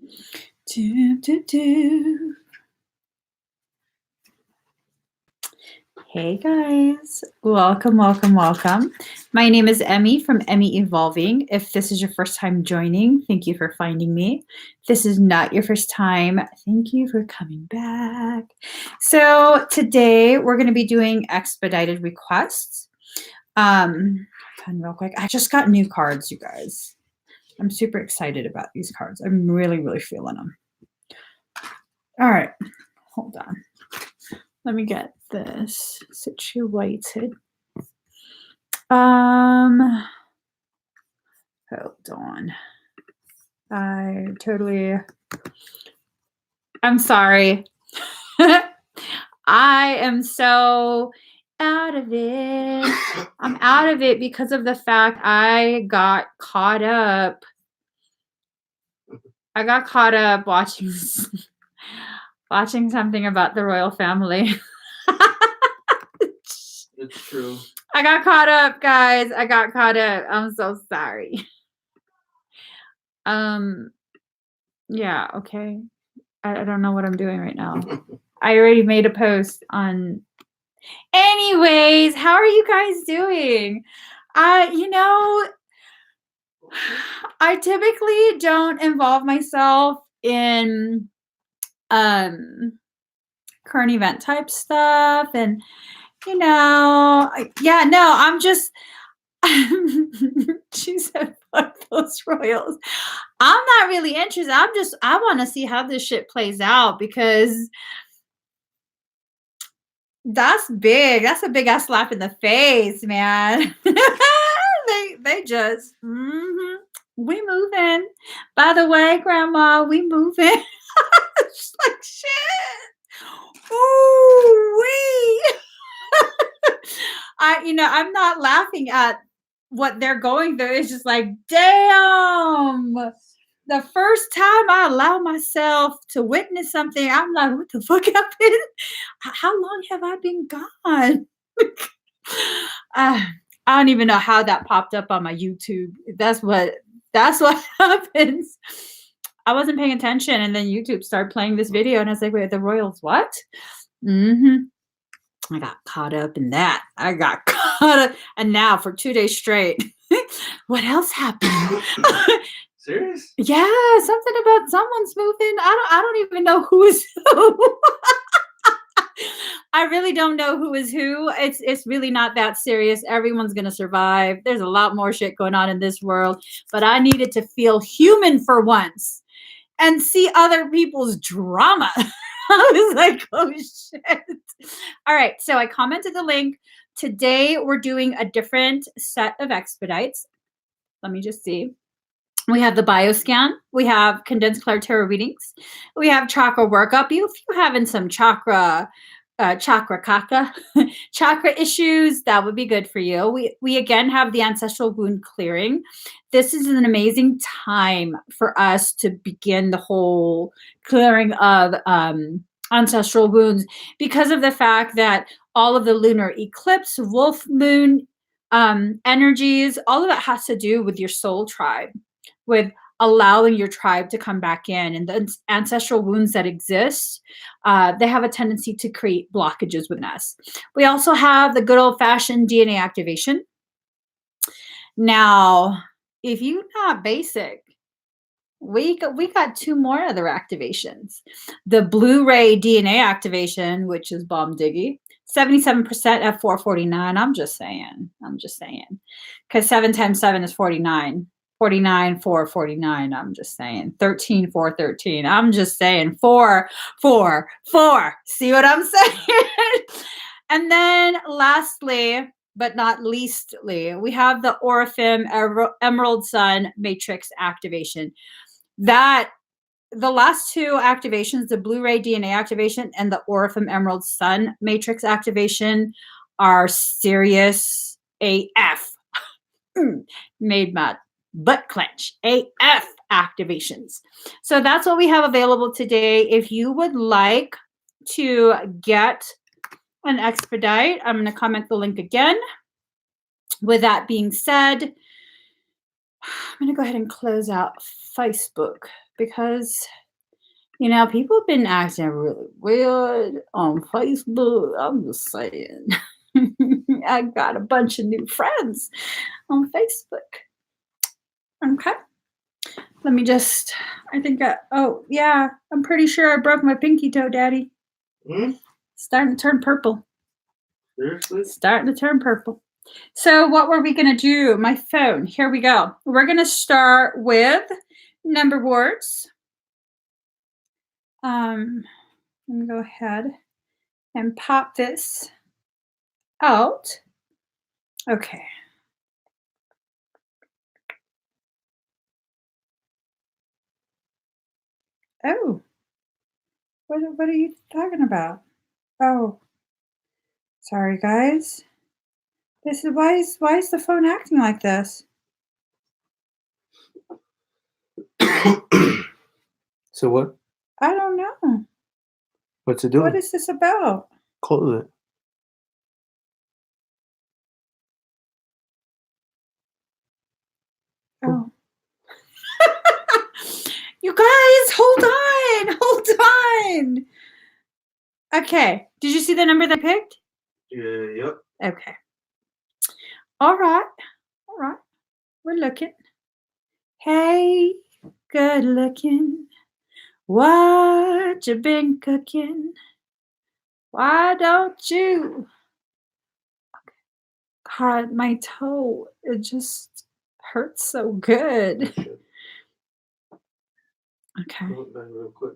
Do, do, do. Hey guys, welcome, welcome, welcome. My name is Emmie from Emmie Evolving. If this is your first time joining, thank you for finding me. If this is not your first time, thank you for coming back. So today we're going to be doing expedited requests. Real quick, I just got new cards, you guys. I'm super excited about these cards. I'm really, really feeling them. All right, hold on. Let me get this situated. Hold on. I'm sorry. I am so out of it. I'm out of it because of the fact I got caught up. Watching something about the royal family. It's true. I got caught up, guys. I got caught up. I'm so sorry. Yeah, okay. I don't know what I'm doing right now. I already made a post on. Anyways, how are you guys doing? I typically don't involve myself in current event type stuff, and I'm just. She said, fuck those royals. I'm not really interested. I want to see how this shit plays out, because that's big. That's a big ass slap in the face, man. they just, we moving. By the way, Grandma, we moving. Just like shit. Ooh, wee. I'm not laughing at what they're going through. It's just like, damn. The first time I allow myself to witness something, I'm like, what the fuck happened? How long have I been gone? I don't even know how that popped up on my YouTube. That's what happens. I wasn't paying attention, and then YouTube started playing this video, and I was like, wait, the royals what? I got caught up in that. I got caught up, and now for 2 days straight. What else happened? Serious? Yeah, something about someone's moving. I don't even know who is who. I really don't know who is who. It's really not that serious. Everyone's gonna survive. There's a lot more shit going on in this world, but I needed to feel human for once and see other people's drama. I was like, oh shit. All right, so I commented the link. Today we're doing a different set of expedites. Let me just see. We have the bioscan. We have condensed Clair tarot readings. We have chakra workup. If you're having some chakra issues, that would be good for you. We again have the ancestral wound clearing. This is an amazing time for us to begin the whole clearing of ancestral wounds, because of the fact that all of the lunar eclipse, wolf moon energies, all of that has to do with your soul tribe, with allowing your tribe to come back in. And the ancestral wounds that exist, they have a tendency to create blockages within us. We also have the good old-fashioned DNA activation. Now, if you're not basic, we got 2 more other activations. The Blu-ray DNA activation, which is bomb diggy. 77% at 449. I'm just saying. Because 7 times 7 is 49. 49, 4, 49. I'm just saying. 13, 4, 13. I'm just saying. 4, 4, 4. See what I'm saying? And then lastly, but not leastly, we have the Orifim Emerald Sun Matrix activation. That the last 2 activations, the Blu-ray DNA activation and the Orifim Emerald Sun Matrix activation, are serious AF. Made my butt clench. AF activations. So that's what we have available today. If you would like to get an expedite, I'm going to comment the link again. With that being said, I'm going to go ahead and close out Facebook because people have been acting really weird on Facebook. I'm just saying. I got a bunch of new friends on Facebook. Okay. Let me just, oh, yeah, I'm pretty sure I broke my pinky toe, Daddy. Starting to turn purple. Seriously? Starting to turn purple. So what were we going to do? My phone. Here we go. We're going to start with number words. Let me go ahead and pop this out. Okay. Oh. What are you talking about? Oh. Sorry, guys. This is why is the phone acting like this? So what? I don't know. What's it doing? What is this about? Close it. Oh. You guys, hold on. Okay. Did you see the number they picked? Yep. Okay. All right. We're looking. Hey, good looking. What you been cooking? Why don't you? God, my toe, it just hurts so good. Okay. Look back real quick.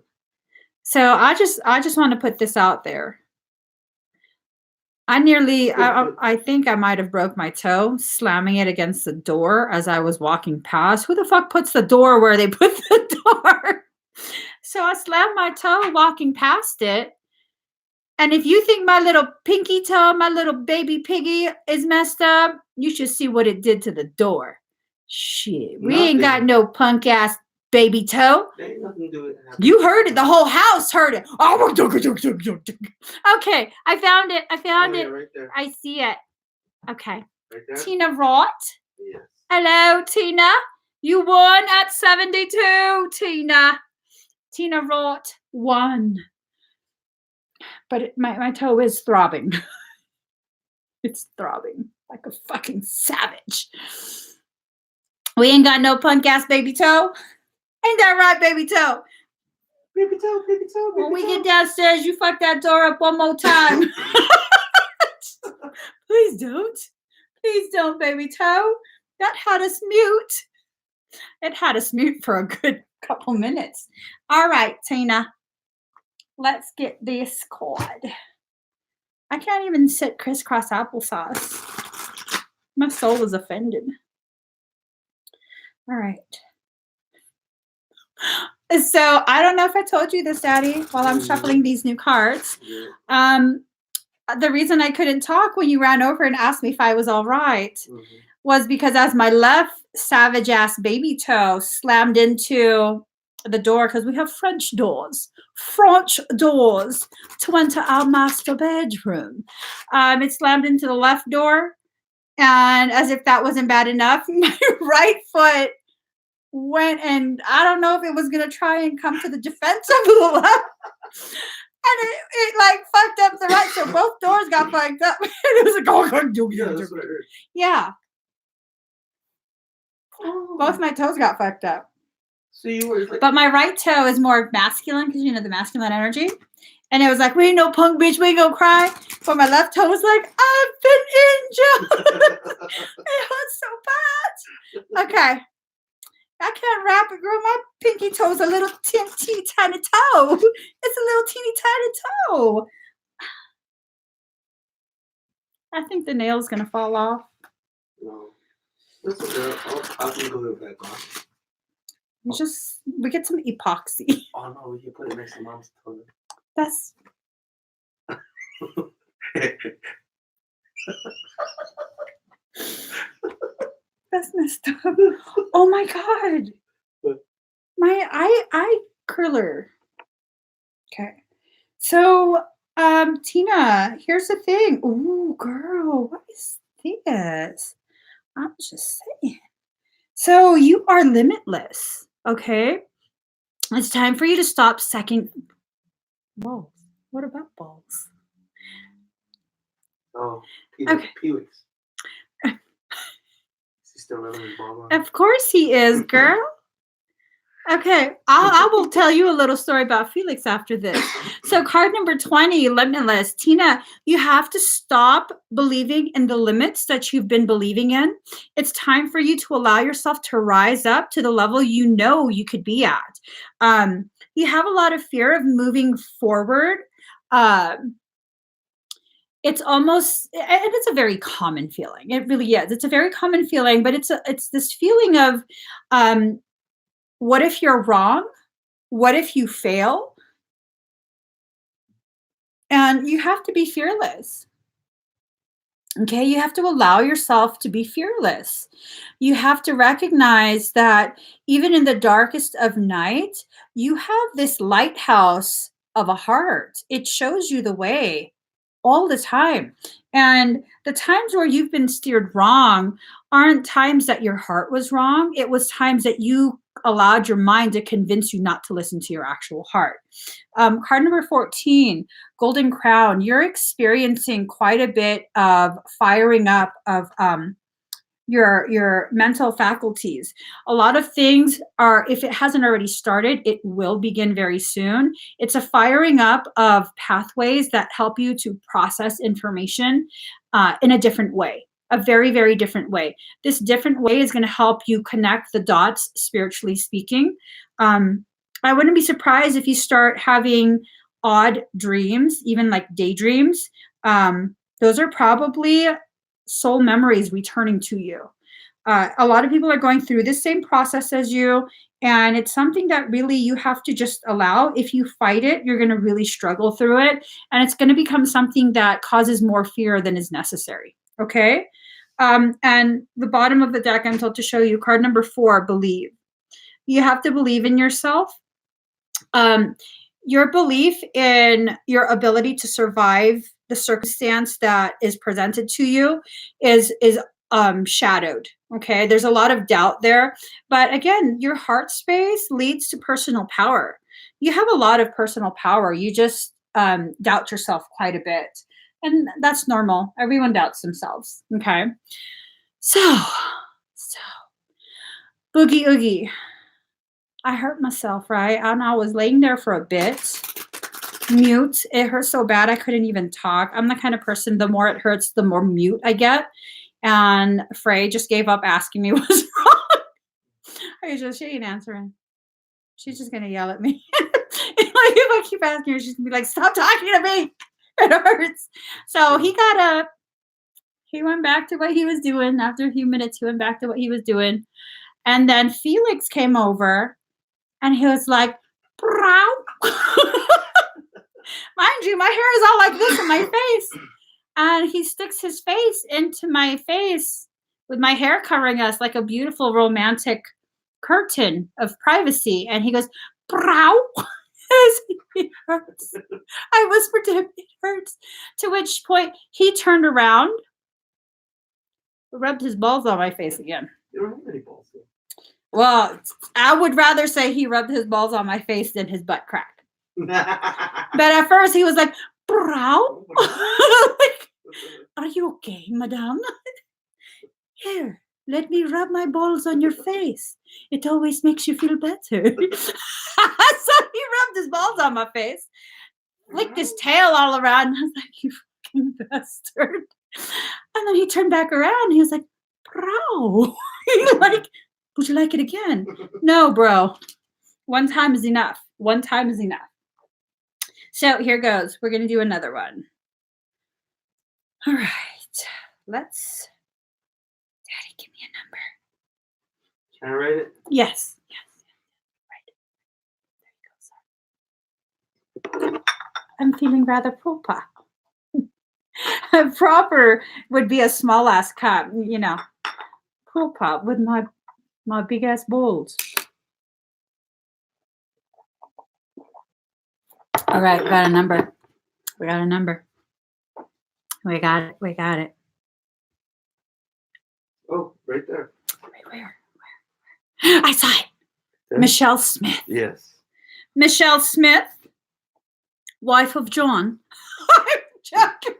So I just want to put this out there. I think I might have broke my toe slamming it against the door as I was walking past. Who the fuck puts the door where they put the door? So I slammed my toe walking past it. And if you think my little pinky toe, my little baby piggy is messed up, you should see what it did to the door. Shit, we ain't got no punk ass baby toe. There ain't nothing to do with it. You heard it. The whole house heard it. Oh, okay, I found it. Yeah, right there. I see it. Okay. Right there? Tina Roth. Yes. Hello, Tina. You won at 72, Tina. Tina Roth won. But my toe is throbbing. It's throbbing like a fucking savage. We ain't got no punk ass baby toe. Ain't that right, baby toe? Baby toe. When we get downstairs, you fuck that door up one more time. Please don't, baby toe. That had us mute. It had us mute for a good couple minutes. All right, Tina. Let's get this cord. I can't even sit crisscross applesauce. My soul is offended. All right. So I don't know if I told you this, Daddy, while I'm shuffling these new cards. The reason I couldn't talk when you ran over and asked me if I was all right was because as my left savage ass baby toe slammed into the door, because we have French doors to enter our master bedroom. It slammed into the left door, and as if that wasn't bad enough, my right foot went, and I don't know if it was gonna try and come to the defense of the left, and it like fucked up the right, so both doors got fucked up. And it was like, yeah. Both my toes got fucked up. So you were like, but my right toe is more masculine because the masculine energy. And it was like, we ain't no punk bitch, we ain't gonna cry. But my left toe was like, I've been injured. It hurts so bad. Okay. I can't wrap it, girl. My pinky toe is a little teeny tiny toe. It's a little teeny tiny toe. I think the nail's gonna fall off. No. That's okay. I can glue it back on. We get some epoxy. Oh no, we can put it next to mom's toe. That's that's messed up. Oh my god. My eye curler. Okay. So Tina, here's the thing. Ooh, girl, what is this? I'm just saying. So you are limitless, okay? It's time for you to stop second. Whoa, what about balls? Oh, Okay. Felix. Is he still rubbing his ball on? Of course he is, girl. Okay, I will tell you a little story about Felix after this. So card number 20, limitless. Tina, you have to stop believing in the limits that you've been believing in. It's time for you to allow yourself to rise up to the level you know you could be at. You have a lot of fear of moving forward. It's almost, and it's a very common feeling. It really is. It's a very common feeling, but it's this feeling of, what if you're wrong? What if you fail? And you have to be fearless. Okay, you have to allow yourself to be fearless. You have to recognize that even in the darkest of night, you have this lighthouse of a heart. It shows you the way all the time. And the times where you've been steered wrong aren't times that your heart was wrong. It was times that you allowed your mind to convince you not to listen to your actual heart. Card number 14, Golden Crown. You're experiencing quite a bit of firing up of your mental faculties. A lot of things are, if it hasn't already started, it will begin very soon. It's a firing up of pathways that help you to process information in a different way, a very, very different way. This different way is going to help you connect the dots, spiritually speaking. I wouldn't be surprised if you start having odd dreams, even like daydreams. Those are probably soul memories returning to you. A lot of people are going through this same process as you, and it's something that really you have to just allow. If you fight it, you're going to really struggle through it, and it's going to become something that causes more fear than is necessary. Okay? And the bottom of the deck, I'm told to show you card number 4, believe. You have to believe in yourself. Your belief in your ability to survive the circumstance that is presented to you is shadowed. Okay, there's a lot of doubt there, but again, your heart space leads to personal power. You have a lot of personal power. You just doubt yourself quite a bit, and that's normal. Everyone doubts themselves. Okay, so boogie oogie. I hurt myself, right? And I was laying there for a bit, mute. It hurt so bad I couldn't even talk. I'm the kind of person, the more it hurts, the more mute I get. And Frey just gave up asking me what's wrong. She ain't answering. She's just gonna yell at me. If I keep asking her, she's gonna be like, "Stop talking to me. It hurts." So he got up. He went back to what he was doing. After a few minutes, he went back to what he was doing. And then Felix came over and he was like, "Brow." Mind you, my hair is all like this in my face. And he sticks his face into my face with my hair covering us like a beautiful romantic curtain of privacy. And he goes, "Brow." It hurts. I whispered to him, "It hurts." To which point he turned around, rubbed his balls on my face again. You don't have any balls yet. Well, I would rather say he rubbed his balls on my face than his butt crack. But at first he was like, "Brow." Like, "Are you okay, madame?" "Here, let me rub my balls on your face. It always makes you feel better." So he rubbed his balls on my face, flicked his tail all around. And I was like, "You fucking bastard." And then he turned back around. And he was like, "Brow." Like, "Would you like it again?" "No, bro. One time is enough. One time is enough." So here goes. We're going to do another one. All right. Let's. Daddy, give me a number. Can I write it? Yes. Right. There you go, sir. I'm feeling rather proper. Proper would be a small ass cup, you know. Proper with my big ass balls. All right, we got a number. We got a number. We got it. We got it. Oh, right there. Where? I saw it. There? Michelle Smith. Yes. Michelle Smith, wife of John. I'm joking.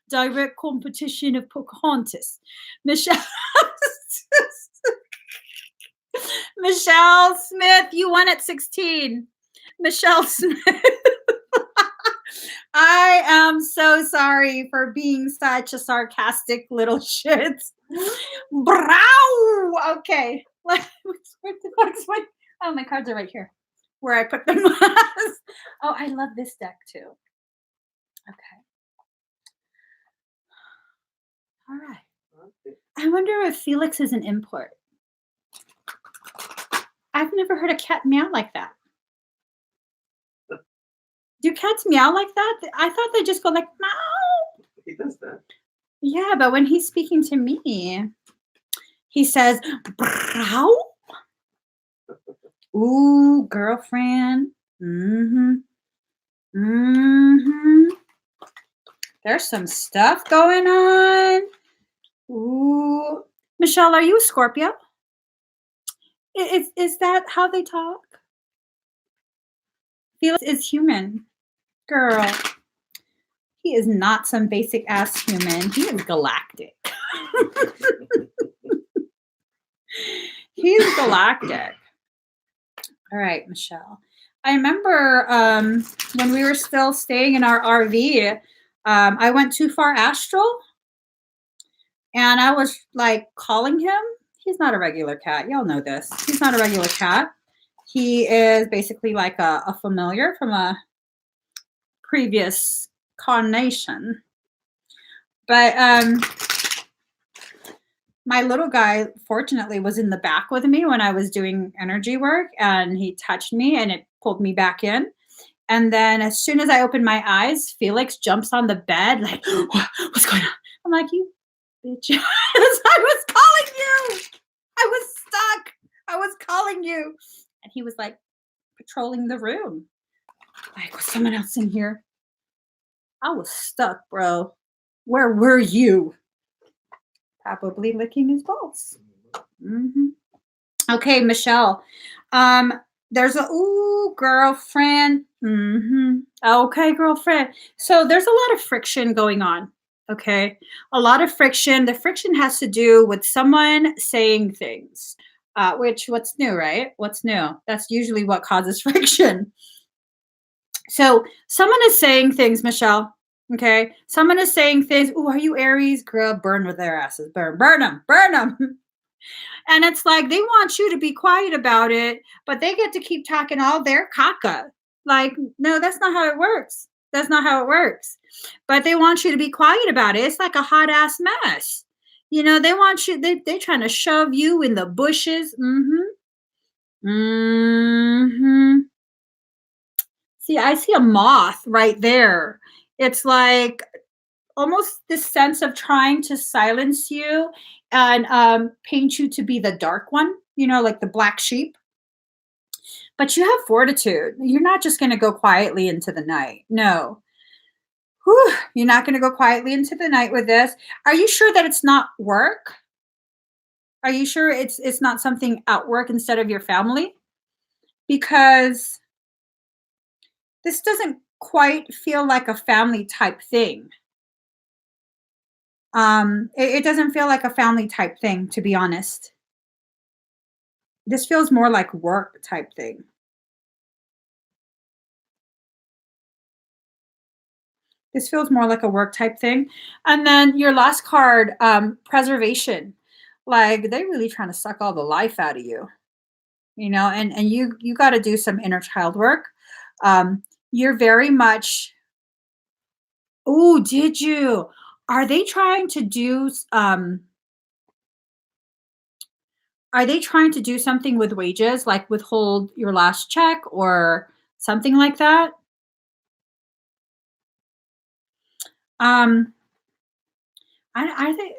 Direct competition of Pocahontas. Michelle Michelle Smith, you won at 16. Michelle Smith. I am so sorry for being such a sarcastic little shit. Brow. Okay. Where the fuck's my? Oh, my cards are right here, where I put them. Oh, I love this deck too. Okay. All right. I wonder if Felix is an import. I've never heard a cat meow like that. Do cats meow like that? I thought they just go like meow. He does that. Yeah, but when he's speaking to me, he says, brow. Ooh, girlfriend. Mm-hmm. Mm-hmm. There's some stuff going on. Ooh. Michelle, are you a Scorpio? Is that how they talk? Felix is human. Girl. He is not some basic ass human. He is galactic. He's galactic. All right, Michelle. I remember when we were still staying in our RV, I went too far astral. And I was like calling him. He's not a regular cat. Y'all know this. He's not a regular cat. He is basically like a familiar from a previous carnation. But my little guy, fortunately, was in the back with me when I was doing energy work, and he touched me and it pulled me back in. And then as soon as I opened my eyes, Felix jumps on the bed like, what's going on? I'm like, you bitch. I was calling you. I was stuck. I was calling you. And he was like patrolling the room. Like, was someone else in here? I was stuck, bro. Where were you? Probably licking his balls. Mm-hmm. Okay, Michelle. There's a girlfriend. Mm-hmm. Okay, girlfriend. So there's a lot of friction going on. Okay, a lot of friction. The friction has to do with someone saying things. Which what's new, right? What's new? That's usually what causes friction. So someone is saying things, Michelle. Okay, someone is saying things. Oh, are you Aries? Girl, burn with their asses. Burn them, burn them. And it's like they want you to be quiet about it, but they get to keep talking all their caca. Like, no, that's not how it works. That's not how it works. But they want you to be quiet about it. It's like a hot ass mess. You know, they want you, they're trying to shove you in the bushes. Mm-hmm. Mm-hmm. See, I see a moth right there. It's like almost this sense of trying to silence you and paint you to be the dark one, you know, like the black sheep. But you have fortitude. You're not just going to go quietly into the night. No. Whew, you're not going to go quietly into the night with this. Are you sure that it's not work? Are you sure it's not something at work instead of your family? Because this doesn't quite feel like a family type thing. It doesn't feel like a family type thing, to be honest. This feels more like work type thing. This feels more like a work type thing. And then your last card, preservation. Like they're really trying to suck all the life out of you, you know, and you got to do some inner child work. You're very much, oh, did you? Are they trying to do something with wages, like withhold your last check or something like that? I think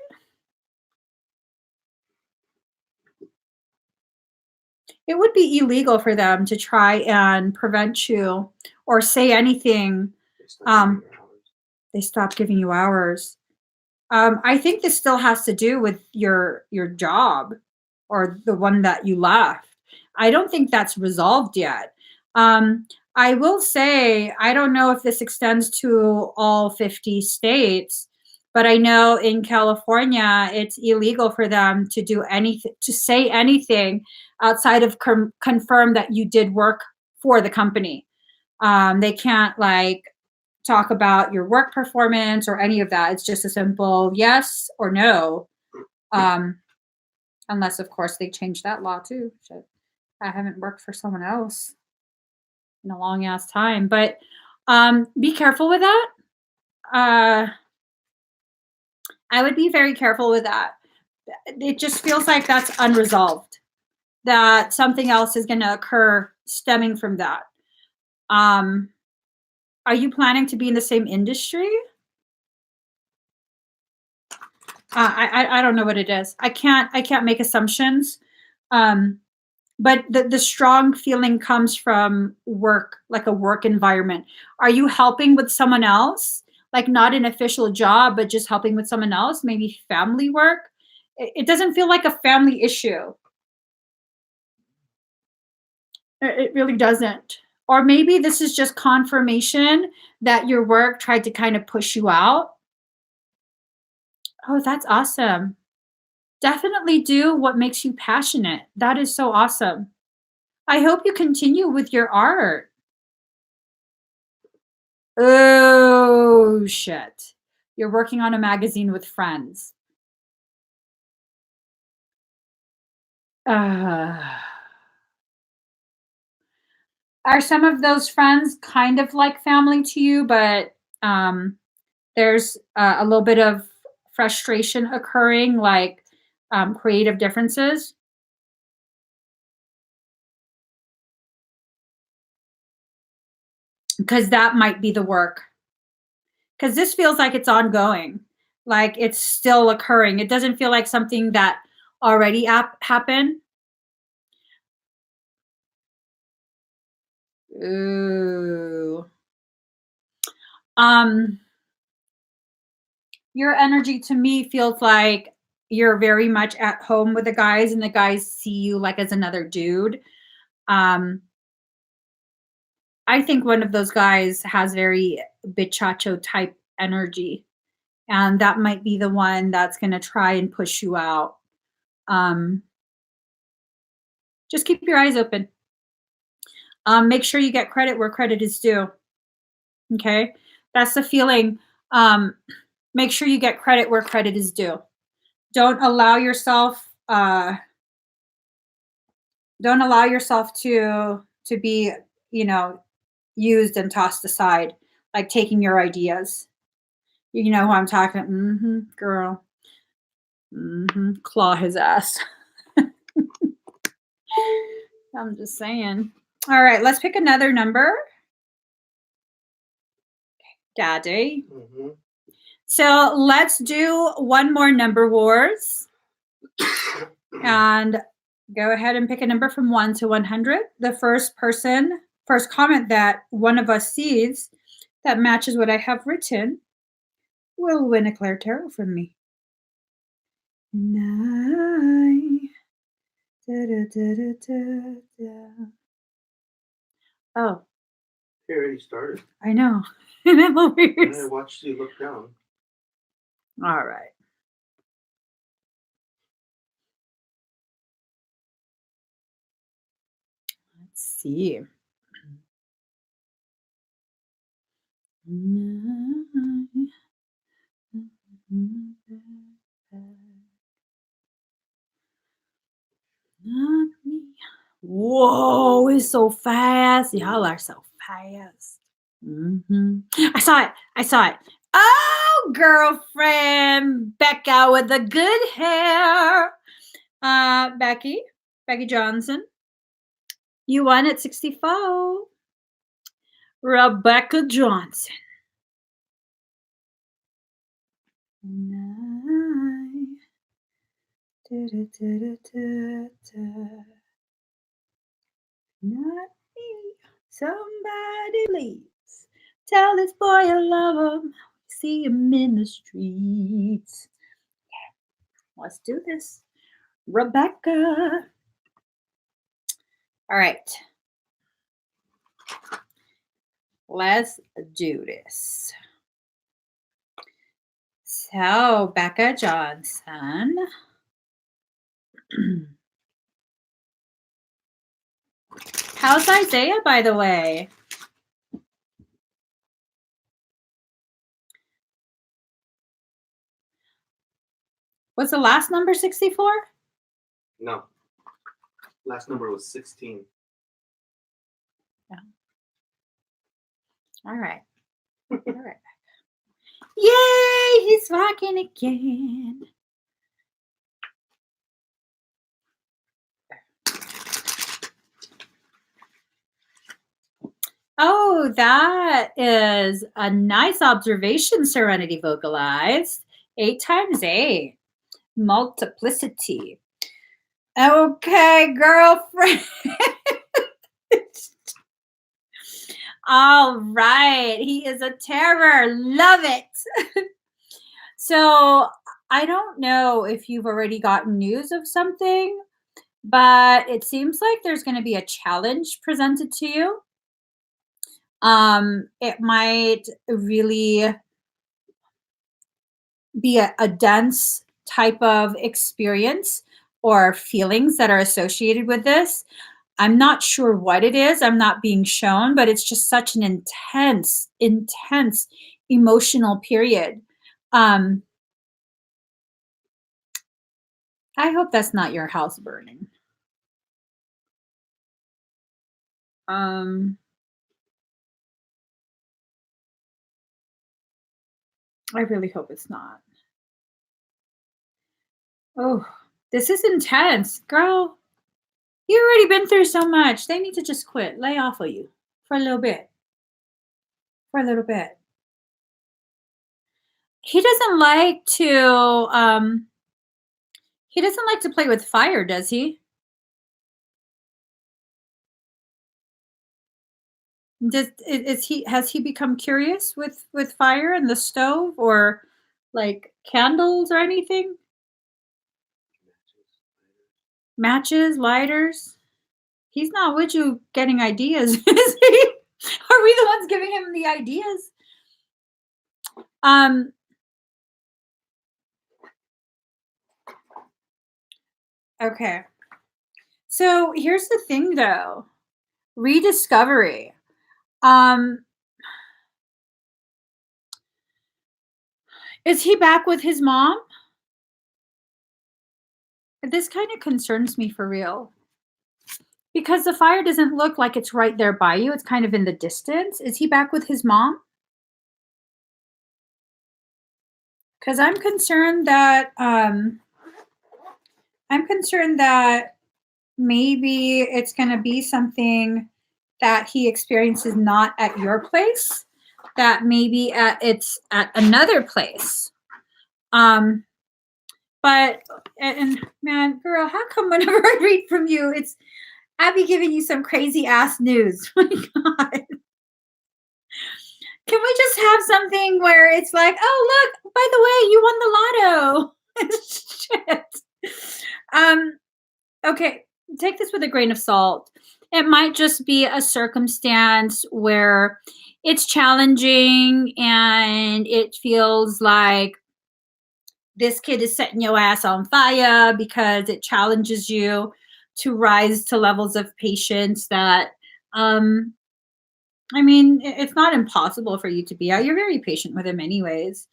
it would be illegal for them to try and prevent you or say anything. They stopped giving you hours. I think this still has to do with your job. or the one that you left. I don't think that's resolved yet. I will say, I don't know if this extends to all 50 states, but I know in California, it's illegal for them to do anything, to say anything outside of confirm that you did work for the company. They can't like talk about your work performance or any of that. It's just a simple yes or no. Unless, of course, they change that law too. I haven't worked for someone else in a long ass time, but be careful with that. I would be very careful with that. It just feels like that's unresolved, that something else is going to occur stemming from that. Are you planning to be in the same industry? I don't know what it is. I can't make assumptions. But the strong feeling comes from work, like a work environment. Are you helping with someone else? Like not an official job, but just helping with someone else, maybe family work? It doesn't feel like a family issue. It really doesn't. Or maybe this is just confirmation that your work tried to kind of push you out. Oh, that's awesome. Definitely do what makes you passionate. That is so awesome. I hope you continue with your art. Oh, shit. You're working on a magazine with friends. Are some of those friends kind of like family to you, but there's a little bit of frustration occurring, like creative differences? Because that might be the work. Because this feels like it's ongoing, like it's still occurring. It doesn't feel like something that already happened. Ooh. Your energy to me feels like you're very much at home with the guys, and the guys see you like as another dude. I think one of those guys has very bichacho type energy, and that might be the one that's going to try and push you out. Just keep your eyes open. Make sure you get credit where credit is due. Okay, that's the feeling. Make sure you get credit where credit is due. Don't allow yourself. Don't allow yourself to be, used and tossed aside, like taking your ideas. You know who I'm talking. Mm-hmm, girl. Mm-hmm. Claw his ass. I'm just saying. All right, let's pick another number. Daddy. Mm-hmm. So let's do one more number wars. And go ahead and pick a number from 1 to 100. The first comment that one of us sees that matches what I have written will win a Claire Tarot from me. 9. Da, da, da, da, da, da. Oh. He already started. I know. And I watched you look down. All right. Let's see. Not me. Whoa, it's so fast. Y'all are so fast. I saw it. Oh, girlfriend, Becca with the good hair. Becky Johnson. You won at 64. Rebecca Johnson. 9. Not me. Somebody leaves. Tell this boy I love him. See him in the streets. Let's do this. Rebecca. All right. Let's do this. So, Becca Johnson. How's Isaiah, by the way? Was the last number 64? No. Last number was 16. Yeah. All right. All right. Yay! He's walking again. Oh, that is a nice observation, Serenity vocalized. 8 times 8. Multiplicity. Okay, girlfriend. All right. He is a terror. Love it. So I don't know if you've already gotten news of something, but it seems like there's going to be a challenge presented to you. It might really be a dense type of experience or feelings that are associated with this. I'm not sure what it is. I'm not being shown, but it's just such an intense, intense emotional period. I hope that's not your house burning. I really hope it's not. Oh, this is intense. Girl, you've already been through so much. They need to just quit, lay off of you for a little bit. For a little bit. He doesn't like to play with fire, does he? Has he become curious with fire and the stove or like candles or anything? Matches, lighters. He's not with you getting ideas, is he? Are we the ones giving him the ideas? Okay. So here's the thing though. Rediscovery. Is he back with his mom? This kind of concerns me for real. Because the fire doesn't look like it's right there by you. It's kind of in the distance. Is he back with his mom? Because I'm concerned that maybe it's going to be something that he experiences not at your place, that maybe it's at another place. But man, girl, how come whenever I read from you, it's Abby giving you some crazy ass news? My God. Can we just have something where it's like, oh, look, by the way, you won the lotto? Shit. Okay, take this with a grain of salt. It might just be a circumstance where it's challenging and it feels like this kid is setting your ass on fire because it challenges you to rise to levels of patience that it's not impossible for you to be at. You're very patient with him anyways.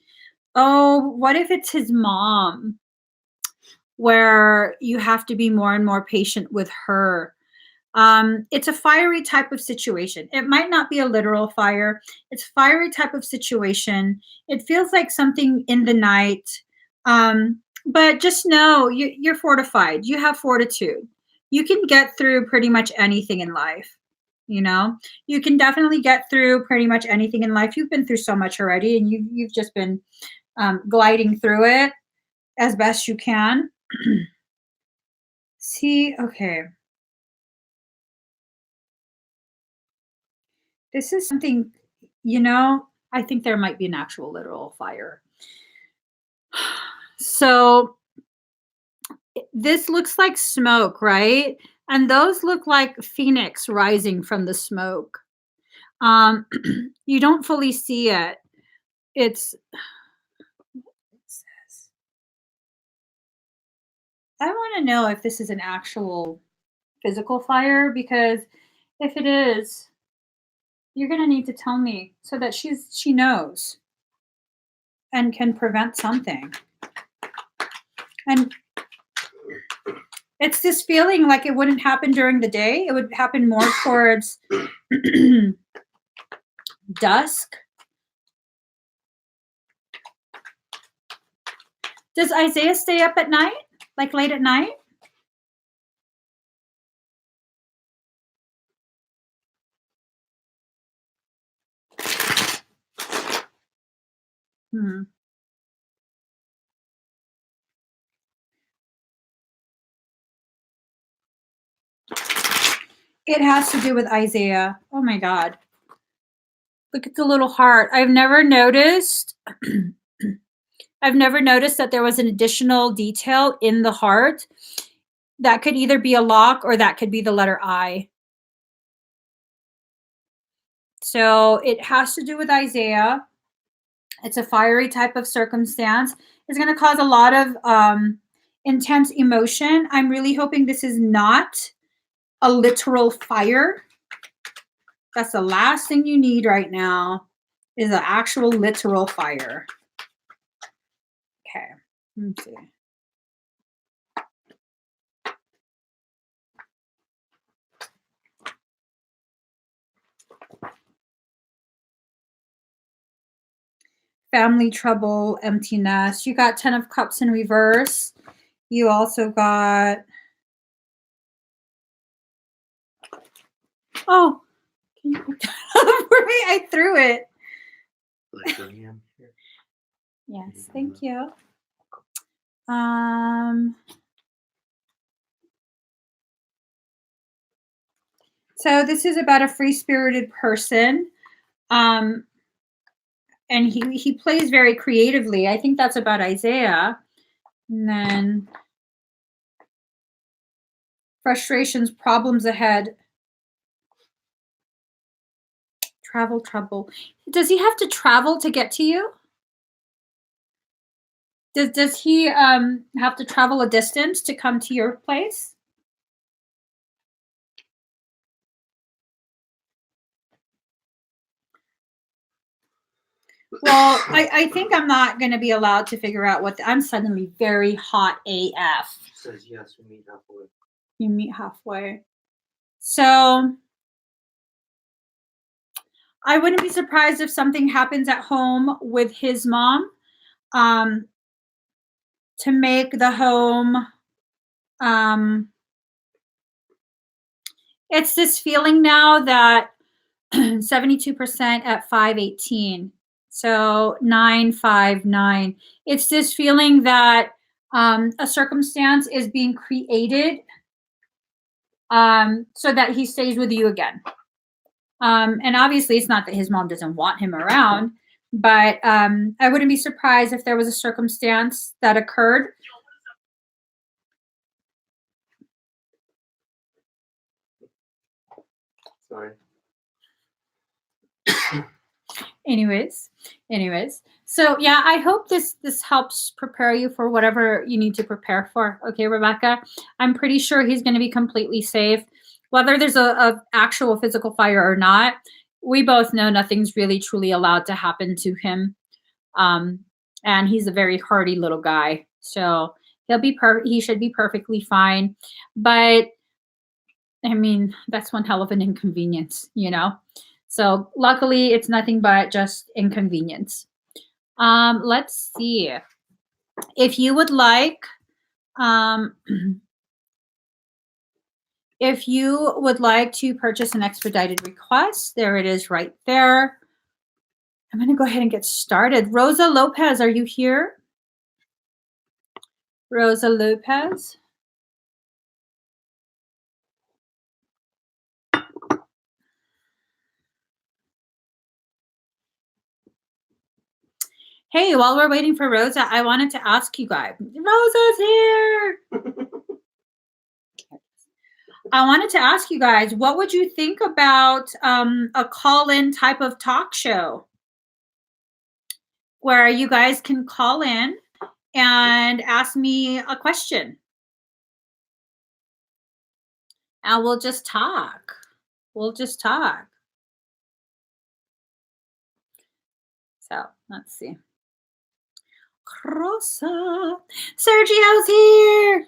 Oh, what if it's his mom, where you have to be more and more patient with her? It's a fiery type of situation. It might not be a literal fire. It's a fiery type of situation. It feels like something in the night. But just know you're fortified. You have fortitude. You can get through pretty much anything in life. You can definitely get through pretty much anything in life. You've been through so much already, and you've just been gliding through it as best you can. See, okay. This is something, I think there might be an actual literal fire. So This looks like smoke, right? And those look like phoenix rising from the smoke. You don't fully see it. It's I want to know if this is an actual physical fire, because if it is, you're going to need to tell me so that she knows and can prevent something. And it's this feeling like it wouldn't happen during the day. It would happen more towards dusk. Does Isaiah stay up at night? Like late at night? Hmm. It has to do with Isaiah. Oh my God. Look at the little heart. I've never noticed that there was an additional detail in the heart. That could either be a lock or that could be the letter I. So it has to do with Isaiah. It's a fiery type of circumstance. It's going to cause a lot of intense emotion. I'm really hoping this is not a literal fire. That's the last thing you need right now, is an actual literal fire. Okay, let me see. Family trouble, emptiness. You got 10 of Cups in reverse. You also got, oh, can you put that up for me? I threw it. Yes, thank you. So this is about a free-spirited person. And he plays very creatively. I think that's about Isaiah. And then frustrations, problems ahead. Travel trouble. Does he have to travel to get to you? Does he have to travel a distance to come to your place? Well, I think I'm not going to be allowed to figure out what I'm suddenly very hot AF. She says yes, we meet halfway. You meet halfway. So I wouldn't be surprised if something happens at home with his mom to make the home. It's this feeling now that 72% at 518. So 959. It's this feeling that a circumstance is being created so that he stays with you again. And obviously, it's not that his mom doesn't want him around, but I wouldn't be surprised if there was a circumstance that occurred. Sorry. Anyways. So yeah, I hope this helps prepare you for whatever you need to prepare for. Okay, Rebecca, I'm pretty sure he's going to be completely safe. Whether there's a actual physical fire or not, we both know nothing's really truly allowed to happen to him. And he's a very hardy little guy, so he should be perfectly fine. But I mean, that's one hell of an inconvenience, you know? So luckily it's nothing but just inconvenience. Let's see. If you would like, if you would like to purchase an expedited request, there it is right there. I'm going to go ahead and get started. Rosa Lopez, are you here? Rosa Lopez. Hey, while we're waiting for Rosa, I wanted to ask you guys. Rosa's here. I wanted to ask you guys, what would you think about a call-in type of talk show where you guys can call in and ask me a question? And we'll just talk. We'll just talk. So let's see. Rosa. Sergio's here.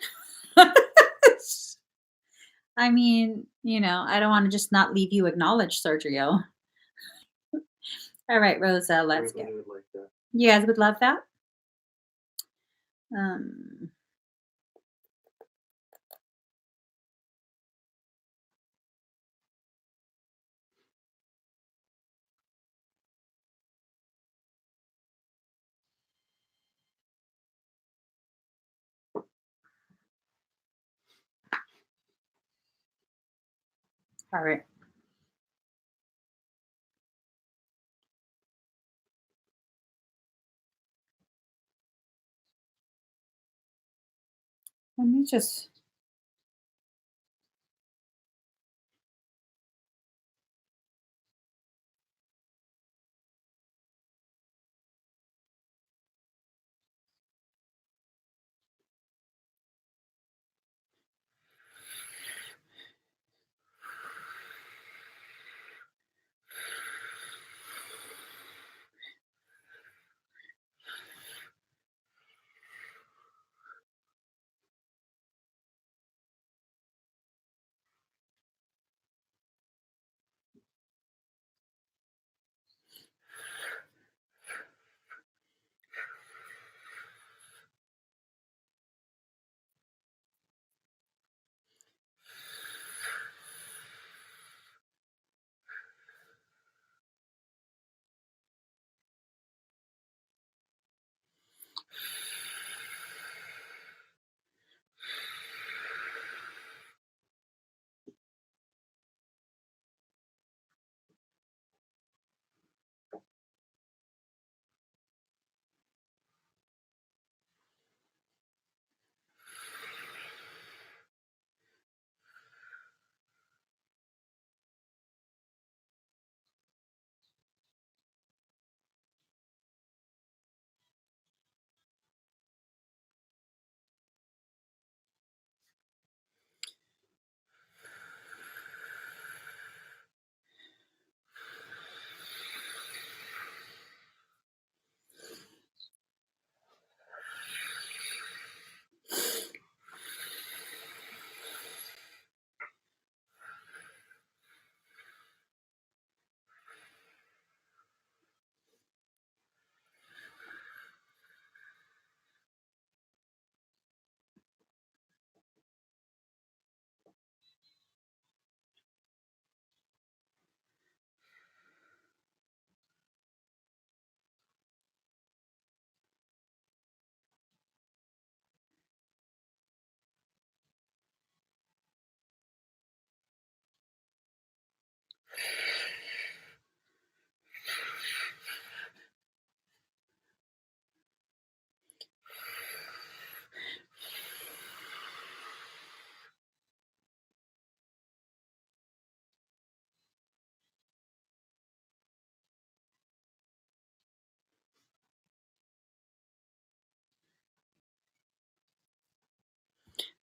I mean, you know, I don't want to just not leave you acknowledged, Sergio. All right, Rosa, let's go. Everybody would like that. You guys would love that? Um, all right. Let me just.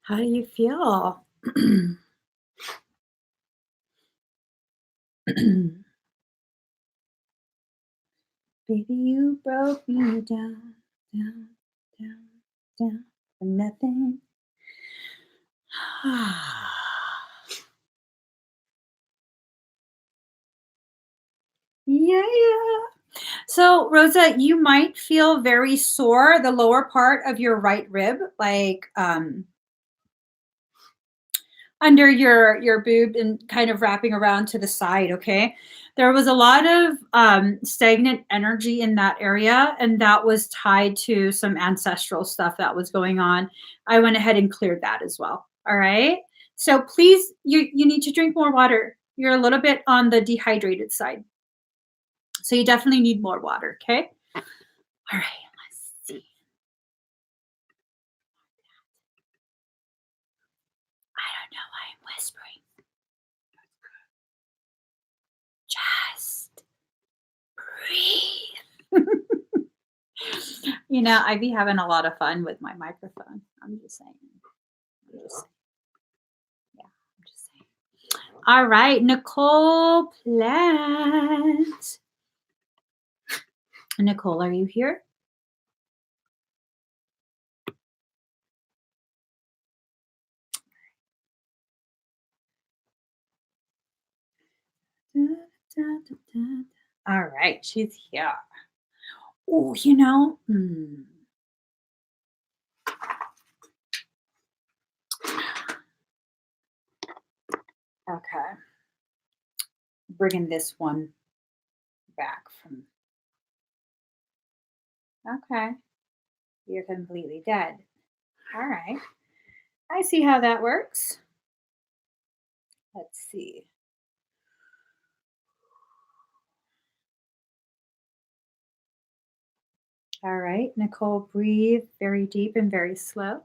How do you feel? Baby, you broke me down, down, down, down for nothing. Yeah. So, Rosa, you might feel very sore, the lower part of your right rib, like under your boob and kind of wrapping around to the side, okay? There was a lot of stagnant energy in that area, and that was tied to some ancestral stuff that was going on. I went ahead and cleared that as well. All right. So please, you need to drink more water. You're a little bit on the dehydrated side. So you definitely need more water, okay? All right, let's see. I don't know why I'm whispering. Just breathe. I be having a lot of fun with my microphone. I'm just saying. I'm just saying. Yeah, I'm just saying. All right, Nicole Plant. Nicole, are you here? All right, she's here. Oh, Okay. Bringing this one back from. Okay. You're completely dead. All right. I see how that works. Let's see. All right, Nicole, breathe very deep and very slow.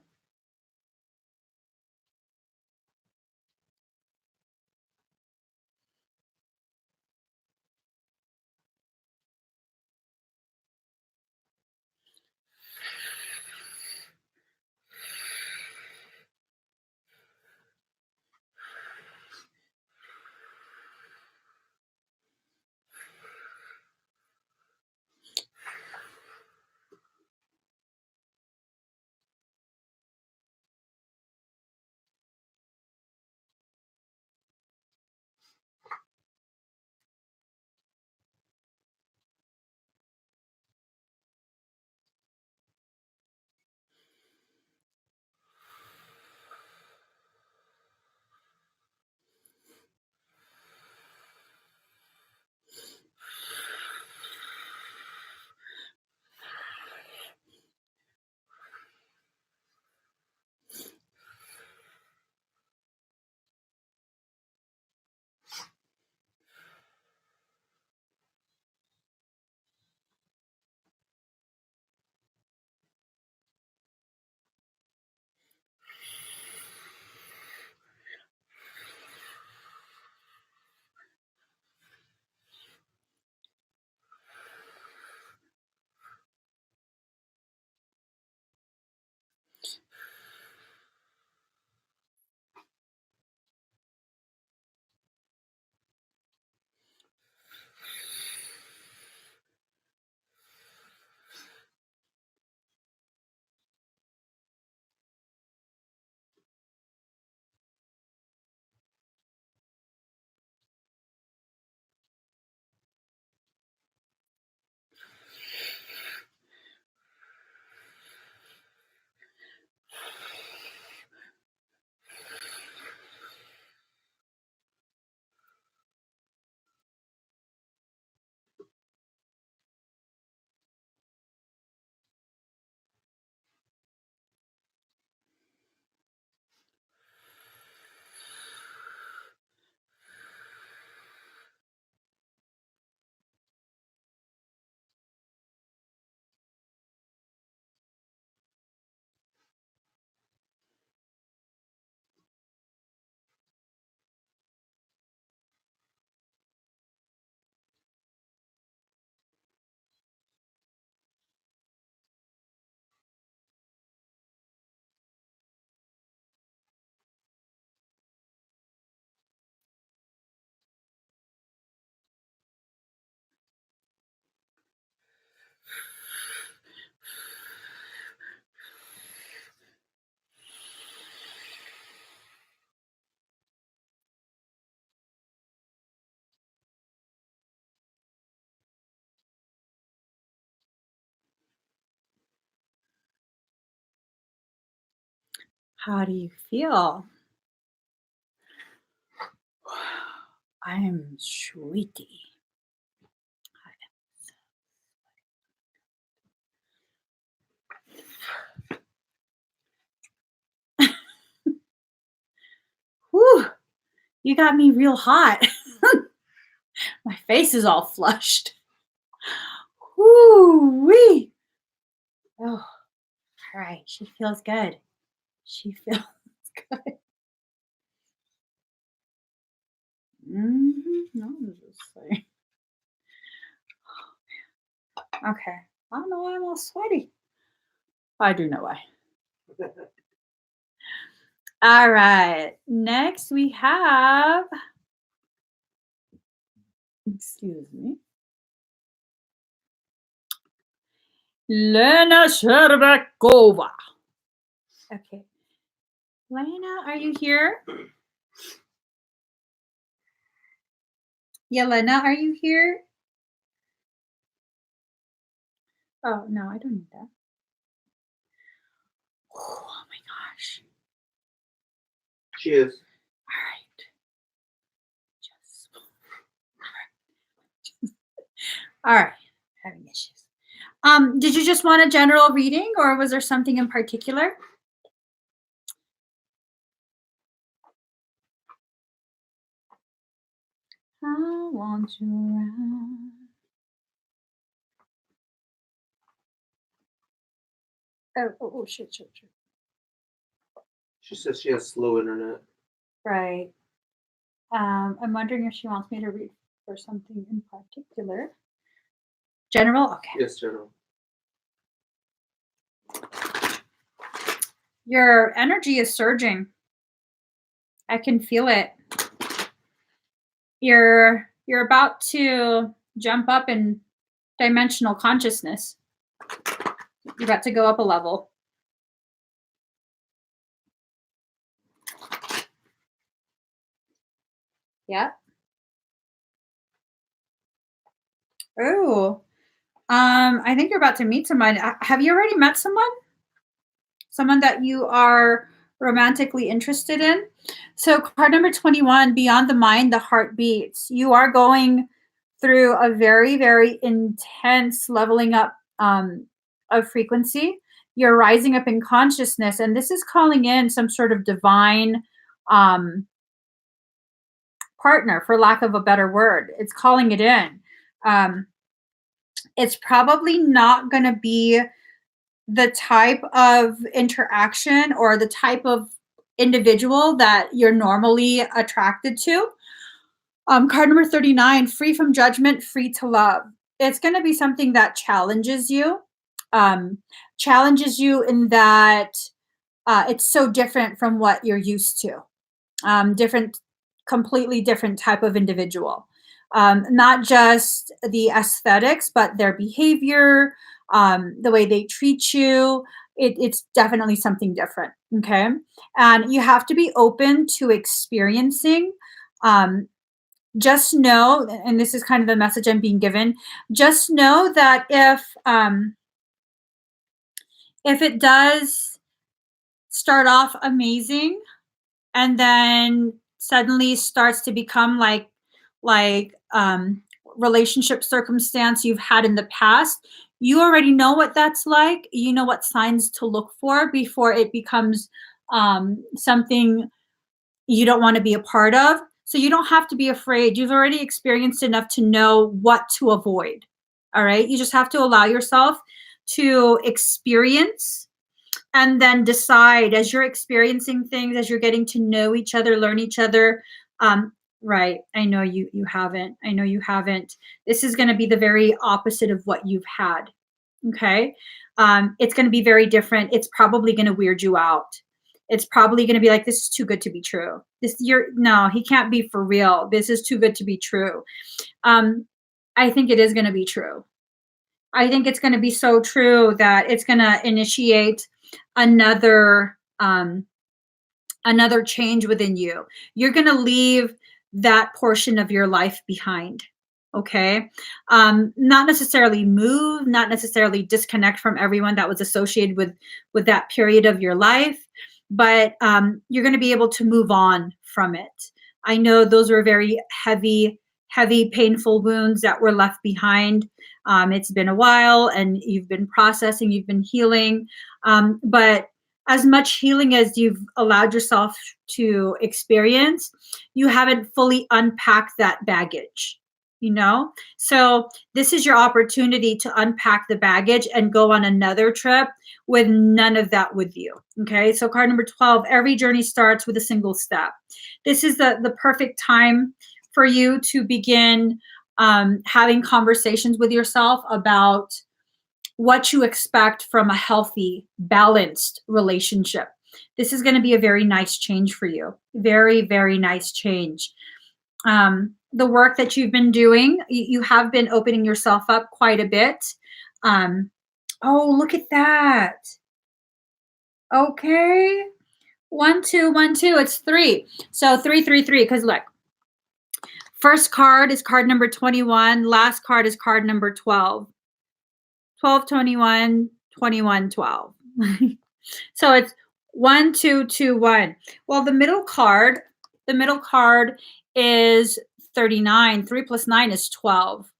How do you feel? I am sweetie. Whew, you got me real hot. My face is all flushed. Whoo wee. Oh, all right. She feels good. She feels good. No, I'm just saying. Okay. I don't know why I'm all sweaty. I do know why. All right. Next we have, excuse me, Lena Sherbakova. Okay. Lena, are you here? Yelena, are you here? Oh, no, I don't need that. Oh my gosh. She is. All right. Just, all right. Having issues. Did you just want a general reading or was there something in particular? I want you around. Oh, shit. She says she has slow internet. Right. I'm wondering if she wants me to read for something in particular. General? Okay. Yes, general. Your energy is surging. I can feel it. You're about to jump up in dimensional consciousness. You're about to go up a level. Yeah. Oh. I think you're about to meet someone. Have you already met someone? Someone that you are romantically interested in? So card number 21, beyond the mind, the heart beats. You are going through a very, very intense leveling up of frequency. You're rising up in consciousness, and this is calling in some sort of divine partner, for lack of a better word. It's calling it in. It's probably not going to be the type of interaction or the type of individual that you're normally attracted to. Card number 39, free from judgment, free to love. It's going to be something that challenges you in that it's so different from what you're used to. Completely different type of individual. Not just the aesthetics, but their behavior, the way they treat you. It's definitely something different. Okay. And you have to be open to experiencing. Just know, and this is kind of the message I'm being given, just know that if it does start off amazing and then suddenly starts to become like relationship circumstance you've had in the past, you already know what that's like. You know what signs to look for before it becomes something you don't want to be a part of. So you don't have to be afraid. You've already experienced enough to know what to avoid. All right. You just have to allow yourself to experience and then decide as you're experiencing things, as you're getting to know each other, learn each other. Right. I know you haven't. I know you haven't. This is going to be the very opposite of what you've had. Okay. It's going to be very different. It's probably going to weird you out. It's probably going to be like, this is too good to be true. No, he can't be for real. This is too good to be true. I think it is going to be true. I think it's going to be so true that it's going to initiate another change within you. You're going to leave that portion of your life behind. Okay. Not necessarily move, not necessarily disconnect from everyone that was associated with that period of your life, but you're going to be able to move on from it. I know those were very heavy, painful wounds that were left behind. It's been a while and you've been processing, you've been healing. But as much healing as you've allowed yourself to experience, you haven't fully unpacked that baggage. you know? So this is your opportunity to unpack the baggage and go on another trip with none of that with you, okay? So card number 12, every journey starts with a single step. This is the perfect time for you to begin having conversations with yourself about what you expect from a healthy, balanced relationship. This is going to be a very nice change for you. Very, very nice change. The work that you've been doing, you have been opening yourself up quite a bit. Oh, look at that. Okay. 1, 2, 1, 2. It's 3. So 3, 3, 3. Because look, first card is card number 21. Last card is card number 12. 12, 21, 21, 12. So it's 1, 2, 2, 1. Well, the middle card is 39. 3 plus 9 is 12.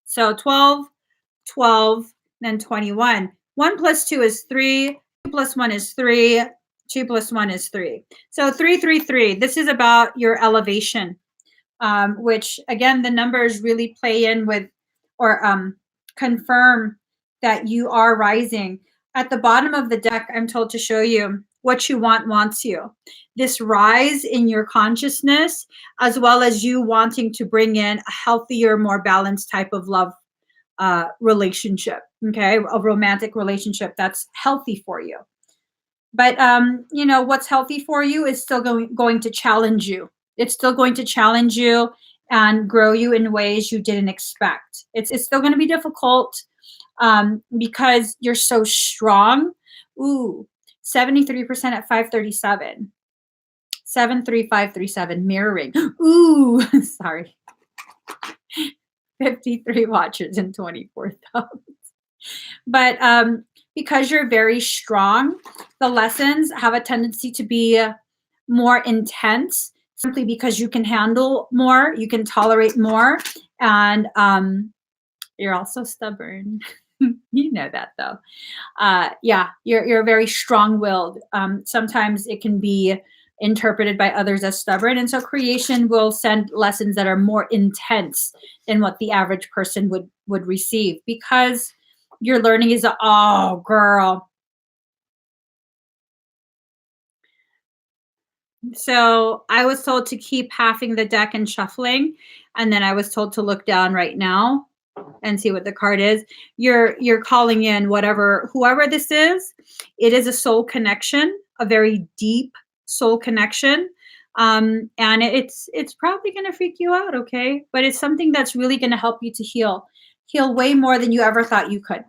So 12, 12, then 21. 1 plus 2 is 3. 2 plus 1 is 3. 2 plus 1 is 3. So 3, 3, 3. This is about your elevation, which again, the numbers really play in with or confirm that you are rising. At the bottom of the deck, I'm told to show you what you want wants you. This rise in your consciousness, as well as you wanting to bring in a healthier, more balanced type of love relationship, okay? A romantic relationship that's healthy for you. But, you know, what's healthy for you is still going to challenge you. It's still going to challenge you and grow you in ways you didn't expect. It's still going to be difficult because you're so strong. Ooh, 73% at 537. 73537 mirroring. Ooh, sorry. 53 watchers and 24 thumbs. But because you're very strong, the lessons have a tendency to be more intense simply because you can handle more, you can tolerate more, and you're also stubborn. You know that though. Yeah, you're very strong-willed. Sometimes it can be interpreted by others as stubborn, and so creation will send lessons that are more intense than what the average person would receive because your learning is oh girl. So I was told to keep halving the deck and shuffling, and then I was told to look down right now and see what the card is. You're calling in whoever this is. It is a soul connection, a very deep soul connection. And it's probably going to freak you out, okay? But it's something that's really going to help you to heal way more than you ever thought you could.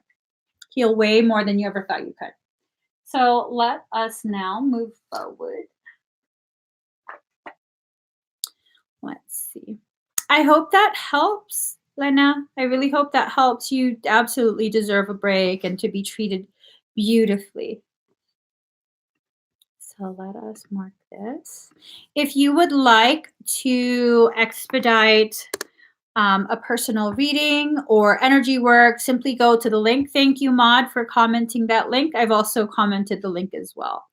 Heal way more than you ever thought you could. So let us now move forward. Let's see. I hope that helps, Lena. I really hope that helps. You absolutely deserve a break and to be treated beautifully. So let us mark this. If you would like to expedite a personal reading or energy work, simply go to the link. Thank you, Maud, for commenting that link. I've also commented the link as well.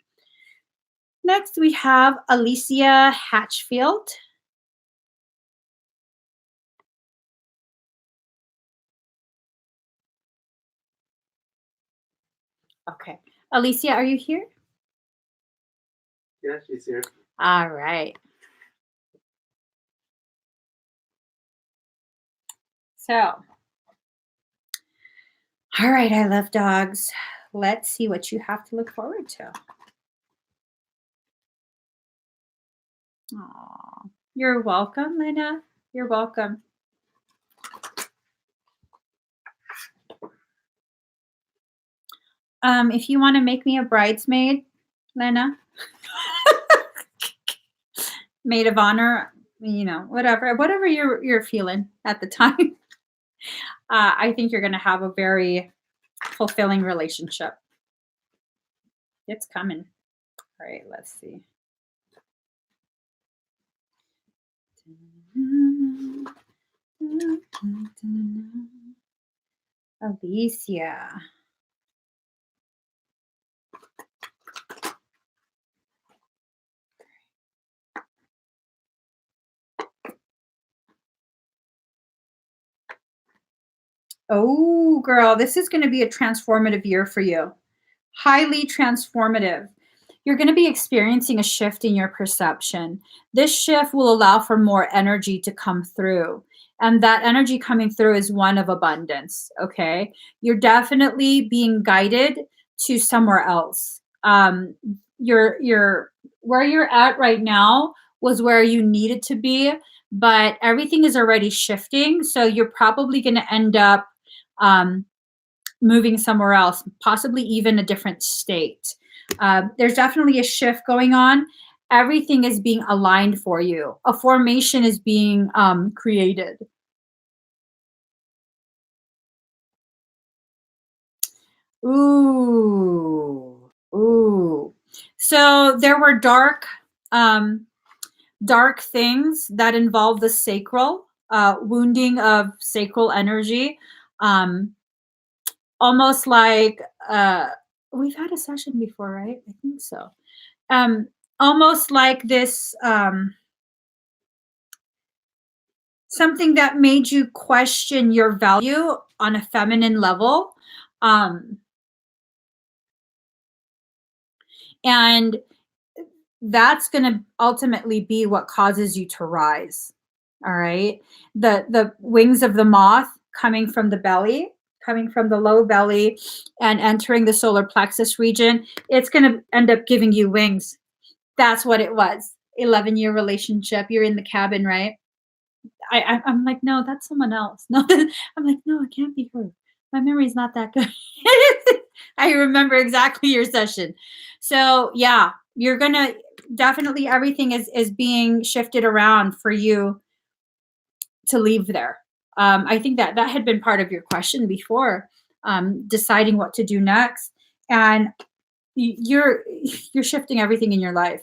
Next, we have Alicia Hatchfield. Okay. Alicia, are you here? Yeah, she's here. All right. So, all right, I love dogs. Let's see what you have to look forward to. Aw, you're welcome, Lena. You're welcome. If you want to make me a bridesmaid, Lena, maid of honor, you know, whatever you're feeling at the time. I think you're going to have a very fulfilling relationship. It's coming. All right, let's see. Alicia. Oh, girl, this is going to be a transformative year for you. Highly transformative. You're going to be experiencing a shift in your perception. This shift will allow for more energy to come through. And that energy coming through is one of abundance. Okay. You're definitely being guided to somewhere else. You're where you're at right now was where you needed to be, but everything is already shifting. So you're probably going to end up um, moving somewhere else, possibly even a different state. There's definitely a shift going on. Everything is being aligned for you. A formation is being created. Ooh. So there were dark things that involve the sacral, wounding of sacral energy. Um, Almost like we've had a session before, right? I think so. Um, Almost like this something that made you question your value on a feminine level. Um, and that's going to ultimately be what causes you to rise. All right. The wings of the moth coming from the belly, coming from the low belly and entering the solar plexus region, it's going to end up giving you wings. That's what it was. 11-year relationship. You're in the cabin, right? I'm like, no, that's someone else. No, I'm like, no, it can't be her. My memory's not that good. I remember exactly your session. So yeah, you're gonna definitely everything is being shifted around for you to leave there. I think that had been part of your question before, deciding what to do next, and you're you're shifting everything in your life.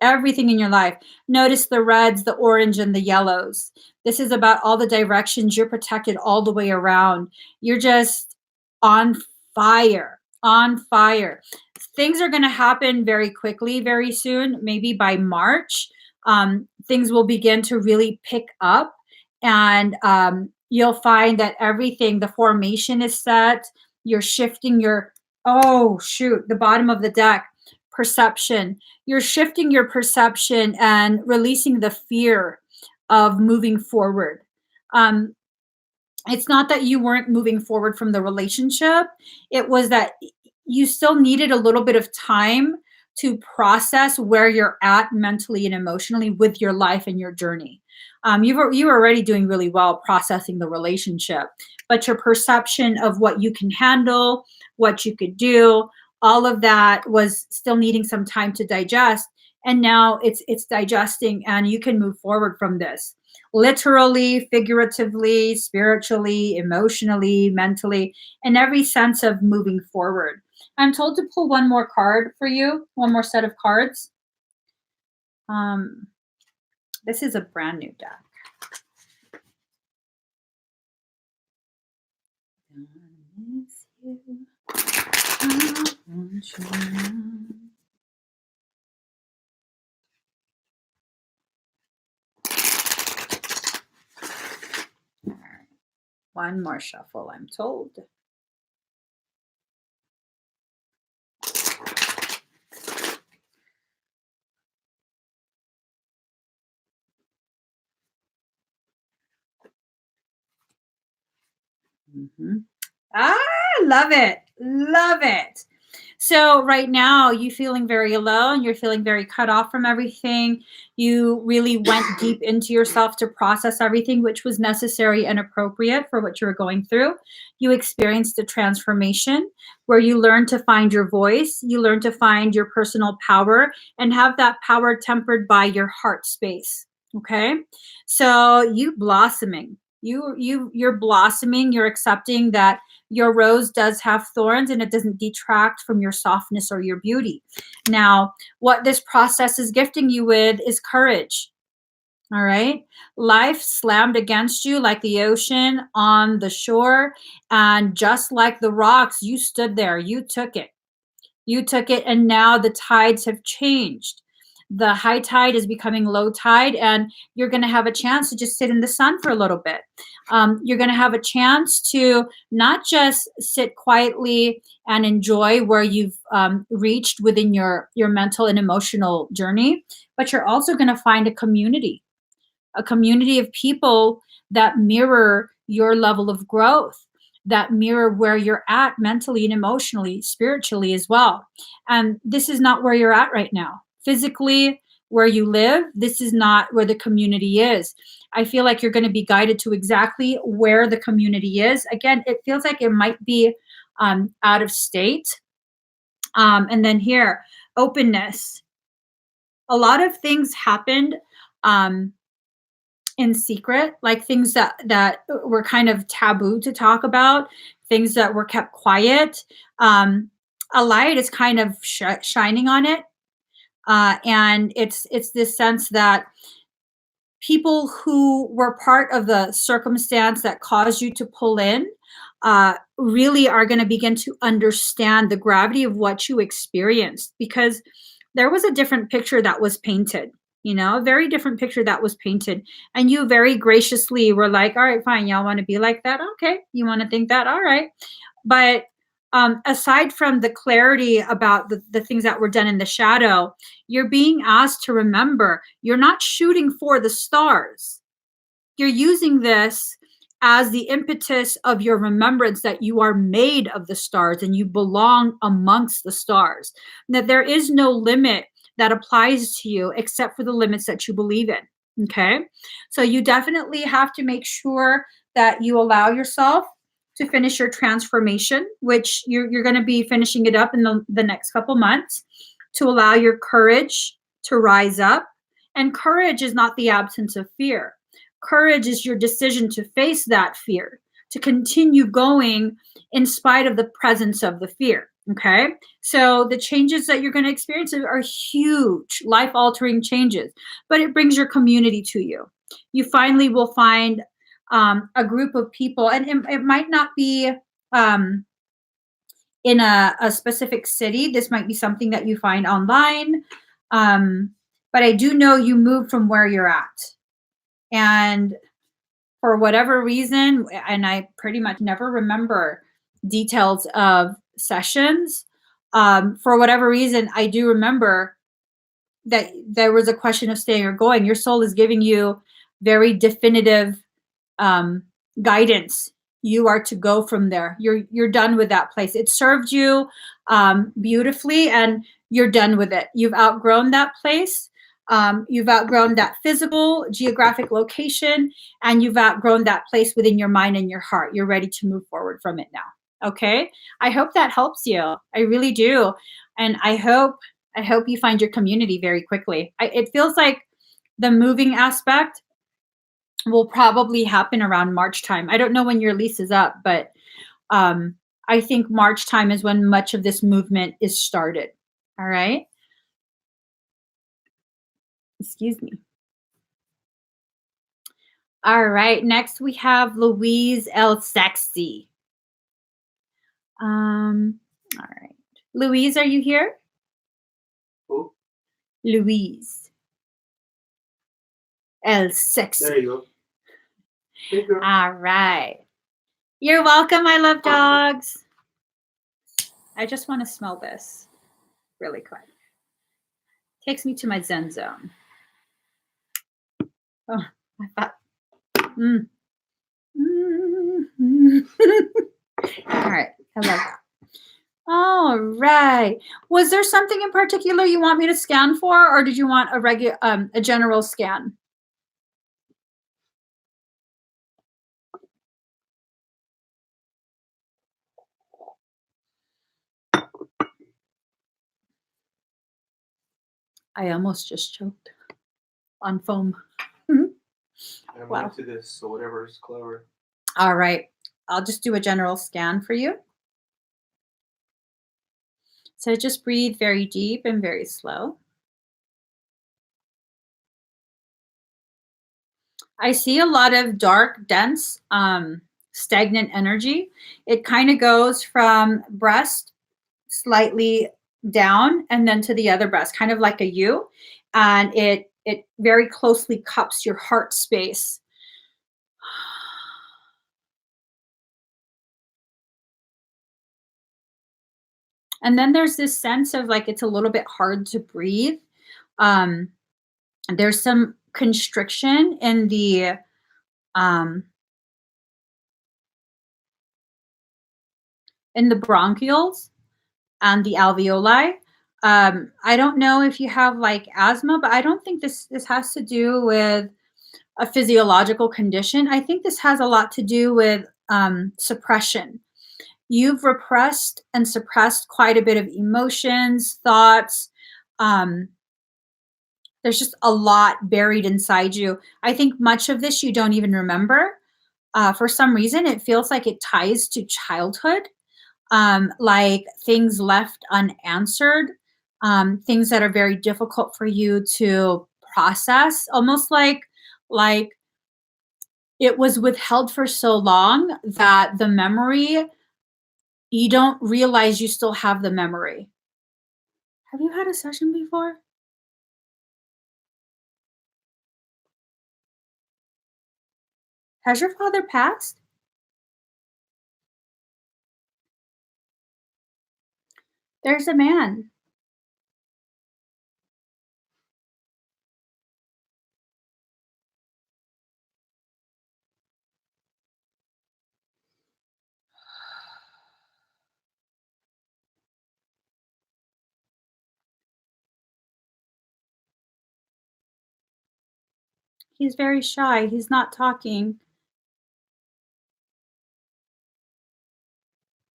Everything in your life. Notice the reds, the orange, and the yellows. This is about all the directions. You're protected all the way around. You're just on fire. On fire. Things are going to happen very quickly, very soon. Maybe by March, things will begin to really pick up, and you'll find that everything, the formation is set. You're shifting your, oh shoot, the bottom of the deck, perception. You're shifting your perception and releasing the fear of moving forward. Um, it's not that you weren't moving forward from the relationship, it was that you still needed a little bit of time to process where you're at mentally and emotionally with your life and your journey. You were already doing really well processing the relationship, but your perception of what you can handle, what you could do, all of that was still needing some time to digest. And now it's digesting, and you can move forward from this literally, figuratively, spiritually, emotionally, mentally, in every sense of moving forward. I'm told to pull one more card for you, one more set of cards. Um, this is a brand new deck. All right. One more shuffle, I'm told. Mm-hmm. Love it. Love it. So right now you feeling very alone, you're feeling very cut off from everything. You really went deep into yourself to process everything, which was necessary and appropriate for what you were going through. You experienced a transformation where you learned to find your voice, you learned to find your personal power and have that power tempered by your heart space. Okay? So you blossoming. You're blossoming, you're accepting that your rose does have thorns and it doesn't detract from your softness or your beauty. Now, what this process is gifting you with is courage. All right. Life slammed against you like the ocean on the shore. And just like the rocks, you stood there. You took it. You took it. And now the tides have changed. The high tide is becoming low tide, and you're going to have a chance to just sit in the sun for a little bit. You're going to have a chance to not just sit quietly and enjoy where you've reached within your mental and emotional journey, but you're also going to find a community of people that mirror your level of growth, that mirror where you're at mentally and emotionally, spiritually as well. And this is not where you're at right now. Physically, where you live, this is not where the community is. I feel like you're going to be guided to exactly where the community is. Again, it feels like it might be out of state. And then here, openness. A lot of things happened in secret, like things that were kind of taboo to talk about, things that were kept quiet. A light is kind of shining on it, and it's this sense that people who were part of the circumstance that caused you to pull in really are going to begin to understand the gravity of what you experienced, because there was a different picture that was painted, a very different picture that was painted. And you very graciously were like, all right, fine. Y'all want to be like that? Okay. You want to think that? All right. But aside from the clarity about the things that were done in the shadow, you're being asked to remember you're not shooting for the stars. You're using this as the impetus of your remembrance that you are made of the stars and you belong amongst the stars, and that there is no limit that applies to you except for the limits that you believe in. Okay. So you definitely have to make sure that you allow yourself to finish your transformation, which you're going to be finishing it up in the next couple months, to allow your courage to rise up. And courage is not the absence of fear. Courage is your decision to face that fear, to continue going in spite of the presence of the fear. Okay. So the changes that you're going to experience are huge, life-altering changes, but it brings your community to you. You finally will find a group of people, and it might not be in a specific city. This might be something that you find online. But I do know you moved from where you're at. And for whatever reason, and I pretty much never remember details of sessions, for whatever reason, I do remember that there was a question of staying or going. Your soul is giving you very definitive guidance. You are to go from there. You're done with that place. It served you beautifully, and you're done with it. You've outgrown that place. You've outgrown that physical, geographic location, and you've outgrown that place within your mind and your heart. You're ready to move forward from it now. Okay? I hope that helps you. I really do. And I hope you find your community very quickly. It feels like the moving aspect will probably happen around March time. I don't know when your lease is up, but I think March time is when much of this movement is started. All right? Excuse me. All right. Next, we have Louise L. Sexy. All right. Louise, are you here? Who? Louise L. Sexy. There you go. Hey, girl. All right. You're welcome. I love dogs. I just want to smell this really quick. Takes me to my Zen zone. Oh, I thought. All right. I love that. All right. Was there something in particular you want me to scan for, or did you want a general scan? I almost just choked on foam. I'm Wow. into this, so whatever is clever. All right. I'll just do a general scan for you. So just breathe very deep and very slow. I see a lot of dark, dense, stagnant energy. It kind of goes from breast slightly down and then to the other breast, kind of like a U. and it very closely cups your heart space. And then there's this sense of like it's a little bit hard to breathe. Um, there's some constriction um, in the bronchioles and the alveoli. I don't know if you have like asthma, but I don't think this has to do with a physiological condition. I think this has a lot to do with suppression. You've repressed and suppressed quite a bit of emotions, thoughts. Um, there's just a lot buried inside you. I think much of this you don't even remember. For some reason, it feels like it ties to childhood, like things left unanswered, things that are very difficult for you to process, almost like it was withheld for so long that the memory, you don't realize you still have the memory. Have you had a session before? Has your father passed? There's a man. He's very shy. He's not talking,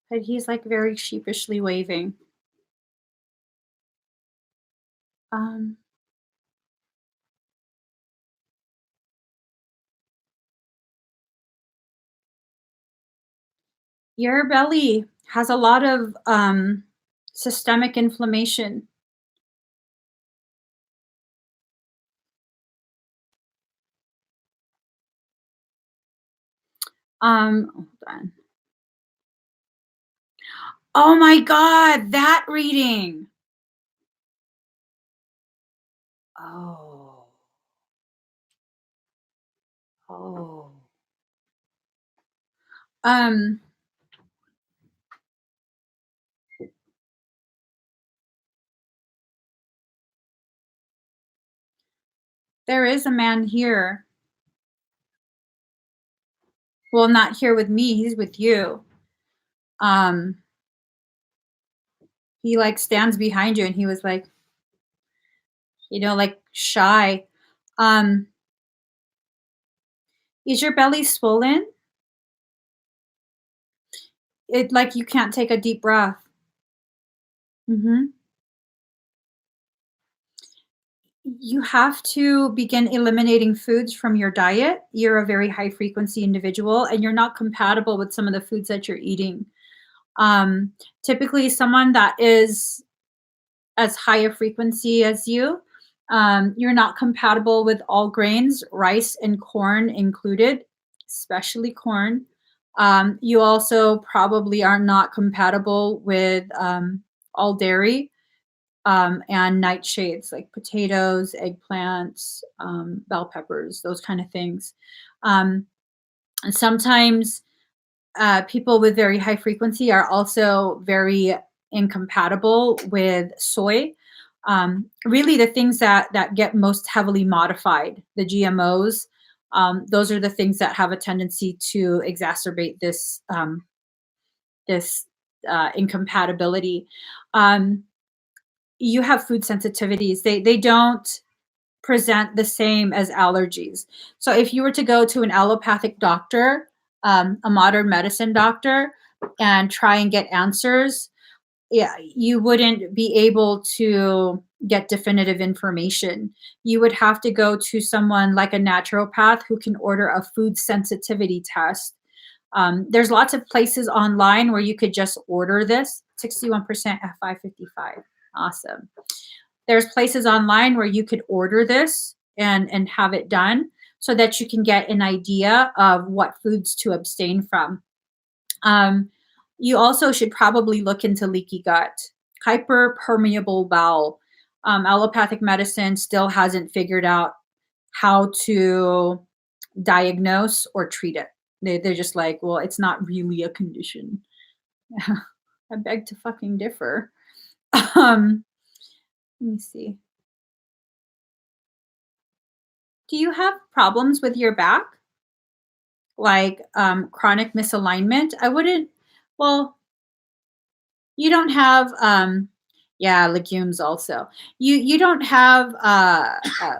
but he's like very sheepishly waving. Um, your belly has a lot of systemic inflammation. Hold on. Oh my God, that reading. Oh, oh. Um, there is a man here. Well, not here with me. He's with you. Um, he like stands behind you, and he was like, like shy. Um, is your belly swollen? It like you can't take a deep breath. Hmm. You have to begin eliminating foods from your diet. You're a very high frequency individual, and you're not compatible with some of the foods that you're eating. Um, typically, someone that is as high a frequency as you, you're not compatible with all grains, rice and corn included, especially corn. You also probably are not compatible with all dairy and nightshades like potatoes, eggplants, bell peppers, those kind of things. Um, and sometimes people with very high frequency are also very incompatible with soy. Really, the things that get most heavily modified, the GMOs, those are the things that have a tendency to exacerbate this incompatibility. Um, you have food sensitivities. They don't present the same as allergies. So if you were to go to an allopathic doctor, a modern medicine doctor, and try and get answers, yeah, you wouldn't be able to get definitive information. You would have to go to someone like a naturopath who can order a food sensitivity test. There's lots of places online where you could just order this. 61% at 555. Awesome. There's places online where you could order this and have it done so that you can get an idea of what foods to abstain from. Um, you also should probably look into leaky gut, hyperpermeable bowel. Allopathic medicine still hasn't figured out how to diagnose or treat it. They're just like, well, it's not really a condition. I beg to fucking differ. Let me see. Do you have problems with your back? Like chronic misalignment? I wouldn't, well, you don't have, yeah, legumes also. You don't have,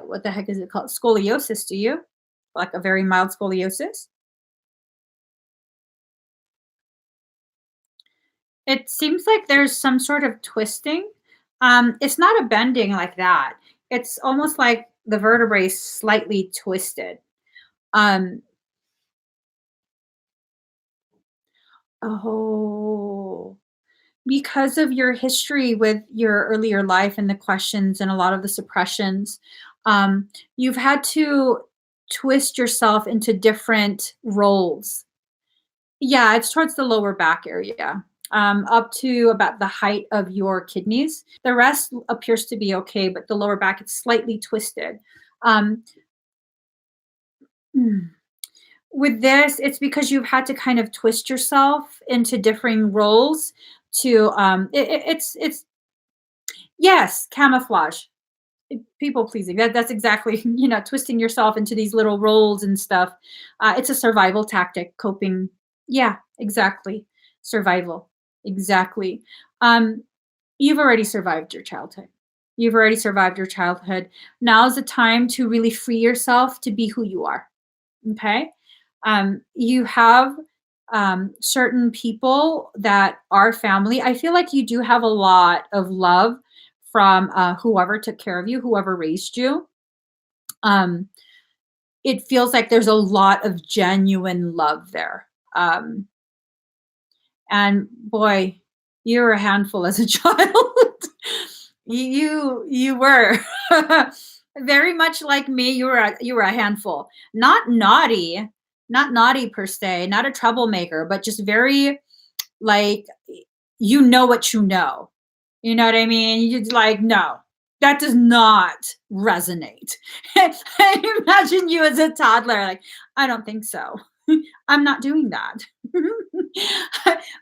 what the heck is it called? Scoliosis, do you? Like a very mild scoliosis? It seems like there's some sort of twisting. It's not a bending like that. It's almost like the vertebrae is slightly twisted. Um, oh, because of your history with your earlier life and the questions and a lot of the suppressions, you've had to twist yourself into different roles. Yeah, it's towards the lower back area, up to about the height of your kidneys. The rest appears to be okay, but the lower back, it's slightly twisted. Um, mm, with this, it's because you've had to kind of twist yourself into differing roles to, it's, yes, camouflage. People pleasing. That's exactly, twisting yourself into these little roles and stuff. It's a survival tactic, coping. Yeah, exactly. Survival. Exactly. Um, you've already survived your childhood. You've already survived your childhood. Now's the time to really free yourself to be who you are. Okay. You have certain people that are family. I feel like you do have a lot of love from whoever took care of you, whoever raised you. Um, it feels like there's a lot of genuine love there. And boy, you were a handful as a child. You were very much like me. You were a handful. Not naughty per se, not a troublemaker, but just very like what you know. You know what I mean? You're like, no, that does not resonate. I imagine you as a toddler, like, I don't think so. I'm not doing that.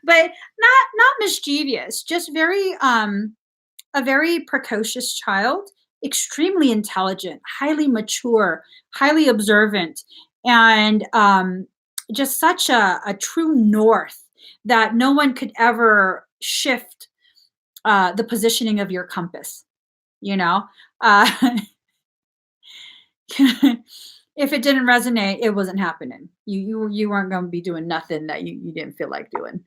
But not mischievous, just very a very precocious child, extremely intelligent, highly mature, highly observant, and just such a true north that no one could ever shift the positioning of your compass, you know? Uh, if it didn't resonate, it wasn't happening. You weren't going to be doing nothing that you didn't feel like doing.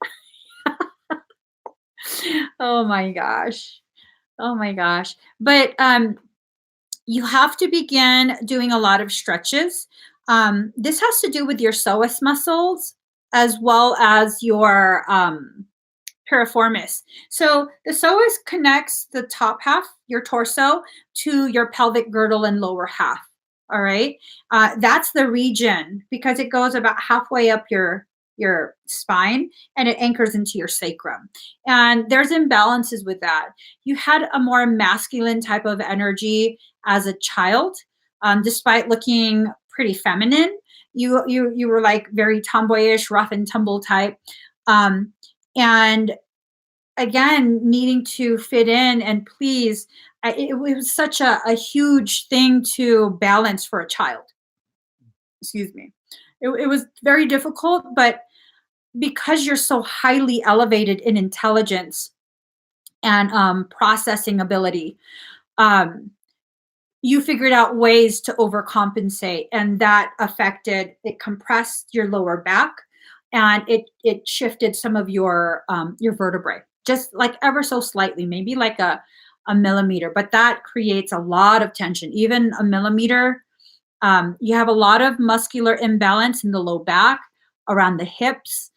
Oh my gosh. Oh my gosh. But you have to begin doing a lot of stretches. This has to do with your psoas muscles as well as your piriformis. So the psoas connects the top half, your torso, to your pelvic girdle and lower half. All right. That's the region because it goes about halfway up your spine and it anchors into your sacrum. And there's imbalances with that. You had a more masculine type of energy as a child, despite looking pretty feminine. You were like very tomboyish, rough and tumble type. And again, needing to fit in and please, it was such a huge thing to balance for a child. Excuse me. It was very difficult, but because you're so highly elevated in intelligence and processing ability, um, you figured out ways to overcompensate, and that affected, it compressed your lower back, and it shifted some of your vertebrae, just like ever so slightly, maybe like a millimeter, but that creates a lot of tension, even a millimeter. You have a lot of muscular imbalance in the low back, around the hips,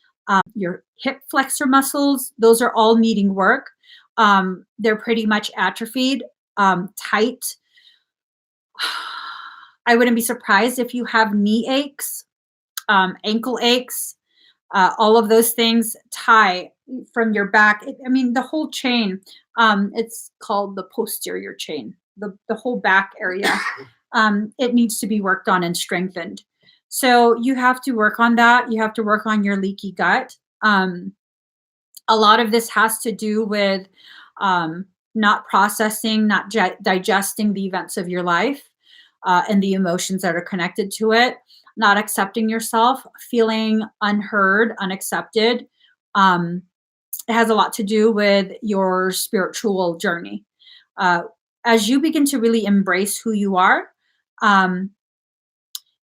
your hip flexor muscles, those are all needing work. They're pretty much atrophied, tight. I wouldn't be surprised if you have knee aches, ankle aches. All of those things tie from your back. I mean, the whole chain, it's called the posterior chain, the whole back area. It needs to be worked on and strengthened. So you have to work on that. You have to work on your leaky gut. A lot of this has to do with not processing, not digesting the events of your life and the emotions that are connected to it, not accepting yourself, feeling unheard, unaccepted. It has a lot to do with your spiritual journey. As you begin to really embrace who you are,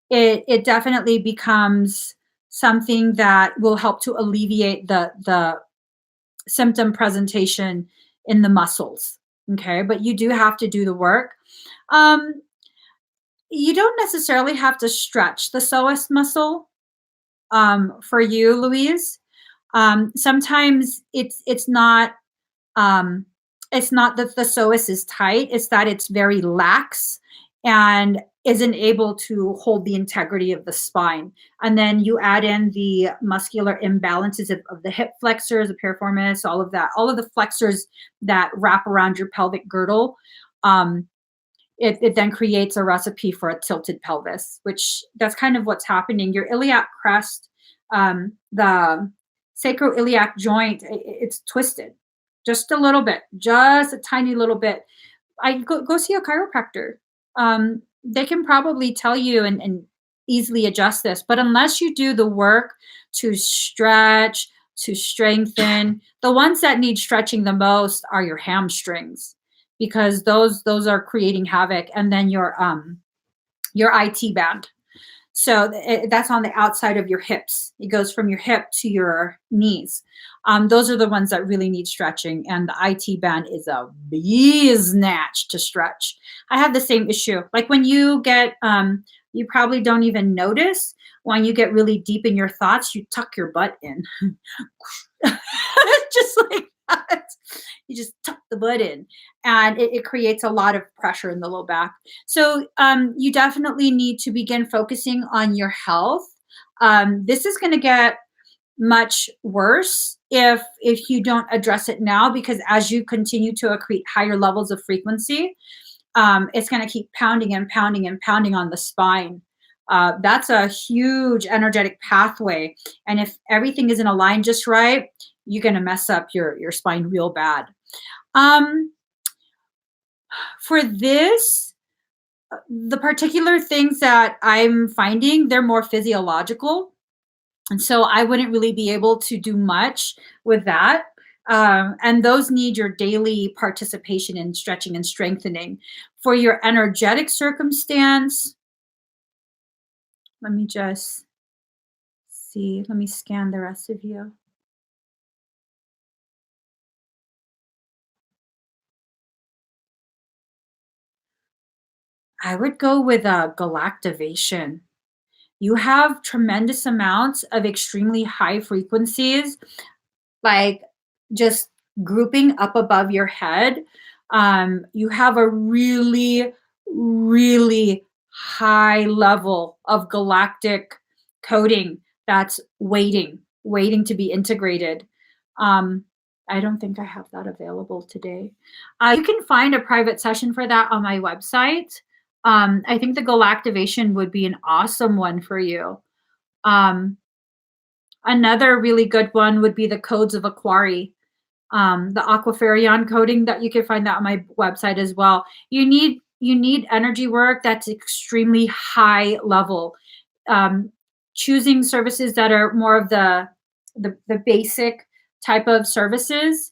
it definitely becomes something that will help to alleviate the symptom presentation in the muscles. Okay, but you do have to do the work. You don't necessarily have to stretch the psoas muscle for you, Louise. Sometimes it's not that the psoas is tight, it's that it's very lax and isn't able to hold the integrity of the spine. And then you add in the muscular imbalances of the hip flexors, the piriformis, all of that, all of the flexors that wrap around your pelvic girdle. It then creates a recipe for a tilted pelvis, which that's kind of what's happening. Your iliac crest, the sacroiliac joint, it's twisted just a little bit, just a tiny little bit. I go see a chiropractor. They can probably tell you and easily adjust this, but unless you do the work to stretch, to strengthen, the ones that need stretching the most are your hamstrings, because those are creating havoc, and then your IT band. So that's on the outside of your hips. It goes from your hip to your knees. Those are the ones that really need stretching, and the IT band is a snatch to stretch. I have the same issue. Like when you get, you probably don't even notice when you get really deep in your thoughts, you tuck your butt in. Just like that. You just tuck the butt in, and it creates a lot of pressure in the low back. So you definitely need to begin focusing on your health. This is going to get much worse if you don't address it now, because as you continue to accrete higher levels of frequency, it's going to keep pounding and pounding and pounding on the spine. That's a huge energetic pathway, and if everything isn't aligned just right, you're going to mess up your spine real bad. For this, the particular things that I'm finding, they're more physiological. And so I wouldn't really be able to do much with that. And those need your daily participation in stretching and strengthening. For your energetic circumstance, let me just see. Let me scan the rest of you. I would go with a galactivation. You have tremendous amounts of extremely high frequencies, like just grouping up above your head. You have a really, really high level of galactic coding that's waiting to be integrated. I don't think I have that available today. You can find a private session for that on my website. I think the galactivation would be an awesome one for you. Another really good one would be the codes of Aquari, the Aquafarion coding, that you can find that on my website as well. You need energy work that's extremely high level. Choosing services that are more of the basic type of services,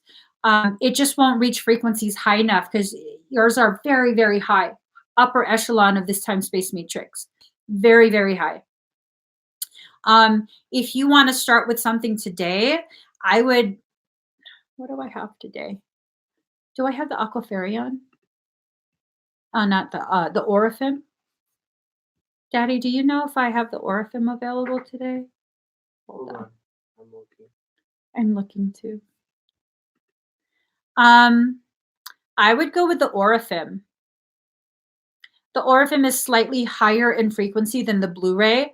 it just won't reach frequencies high enough, because yours are very, very high, upper echelon of this time space matrix, very, very high. If you want to start with something today, I would, what do I have today? Do I have the Aquafarion? Not the Orifim. Daddy, do you know if I have the Orifim available today? Hold on. I'm looking. I'm looking too. I would go with the Orifim. The Orifim is slightly higher in frequency than the Blu-ray,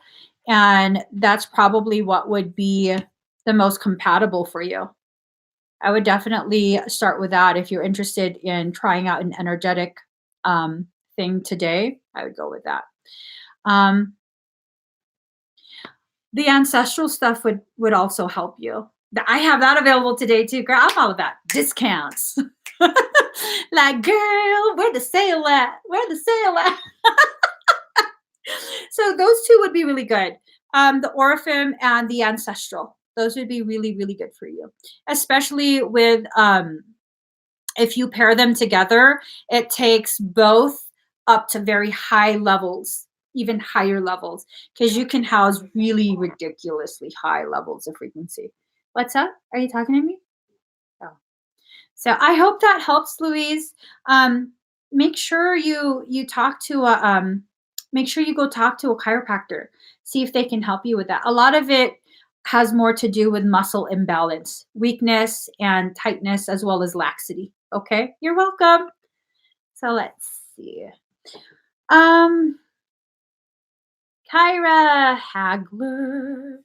and that's probably what would be the most compatible for you. I would definitely start with that if you're interested in trying out an energetic thing today. I would go with that. Um, the ancestral stuff would also help you. I have that available today too, girl. I'm all about discounts. Like, girl, where the sale at? Where the sale at? So those two would be really good. The Orifim and the ancestral. Those would be really, really good for you, especially with if you pair them together. It takes both up to very high levels, even higher levels, because you can house really ridiculously high levels of frequency. What's up? Are you talking to me? Oh, so I hope that helps, Louise. Make sure you talk to a make sure you go talk to a chiropractor. See if they can help you with that. A lot of it has more to do with muscle imbalance, weakness, and tightness, as well as laxity. Okay, you're welcome. So let's see. Kyra Hagler.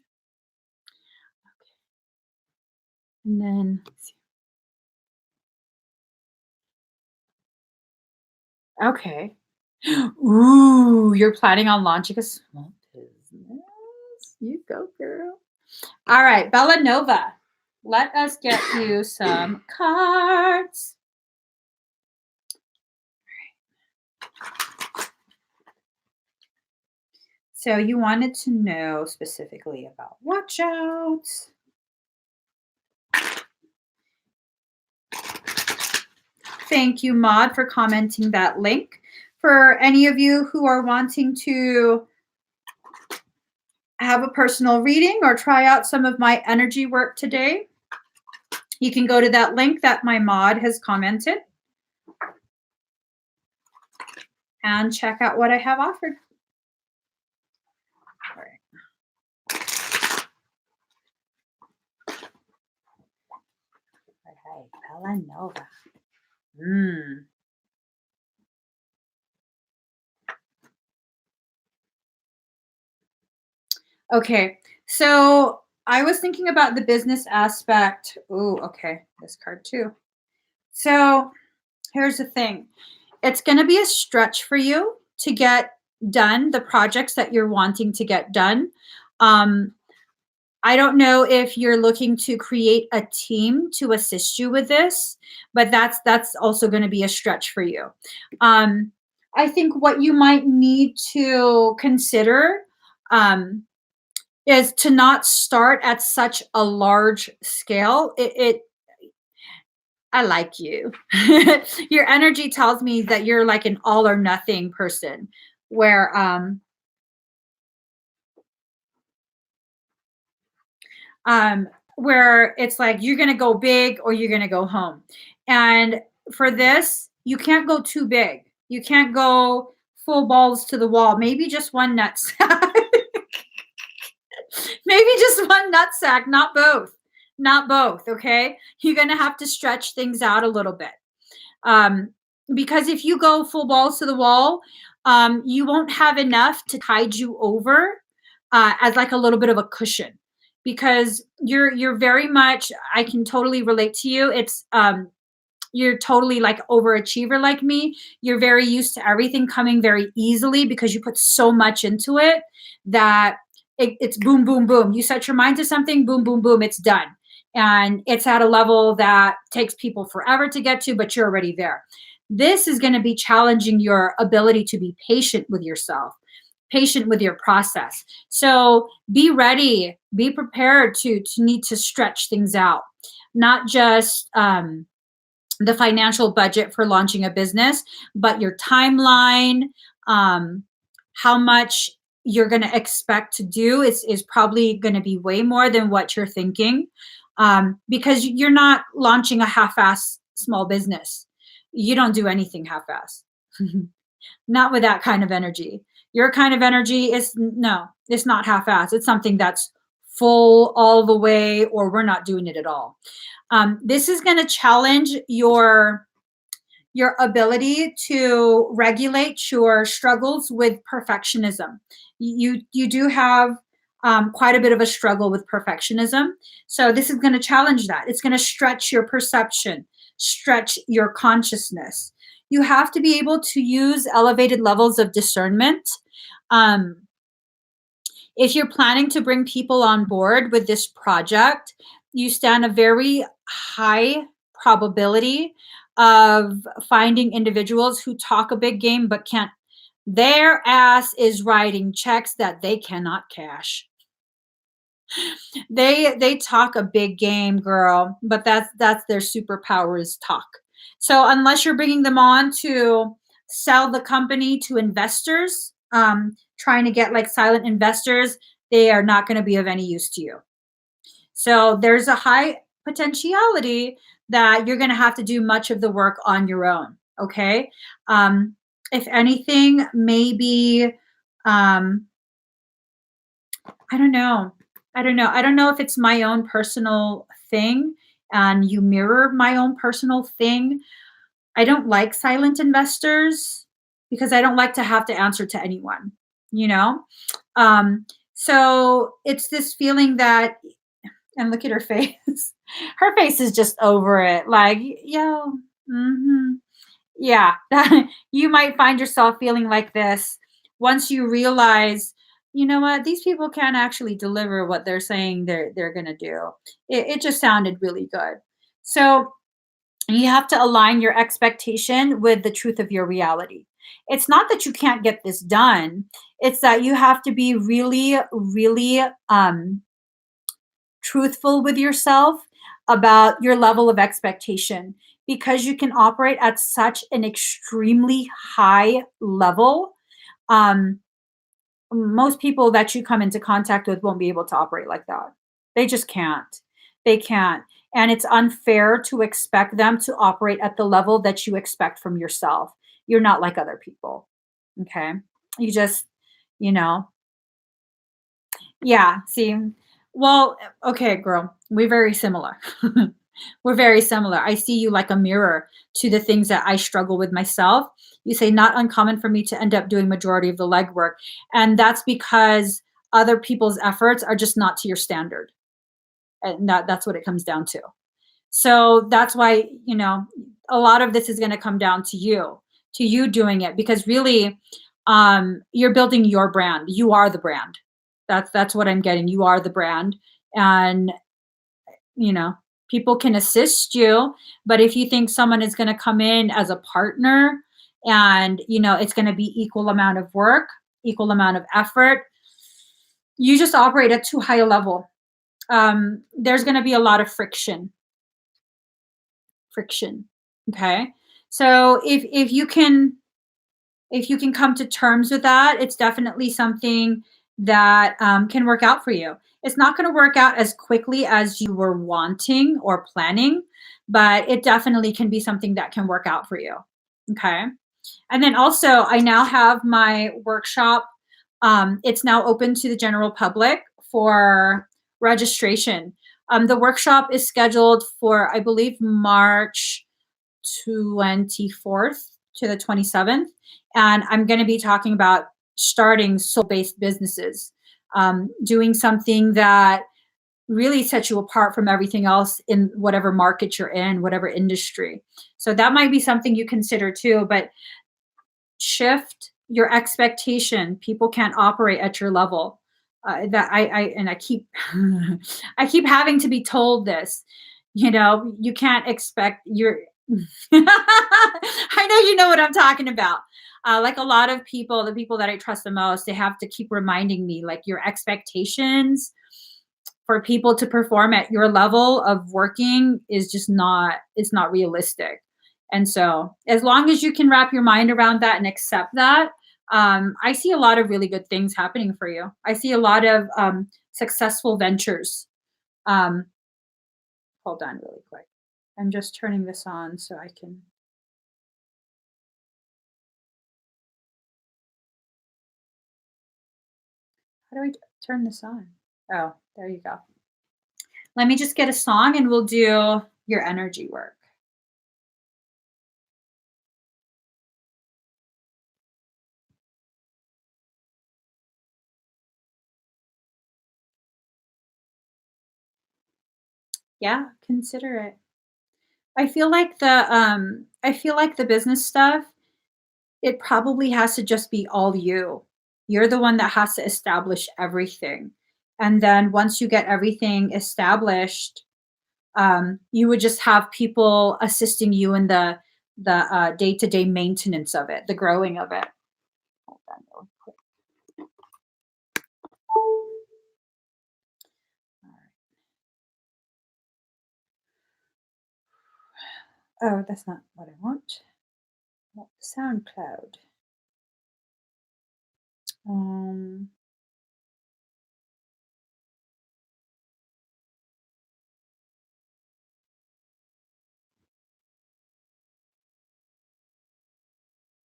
And then, okay. Ooh, you're planning on launching a small business? You go, girl. All right, Bella Nova. Let us get you some cards. So you wanted to know specifically about watch outs. Thank you, Maud, for commenting that link. For any of you who are wanting to have a personal reading or try out some of my energy work today, you can go to that link that my Maud has commented and check out what I have offered. All right. All right, Bella Nova. Okay, so I was thinking about the business aspect. Oh, okay, this card too. So here's the thing. It's going to be a stretch for you to get done the projects that you're wanting to get done. I don't know if you're looking to create a team to assist you with this, but that's also going to be a stretch for you. I think what you might need to consider is to not start at such a large scale. I like you. Your energy tells me that you're like an all or nothing person where where it's like you're going to go big or you're going to go home. And for this, you can't go too big. You can't go full balls to the wall. Maybe just one nutsack. Maybe just one nutsack, not both. Not both, okay? You're going to have to stretch things out a little bit. Because if you go full balls to the wall, you won't have enough to tide you over as like a little bit of a cushion. Because you're very much, I can totally relate to you. It's you're totally like overachiever like me. You're very used to everything coming very easily because you put so much into it that it's boom, boom, boom. You set your mind to something, boom, boom, boom, it's done. And it's at a level that takes people forever to get to, but you're already there. This is going to be challenging your ability to be patient with yourself, patient with your process. So be ready, be prepared to need to stretch things out, not just the financial budget for launching a business, but your timeline, how much you're going to expect to do is probably going to be way more than what you're thinking, because you're not launching a half-ass small business. You don't do anything half-ass. Not with that kind of energy. Your kind of energy is it's not half-ass. It's something that's full all the way, or we're not doing it at all. This is going to challenge your ability to regulate your struggles with perfectionism. You do have quite a bit of a struggle with perfectionism. So this is going to challenge that. It's going to stretch your perception, stretch your consciousness. You have to be able to use elevated levels of discernment. Um, if you're planning to bring people on board with this project, you stand a very high probability of finding individuals who talk a big game but can't. Their ass is writing checks that they cannot cash. They talk a big game, girl, but that's their superpower is talk. So unless you're bringing them on to sell the company to investors, trying to get like silent investors, they are not going to be of any use to you. So there's a high potentiality that you're going to have to do much of the work on your own. Okay. If anything, maybe, I don't know. I don't know. I don't know if it's my own personal thing and you mirror my own personal thing. I don't like silent investors because I don't like to have to answer to anyone, you know? So it's this feeling that, and look at her face. Her face is just over it. Like, yo, yeah, you might find yourself feeling like this once you realize, you know what, these people can't actually deliver what they're saying they're going to do. It just sounded really good. So you have to align your expectation with the truth of your reality. It's not that you can't get this done. It's that you have to be really, really truthful with yourself about your level of expectation because you can operate at such an extremely high level. Um, Most people that you come into contact with won't be able to operate like that. They just can't. They can't. And it's unfair to expect them to operate at the level that you expect from yourself. You're not like other people. Okay. You just, you know, yeah. See, well, okay, girl, we're very similar. We're very similar. I see you like a mirror to the things that I struggle with myself. You say not uncommon for me to end up doing majority of the legwork, and that's because other people's efforts are just not to your standard, and that's what it comes down to. So that's why, a lot of this is going to come down to you doing it because really, you're building your brand. You are the brand. That's what I'm getting. You are the brand, and you know people can assist you, but if you think someone is going to come in as a partner and it's going to be equal amount of work, equal amount of effort, you just operate at too high a level. There's going to be a lot of friction. Okay, so if you can come to terms with that, it's definitely something that can work out for you. It's not going to work out as quickly as you were wanting or planning, but it definitely can be something that can work out for you. Okay. And then also, I now have my workshop. It's now open to the general public for registration. The workshop is scheduled for, I believe, March 24th to the 27th. And I'm going to be talking about starting soul-based businesses, doing something that really sets you apart from everything else in whatever market you're in, whatever industry. So that might be something you consider too, but shift your expectation. People can't operate at your level. That I keep I keep having to be told this. You can't expect your I know you know what I'm talking about. Like a lot of people, the people that I trust the most, they have to keep reminding me, like, your expectations for people to perform at your level of working is just not, it's not realistic. And so as long as you can wrap your mind around that and accept that, I see a lot of really good things happening for you. I see a lot of successful ventures. Um, Hold on really quick. I'm just turning this on so I can. How do I turn this on? Oh, there you go. Let me just get a song and we'll do your energy work. Yeah, consider it. I feel like the business stuff, it probably has to just be all you. You're the one that has to establish everything. And then once you get everything established, you would just have people assisting you in the day-to-day maintenance of it, the growing of it. Hold on real quick. Oh, that's not what I want. I want SoundCloud. Um,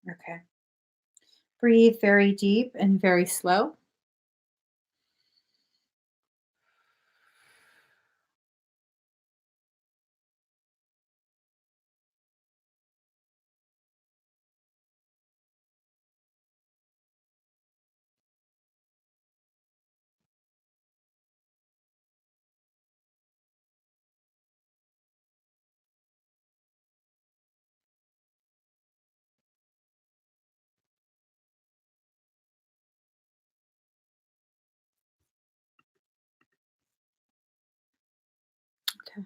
okay. Breathe very deep and very slow. Okay.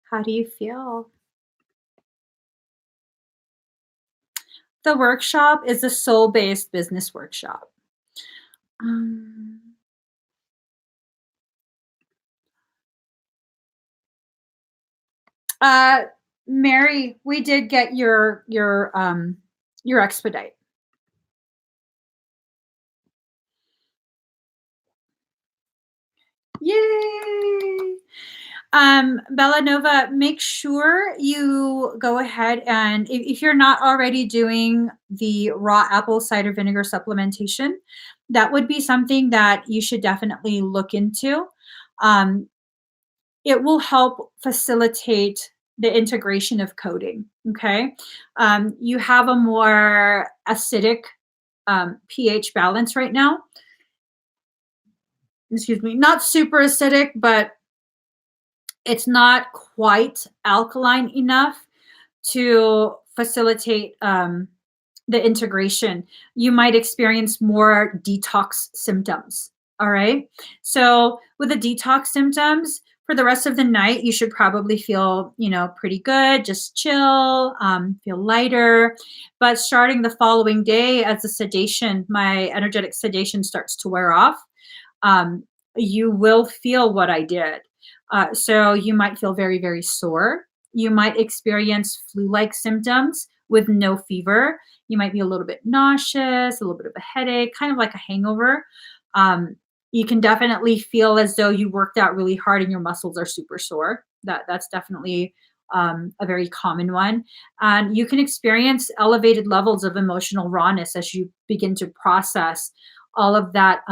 How do you feel? The workshop is a soul-based business workshop. Um, uh, Mary, we did get your expedite. Yay! Bellanova, make sure you go ahead and if you're not already doing the raw apple cider vinegar supplementation, that would be something that you should definitely look into. Um, it will help facilitate the integration of coding. Okay. You have a more acidic pH balance right now. Excuse me, not super acidic, but it's not quite alkaline enough to facilitate the integration. You might experience more detox symptoms. All right. So with the detox symptoms, for the rest of the night, you should probably feel, pretty good, just chill, feel lighter. But starting the following day, as the sedation, my energetic sedation starts to wear off, you will feel what I did. So you might feel very, very sore. You might experience flu-like symptoms with no fever. You might be a little bit nauseous, a little bit of a headache, kind of like a hangover. You can definitely feel as though you worked out really hard and your muscles are super sore. That's definitely a very common one. And you can experience elevated levels of emotional rawness as you begin to process all of that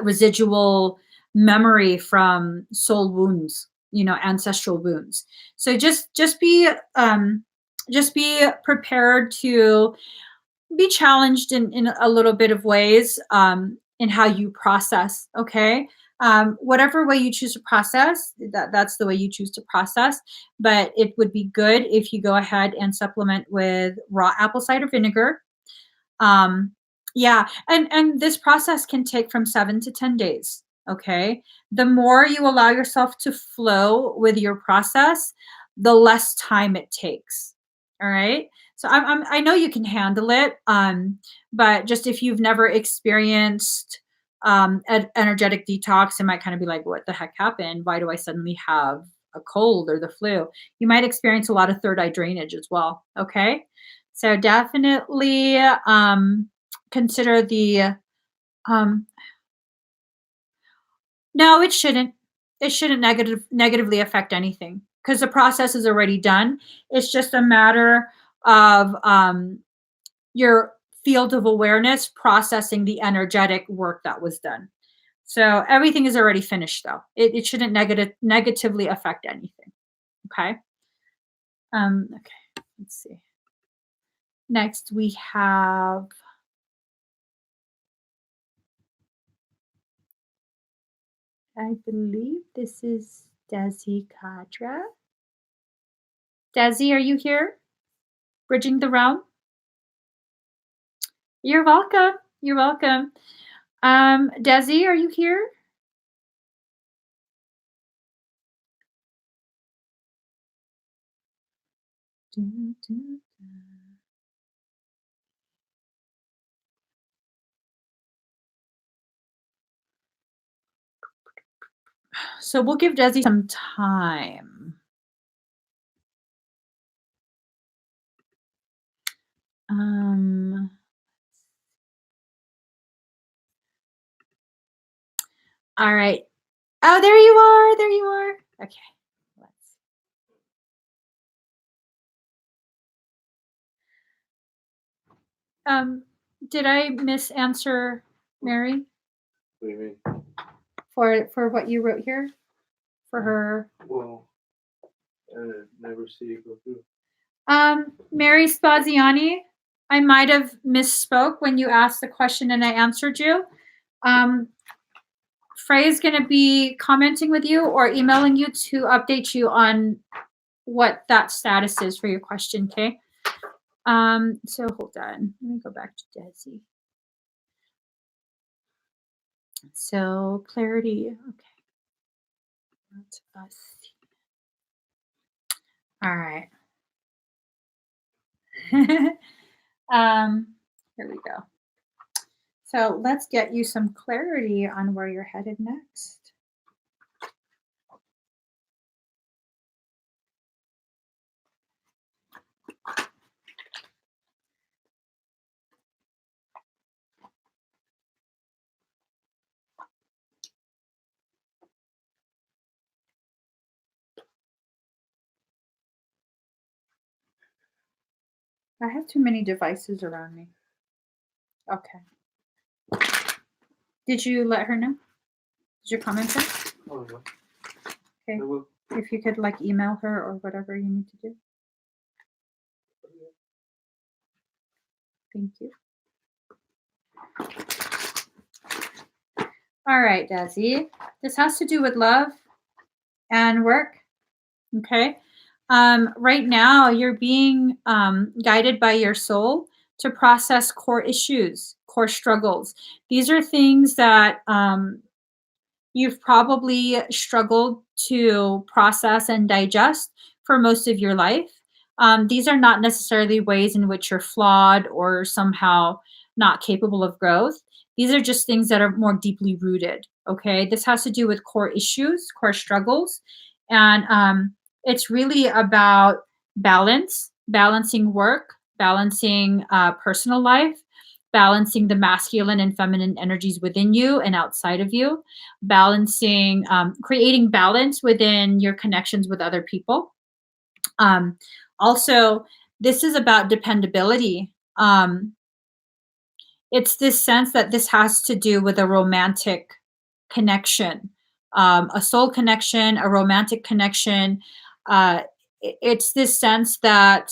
residual memory from soul wounds, ancestral wounds. So just be prepared to be challenged in a little bit of ways in how you process. Okay. Whatever way you choose to process, that's the way you choose to process. But it would be good if you go ahead and supplement with raw apple cider vinegar. Yeah, and this process can take from 7 to 10 days. Okay. The more you allow yourself to flow with your process, the less time it takes. All right. So I know you can handle it. But just if you've never experienced an energetic detox, it might kind of be like, what the heck happened? Why do I suddenly have a cold or the flu? You might experience a lot of third eye drainage as well. Okay. So definitely consider the um, no, it shouldn't. It shouldn't negatively affect anything because the process is already done. It's just a matter of your field of awareness processing the energetic work that was done. So everything is already finished, though. It shouldn't negatively affect anything. Okay. Okay. Let's see. Next, we have. I believe this is Desi Kadra. Desi, are you here? Bridging the realm? You're welcome. You're welcome. Desi, are you here? So we'll give Desi some time. All right. Oh, there you are. There you are. Okay. Did I misanswer Mary? What do you mean? For what you wrote here? For her. Well, I never see it go through. Mary Spaziani, I might have misspoke when you asked the question and I answered you. Frey is going to be commenting with you or emailing you to update you on what that status is for your question, okay? So hold on. Let me go back to Desi. So clarity, okay. That's us. All right. Here we go. So let's get you some clarity on where you're headed next. I have too many devices around me. Okay. Did you let her know? Did you comment her? Oh, no. Okay. I will. If you could like email her or whatever you need to do. Thank you. All right, Desi. This has to do with love and work. Okay. Right now, you're being guided by your soul to process core issues, core struggles. These are things that you've probably struggled to process and digest for most of your life. These are not necessarily ways in which you're flawed or somehow not capable of growth. These are just things that are more deeply rooted. Okay. This has to do with core issues, core struggles. And it's really about balance, balancing work, balancing personal life, balancing the masculine and feminine energies within you and outside of you, balancing, creating balance within your connections with other people. Also, this is about dependability. It's this sense that this has to do with a romantic connection, a soul connection, a romantic connection. It's this sense that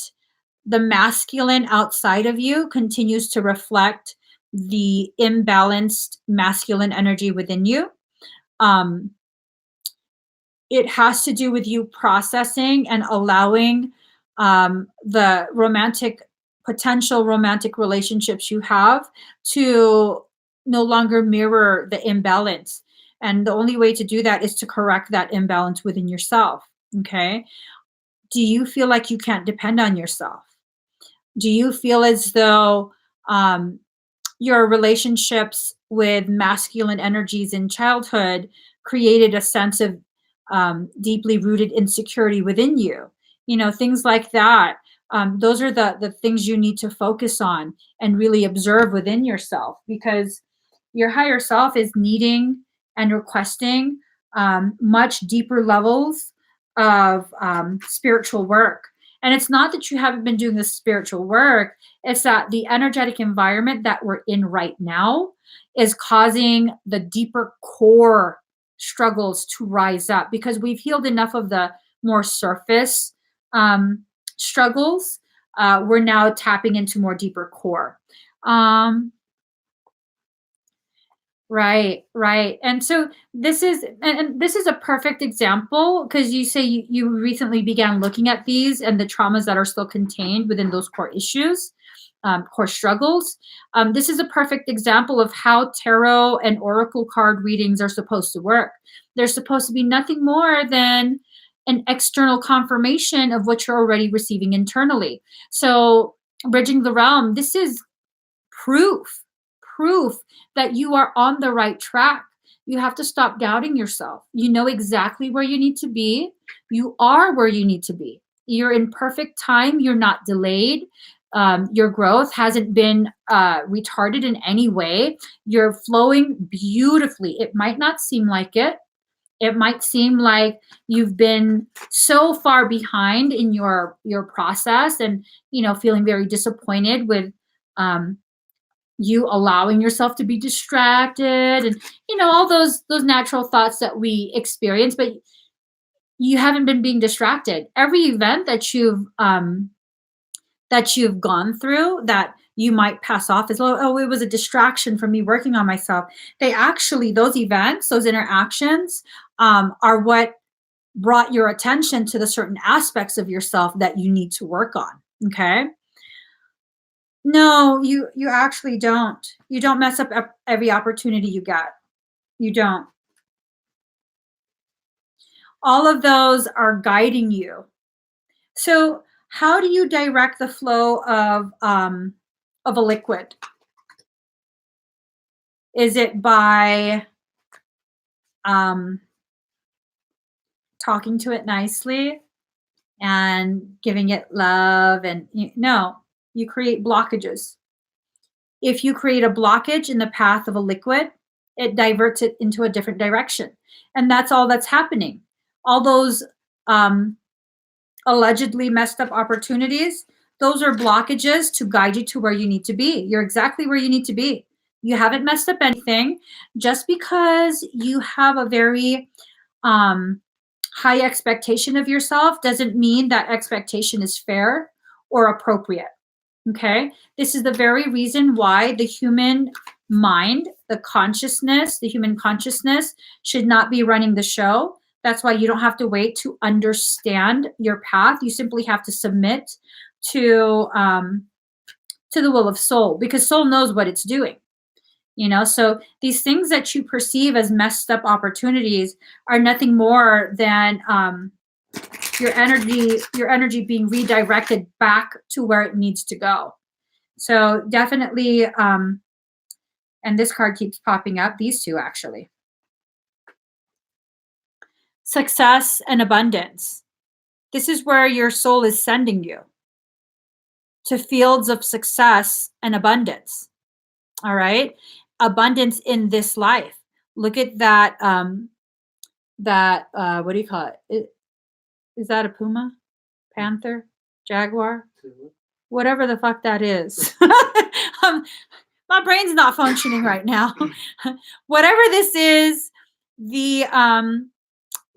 the masculine outside of you continues to reflect the imbalanced masculine energy within you. It has to do with you processing and allowing the potential romantic relationships you have to no longer mirror the imbalance. And the only way to do that is to correct that imbalance within yourself. Okay. Do you feel like you can't depend on yourself? Do you feel as though your relationships with masculine energies in childhood created a sense of deeply rooted insecurity within you? You know, things like that. Those are the things you need to focus on and really observe within yourself, because your higher self is needing and requesting much deeper levels of spiritual work. And it's not that you haven't been doing this spiritual work, it's that the energetic environment that we're in right now is causing the deeper core struggles to rise up, because we've healed enough of the more surface struggles. We're now tapping into more deeper core. Right. And so this is a perfect example, because you say you recently began looking at these and the traumas that are still contained within those core issues, core struggles. This is a perfect example of how tarot and oracle card readings are supposed to work. They're supposed to be nothing more than an external confirmation of what you're already receiving internally. So bridging the realm, this is proof that you are on the right track. You have to stop doubting yourself. You know exactly where you need to be. You are where you need to be. You're in perfect time. You're not delayed. Your growth hasn't been retarded in any way. You're flowing beautifully. It might not seem like it. It might seem like you've been so far behind in your process, and feeling very disappointed with you allowing yourself to be distracted, and all those natural thoughts that we experience. But you haven't been being distracted. Every event that you've gone through that you might pass off as, oh, it was a distraction from me working on myself. Those events, those interactions are what brought your attention to the certain aspects of yourself that you need to work on. Okay. No, you actually don't. You don't mess up every opportunity you get. You don't. All of those are guiding you. So how do you direct the flow of a liquid? Is it by talking to it nicely and giving it love? And no, you create blockages. If you create a blockage in the path of a liquid, it diverts it into a different direction. And that's all that's happening. All those allegedly messed up opportunities, those are blockages to guide you to where you need to be. You're exactly where you need to be. You haven't messed up anything. Just because you have a very high expectation of yourself doesn't mean that expectation is fair or appropriate. Okay? This is the very reason why the human mind, the human consciousness should not be running the show. That's why you don't have to wait to understand your path. You simply have to submit to the will of soul, because soul knows what it's doing. So these things that you perceive as messed up opportunities are nothing more than your energy being redirected back to where it needs to go. So definitely, and this card keeps popping up, these two actually. Success and abundance. This is where your soul is sending you, to fields of success and abundance. All right? Abundance in this life. Look at that, what do you call it? Is that a puma? Panther? Jaguar? Whatever the fuck that is. My brain's not functioning right now. Whatever this is, the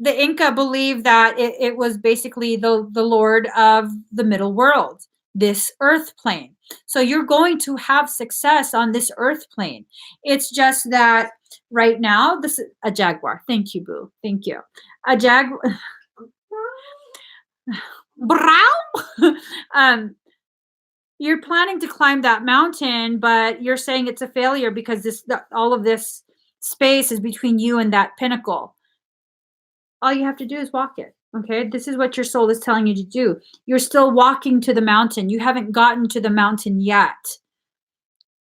Inca believed that it was basically the Lord of the middle world, this earth plane. So you're going to have success on this earth plane. It's just that right now, this is a jaguar. Thank you, boo. Thank you. A jaguar. You're planning to climb that mountain, but you're saying it's a failure because all of this space is between you and that pinnacle. All you have to do is walk it. Okay, this is what your soul is telling you to do. You're still walking to the mountain. You haven't gotten to the mountain yet.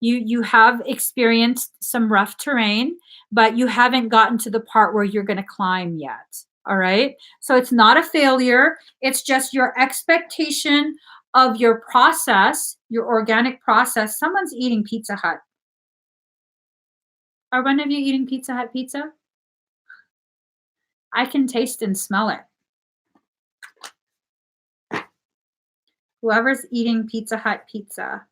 You have experienced some rough terrain, but you haven't gotten to the part where you're going to climb yet. All right. So it's not a failure. It's just your expectation of your process, your organic process. Someone's eating Pizza Hut. Are one of you eating Pizza Hut pizza? I can taste and smell it. Whoever's eating Pizza Hut pizza,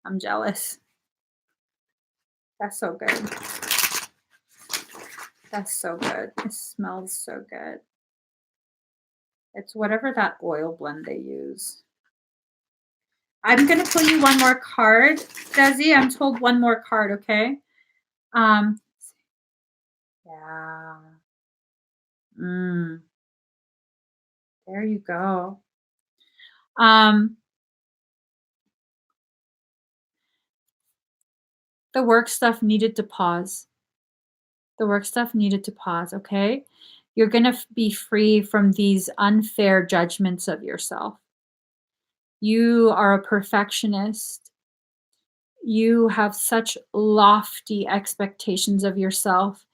I'm jealous. That's so good. That's so good. It smells so good. It's whatever that oil blend they use. I'm going to pull you one more card, Desi. I'm told one more card, okay? Yeah. There you go. The work stuff needed to pause. The work stuff needed to pause, okay? You're going to be free from these unfair judgments of yourself. You are a perfectionist. You have such lofty expectations of yourself,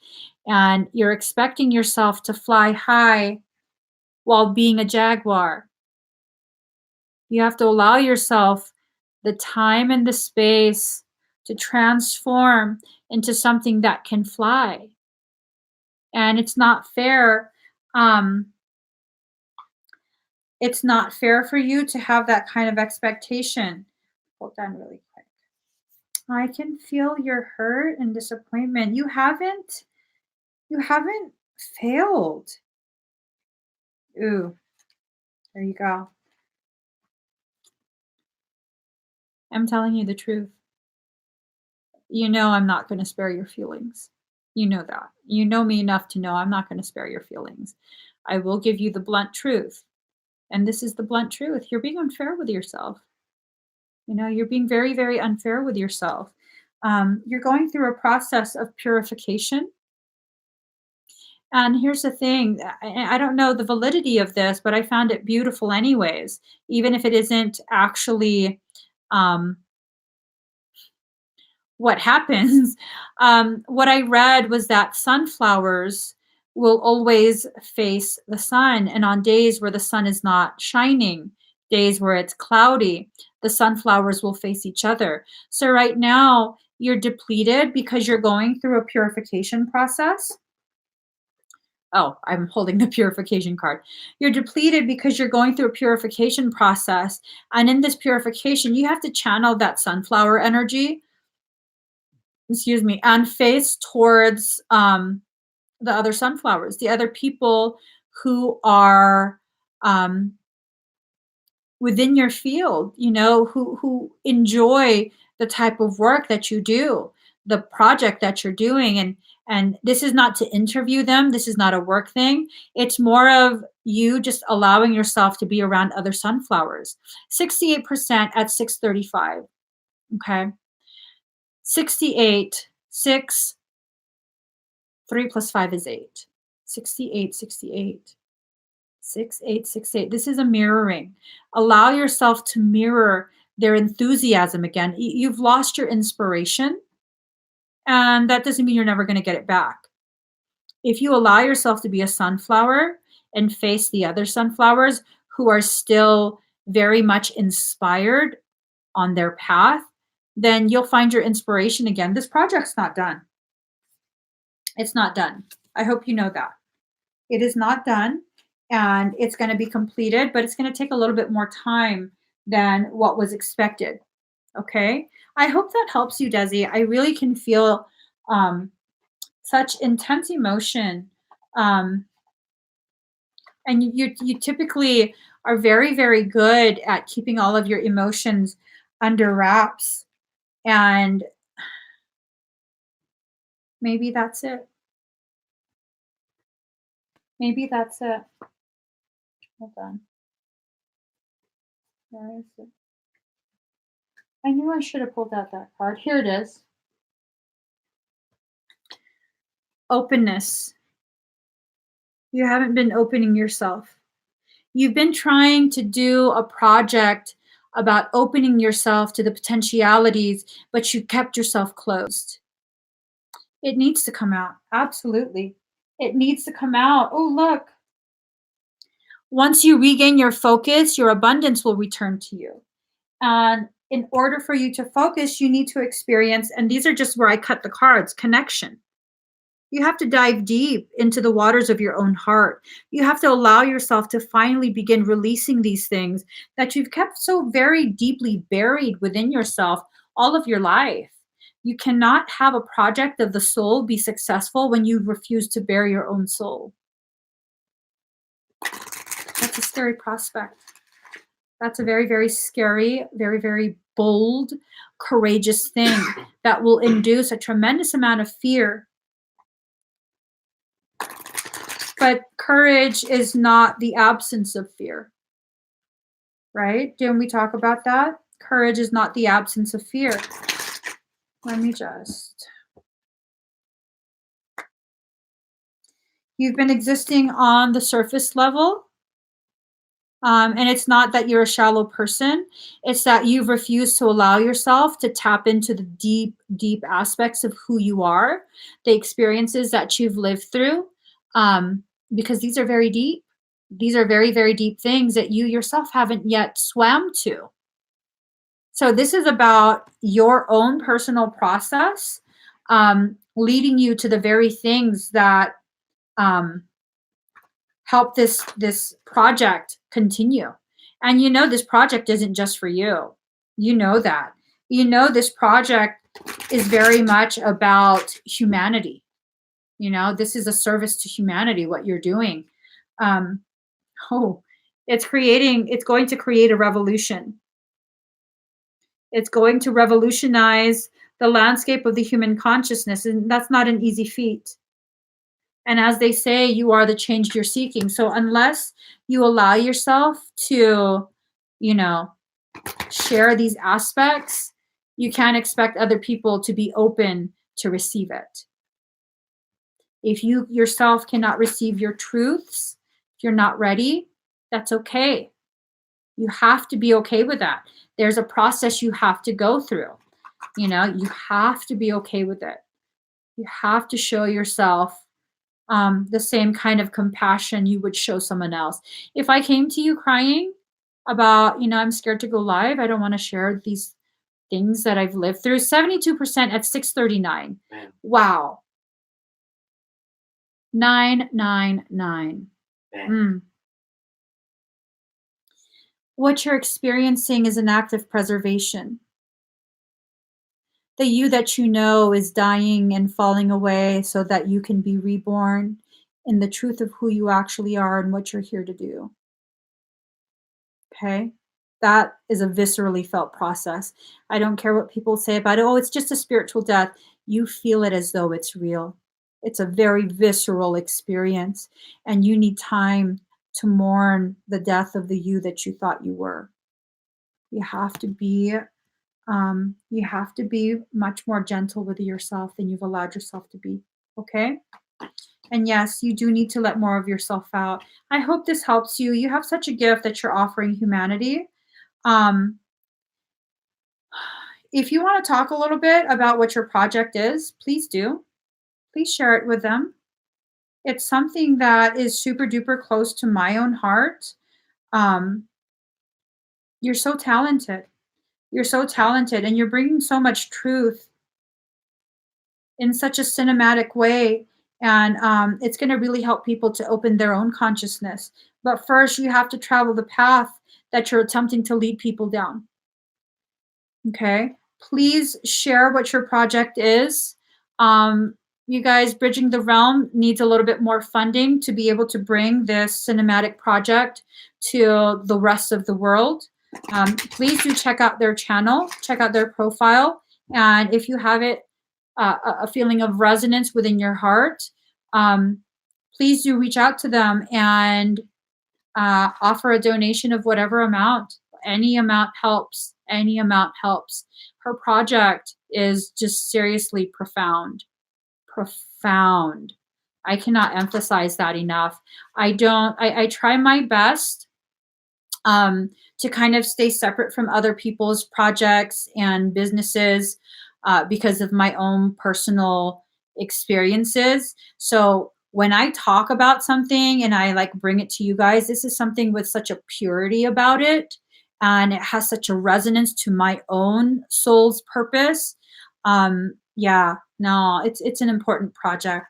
and you're expecting yourself to fly high while being a jaguar. You have to allow yourself the time and the space to transform into something that can fly. And it's not fair. It's not fair for you to have that kind of expectation. Hold on really quick. I can feel your hurt and disappointment. You haven't failed. Ooh, there you go. I'm telling you the truth. You know I'm not going to spare your feelings. You know that. You know me enough to know I'm not going to spare your feelings. I will give you the blunt truth. And this is the blunt truth. You're being unfair with yourself. You're being very, very unfair with yourself. You're going through a process of purification. And here's the thing. I don't know the validity of this, but I found it beautiful anyways, even if it isn't actually what happens. What I read was that sunflowers will always face the sun. And on days where the sun is not shining, days where it's cloudy, the sunflowers will face each other. So right now you're depleted because you're going through a purification process. Oh, I'm holding the purification card. You're depleted because you're going through a purification process. And in this purification, you have to channel that sunflower energy, and face towards the other sunflowers, the other people who are within your field, who enjoy the type of work that you do, the project that you're doing. And this is not to interview them. This is not a work thing. It's more of you just allowing yourself to be around other sunflowers. 68% at 6:35. Okay. 68, 6, 3 plus 5 is 8. 68, 68. 6868. This is a mirroring. Allow yourself to mirror their enthusiasm again. You've lost your inspiration, and that doesn't mean you're never going to get it back. If you allow yourself to be a sunflower and face the other sunflowers who are still very much inspired on their path, then you'll find your inspiration again. This project's not done. It's not done. I hope you know that. It is not done. And it's going to be completed, but it's going to take a little bit more time than what was expected. Okay. I hope that helps you, Desi. I really can feel such intense emotion. And you typically are very, very good at keeping all of your emotions under wraps. And maybe that's it. Maybe that's it. Hold on. Where is it? I knew I should have pulled out that card. Here it is. Openness. You haven't been opening yourself. You've been trying to do a project about opening yourself to the potentialities, but you kept yourself closed. It needs to come out. Absolutely. It needs to come out. Oh, look. Once you regain your focus, your abundance will return to you. And in order for you to focus, you need to experience, and these are just where I cut the cards, connection. You have to dive deep into the waters of your own heart. You have to allow yourself to finally begin releasing these things that you've kept so very deeply buried within yourself all of your life. You cannot have a project of the soul be successful when you refuse to bear your own soul. That's a scary prospect. That's a very, very scary, very, very bold, courageous thing that will induce a tremendous amount of fear. But courage is not the absence of fear, right? Didn't we talk about that? Courage is not the absence of fear. Let me just. You've been existing on the surface level. And it's not that you're a shallow person. It's that you've refused to allow yourself to tap into the deep, deep aspects of who you are, the experiences that you've lived through, because these are very deep. These are very, very deep things that you yourself haven't yet swam to. So this is about your own personal process, leading you to the very things that help this project continue. And this project isn't just for you. You know that. This project is very much about humanity. This is a service to humanity, what you're doing. It's going to create a revolution. It's going to revolutionize the landscape of the human consciousness, and that's not an easy feat. And as they say, you are the change you're seeking. So unless you allow yourself to, share these aspects, you can't expect other people to be open to receive it. If you yourself cannot receive your truths, if you're not ready, that's okay. You have to be okay with that. There's a process you have to go through. You have to be okay with it. You have to show yourself the same kind of compassion you would show someone else. If I came to you crying about, I'm scared to go live, I don't want to share these things that I've lived through, 72% at 6:39. Man. Wow. 999. What you're experiencing is an act of preservation. The you that you know is dying and falling away so that you can be reborn in the truth of who you actually are and what you're here to do. Okay? That is a viscerally felt process. I don't care what people say about it. Oh, it's just a spiritual death. You feel it as though it's real. It's a very visceral experience, and you need time to mourn the death of the you that you thought you were. You have to be much more gentle with yourself than you've allowed yourself to be. Okay? And yes, you do need to let more of yourself out. I hope this helps you. You have such a gift that you're offering humanity. Um, if you want to talk a little bit about what your project is, please do. Please share it with them. It's something that is super duper close to my own heart. Um, you're so talented. You're so talented, and you're bringing so much truth in such a cinematic way. And it's going to really help people to open their own consciousness. But first, you have to travel the path that you're attempting to lead people down. Okay? Please share what your project is. You guys, Bridging the Realm needs a little bit more funding to be able to bring this cinematic project to the rest of the world. Please do check out their channel, check out their profile. And if you have it, a feeling of resonance within your heart, please do reach out to them and offer a donation of whatever amount. Any amount helps. Any amount helps. Her project is just seriously profound. Profound. I cannot emphasize that enough. I try my best to kind of stay separate from other people's projects and businesses because of my own personal experiences. So when I talk about something and I like bring it to you guys, this is something with such a purity about it, and it has such a resonance to my own soul's purpose. Yeah, no, it's an important project.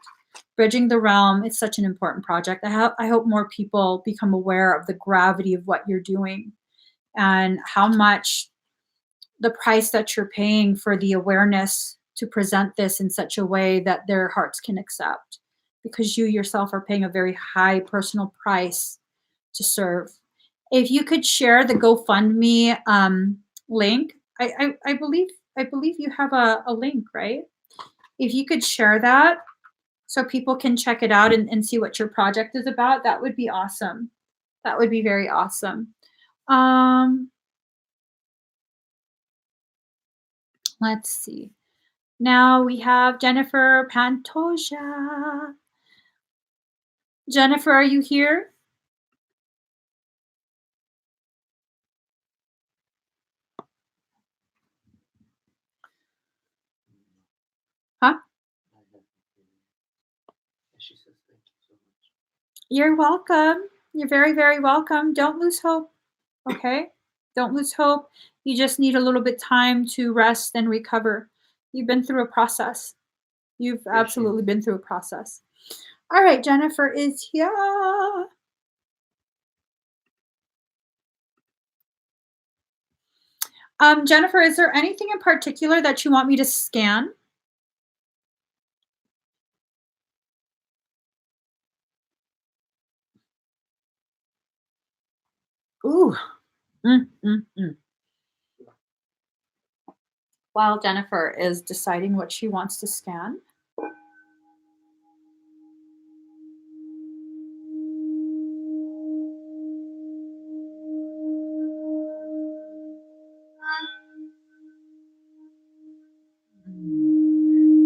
Bridging the Realm, it's such an important project. I hope more people become aware of the gravity of what you're doing and how much the price that you're paying for the awareness to present this in such a way that their hearts can accept, because you yourself are paying a very high personal price to serve. If you could share the GoFundMe link, I believe you have a link, right? If you could share that so people can check it out and see what your project is about, that would be awesome. That would be very awesome. Let's see. Now we have Jennifer Pantoja. Jennifer, are you here? Huh? She says thank you so much. You're welcome. You're very, very welcome. Don't lose hope. Okay? Don't lose hope. You just need a little bit time to rest and recover. You've been through a process. You've absolutely been through a process. All right, Jennifer is here. Jennifer, is there anything in particular that you want me to scan? Ooh. While Jennifer is deciding what she wants to scan.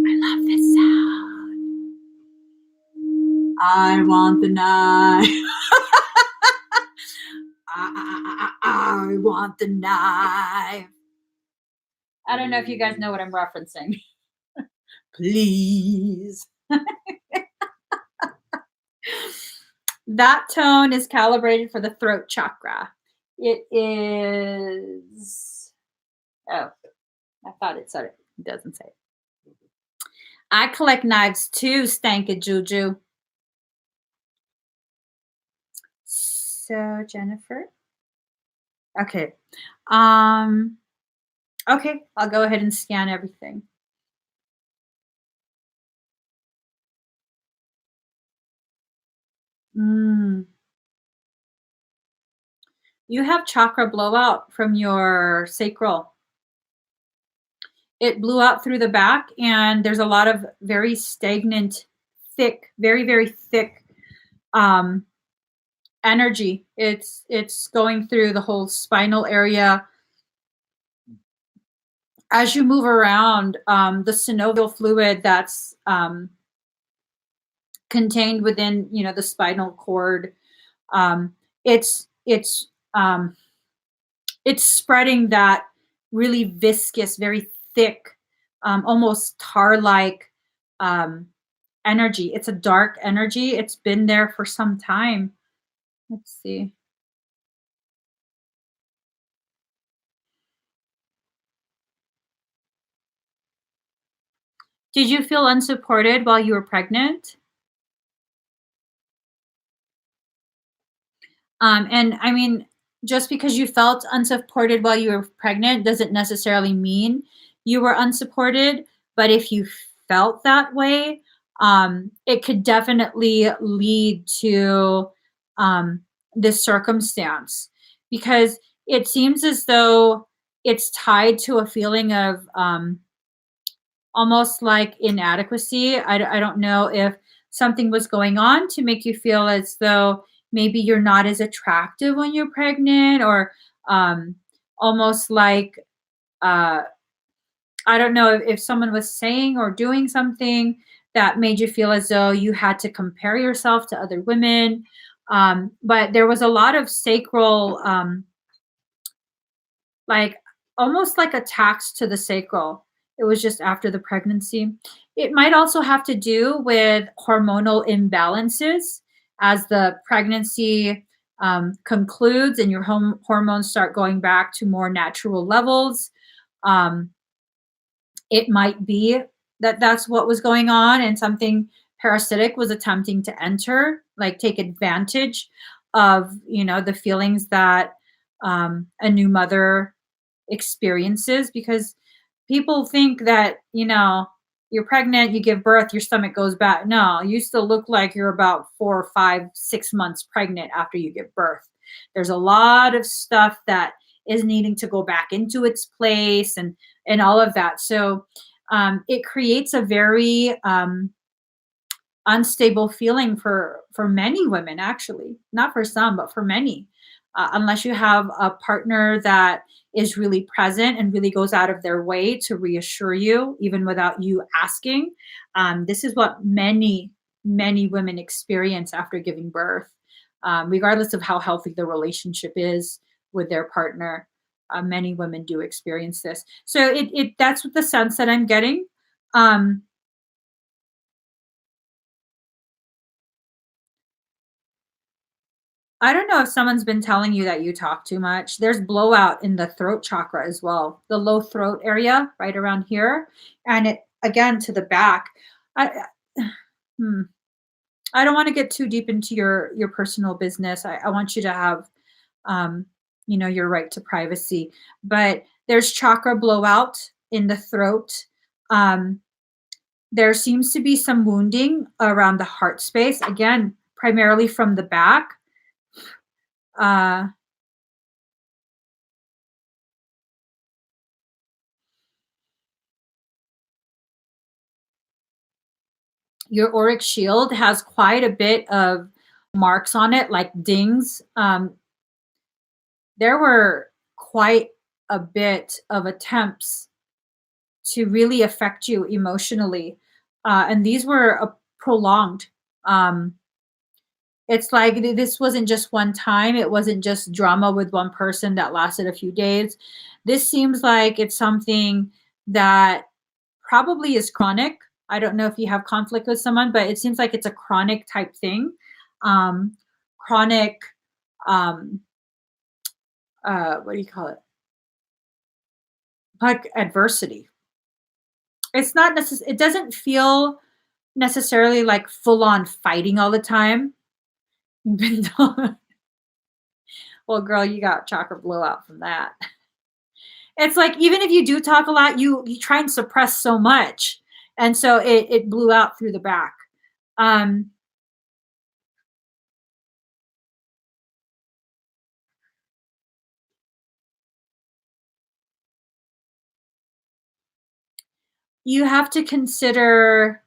I love this sound. I want the knife. I want the knife. I don't know if you guys know what I'm referencing. Please. That tone is calibrated for the throat chakra. It is. Oh, I thought it said it. It doesn't say it. I collect knives too, Stanky Juju. So, Jennifer. Okay. Okay, I'll go ahead and scan everything. Mm. You have chakra blowout from your sacral. It blew out through the back, and there's a lot of very stagnant, thick, very, very thick um, energy. It's going through the whole spinal area. As you move around, the synovial fluid that's contained within, the spinal cord, um, it's it's um, it's spreading that really viscous, very thick, almost tar-like um, energy. It's a dark energy. It's been there for some time. Let's see. Did you feel unsupported while you were pregnant? And I mean, just because you felt unsupported while you were pregnant doesn't necessarily mean you were unsupported. But if you felt that way, it could definitely lead to um, this circumstance, because it seems as though it's tied to a feeling of almost like inadequacy. I don't know if something was going on to make you feel as though maybe you're not as attractive when you're pregnant, or um, almost like, uh, I don't know if someone was saying or doing something that made you feel as though you had to compare yourself to other women. But there was a lot of sacral, like almost like attacks to the sacral. It was just after the pregnancy. It might also have to do with hormonal imbalances as the pregnancy concludes and your hormones start going back to more natural levels. Um, it might be that that's what was going on, and something parasitic was attempting to enter, like take advantage of, the feelings that a new mother experiences, because people think that, you're pregnant, you give birth, your stomach goes back. No, you still look like you're about 4 or 5, 6 months pregnant after you give birth. There's a lot of stuff that is needing to go back into its place, and all of that. So it creates a very unstable feeling for many women, actually, not for some, but for many, unless you have a partner that is really present and really goes out of their way to reassure you even without you asking. This is what many women experience after giving birth, regardless of how healthy the relationship is with their partner. Many women do experience this, so it that's what the sense that I'm getting. um, I don't know if someone's been telling you that you talk too much. There's blowout in the throat chakra as well, the low throat area right around here, and it again to the back. I hmm, I don't want to get too deep into your personal business. I want you to have um, your right to privacy. But there's chakra blowout in the throat. Um, there seems to be some wounding around the heart space, again, primarily from the back. Uh, your auric shield has quite a bit of marks on it, like dings. There were quite a bit of attempts to really affect you emotionally, and these were prolonged. Um, it's like this wasn't just one time. It wasn't just drama with one person that lasted a few days. This seems like it's something that probably is chronic. I don't know if you have conflict with someone, but it seems like it's a chronic type thing. Chronic, um, what do you call it? Like adversity. It's not necessarily, it doesn't feel necessarily like full on fighting all the time. But well, girl, you got chakra blowout from that. It's like even if you do talk a lot, you try and suppress so much, and so it blew out through the back. Um, you have to consider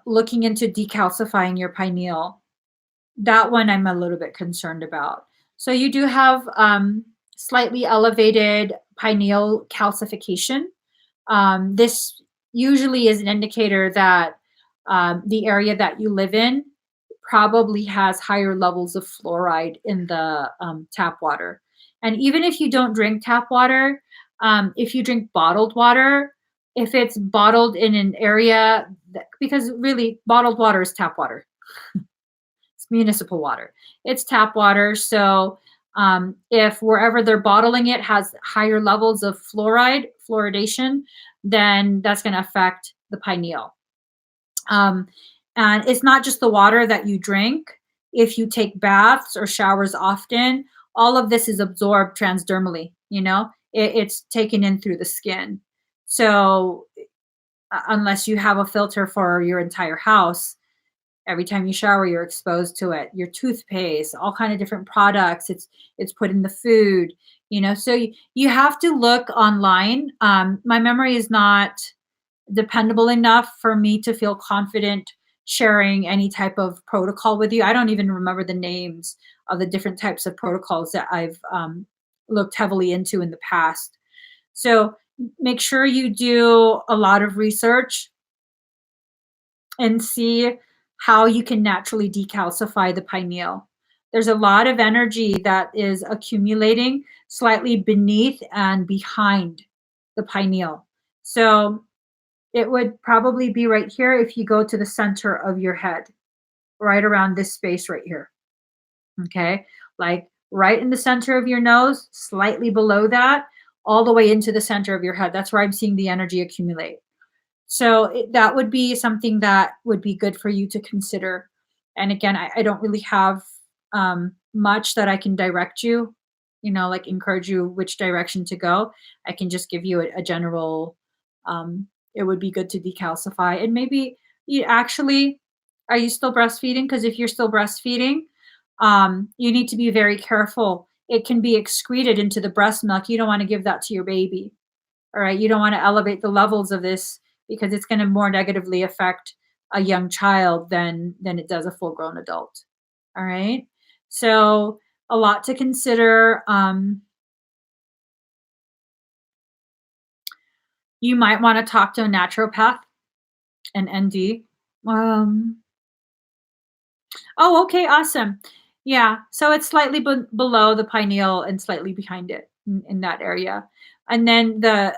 looking into decalcifying your pineal. That one I'm a little bit concerned about. So you do have slightly elevated pineal calcification. This usually is an indicator that the area that you live in probably has higher levels of fluoride in the tap water. And even if you don't drink tap water, if you drink bottled water, if it's bottled in an area, because really bottled water is tap water. It's municipal water. It's tap water. So if wherever they're bottling it has higher levels of fluoridation, then that's going to affect the pineal. And it's not just the water that you drink. If you take baths or showers often, all of this is absorbed transdermally, it's taken in through the skin. So unless you have a filter for your entire house, every time you shower, you're exposed to it. Your toothpaste, all kind of different products. It's put in the food, So you have to look online. My memory is not dependable enough for me to feel confident sharing any type of protocol with you. I don't even remember the names of the different types of protocols that I've looked heavily into in the past. So make sure you do a lot of research and see how you can naturally decalcify the pineal. There's a lot of energy that is accumulating slightly beneath and behind the pineal. So it would probably be right here if you go to the center of your head, right around this space right here. Okay, like right in the center of your nose, slightly below that, all the way into the center of your head. That's where I'm seeing the energy accumulate. So that would be something that would be good for you to consider. And again, I don't really have much that I can direct you, like encourage you which direction to go. I can just give you a general, it would be good to decalcify. And maybe are you still breastfeeding? Because if you're still breastfeeding, you need to be very careful. It can be excreted into the breast milk. You don't want to give that to your baby. All right. You don't want to elevate the levels of this because it's going to more negatively affect a young child than it does a full grown adult. All right. So a lot to consider. You might want to talk to a naturopath, an ND. Oh, okay. Awesome. Yeah. So it's slightly below the pineal and slightly behind it in that area. And then the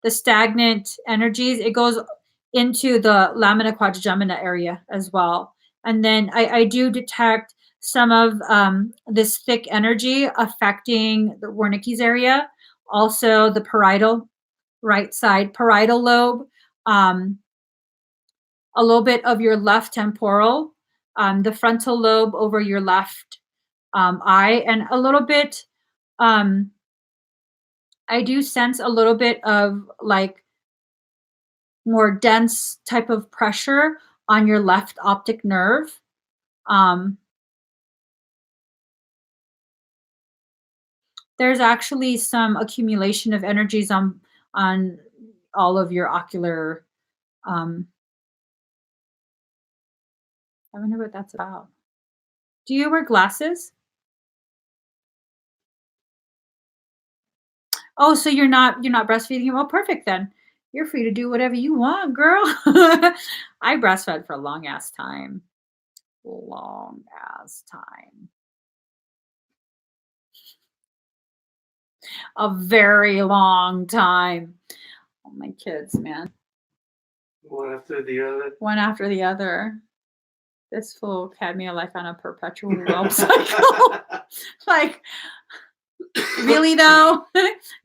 stagnant energies, it goes into the lamina quadrigemina area as well. And then I do detect some of this thick energy affecting the Wernicke's area, also the parietal, right side parietal lobe, a little bit of your left temporal, the frontal lobe over your left eye, and a little bit, I do sense a little bit of like more dense type of pressure on your left optic nerve. There's actually some accumulation of energies on all of your ocular. I wonder what that's about. Do you wear glasses? Oh, so you're not breastfeeding. Well, perfect then. You're free to do whatever you want, girl. I breastfed for a long ass time. Long ass time. A very long time. Oh, my kids, man. One after the other. One after the other. This fool had me like on a perpetual whelp cycle. Like, really though?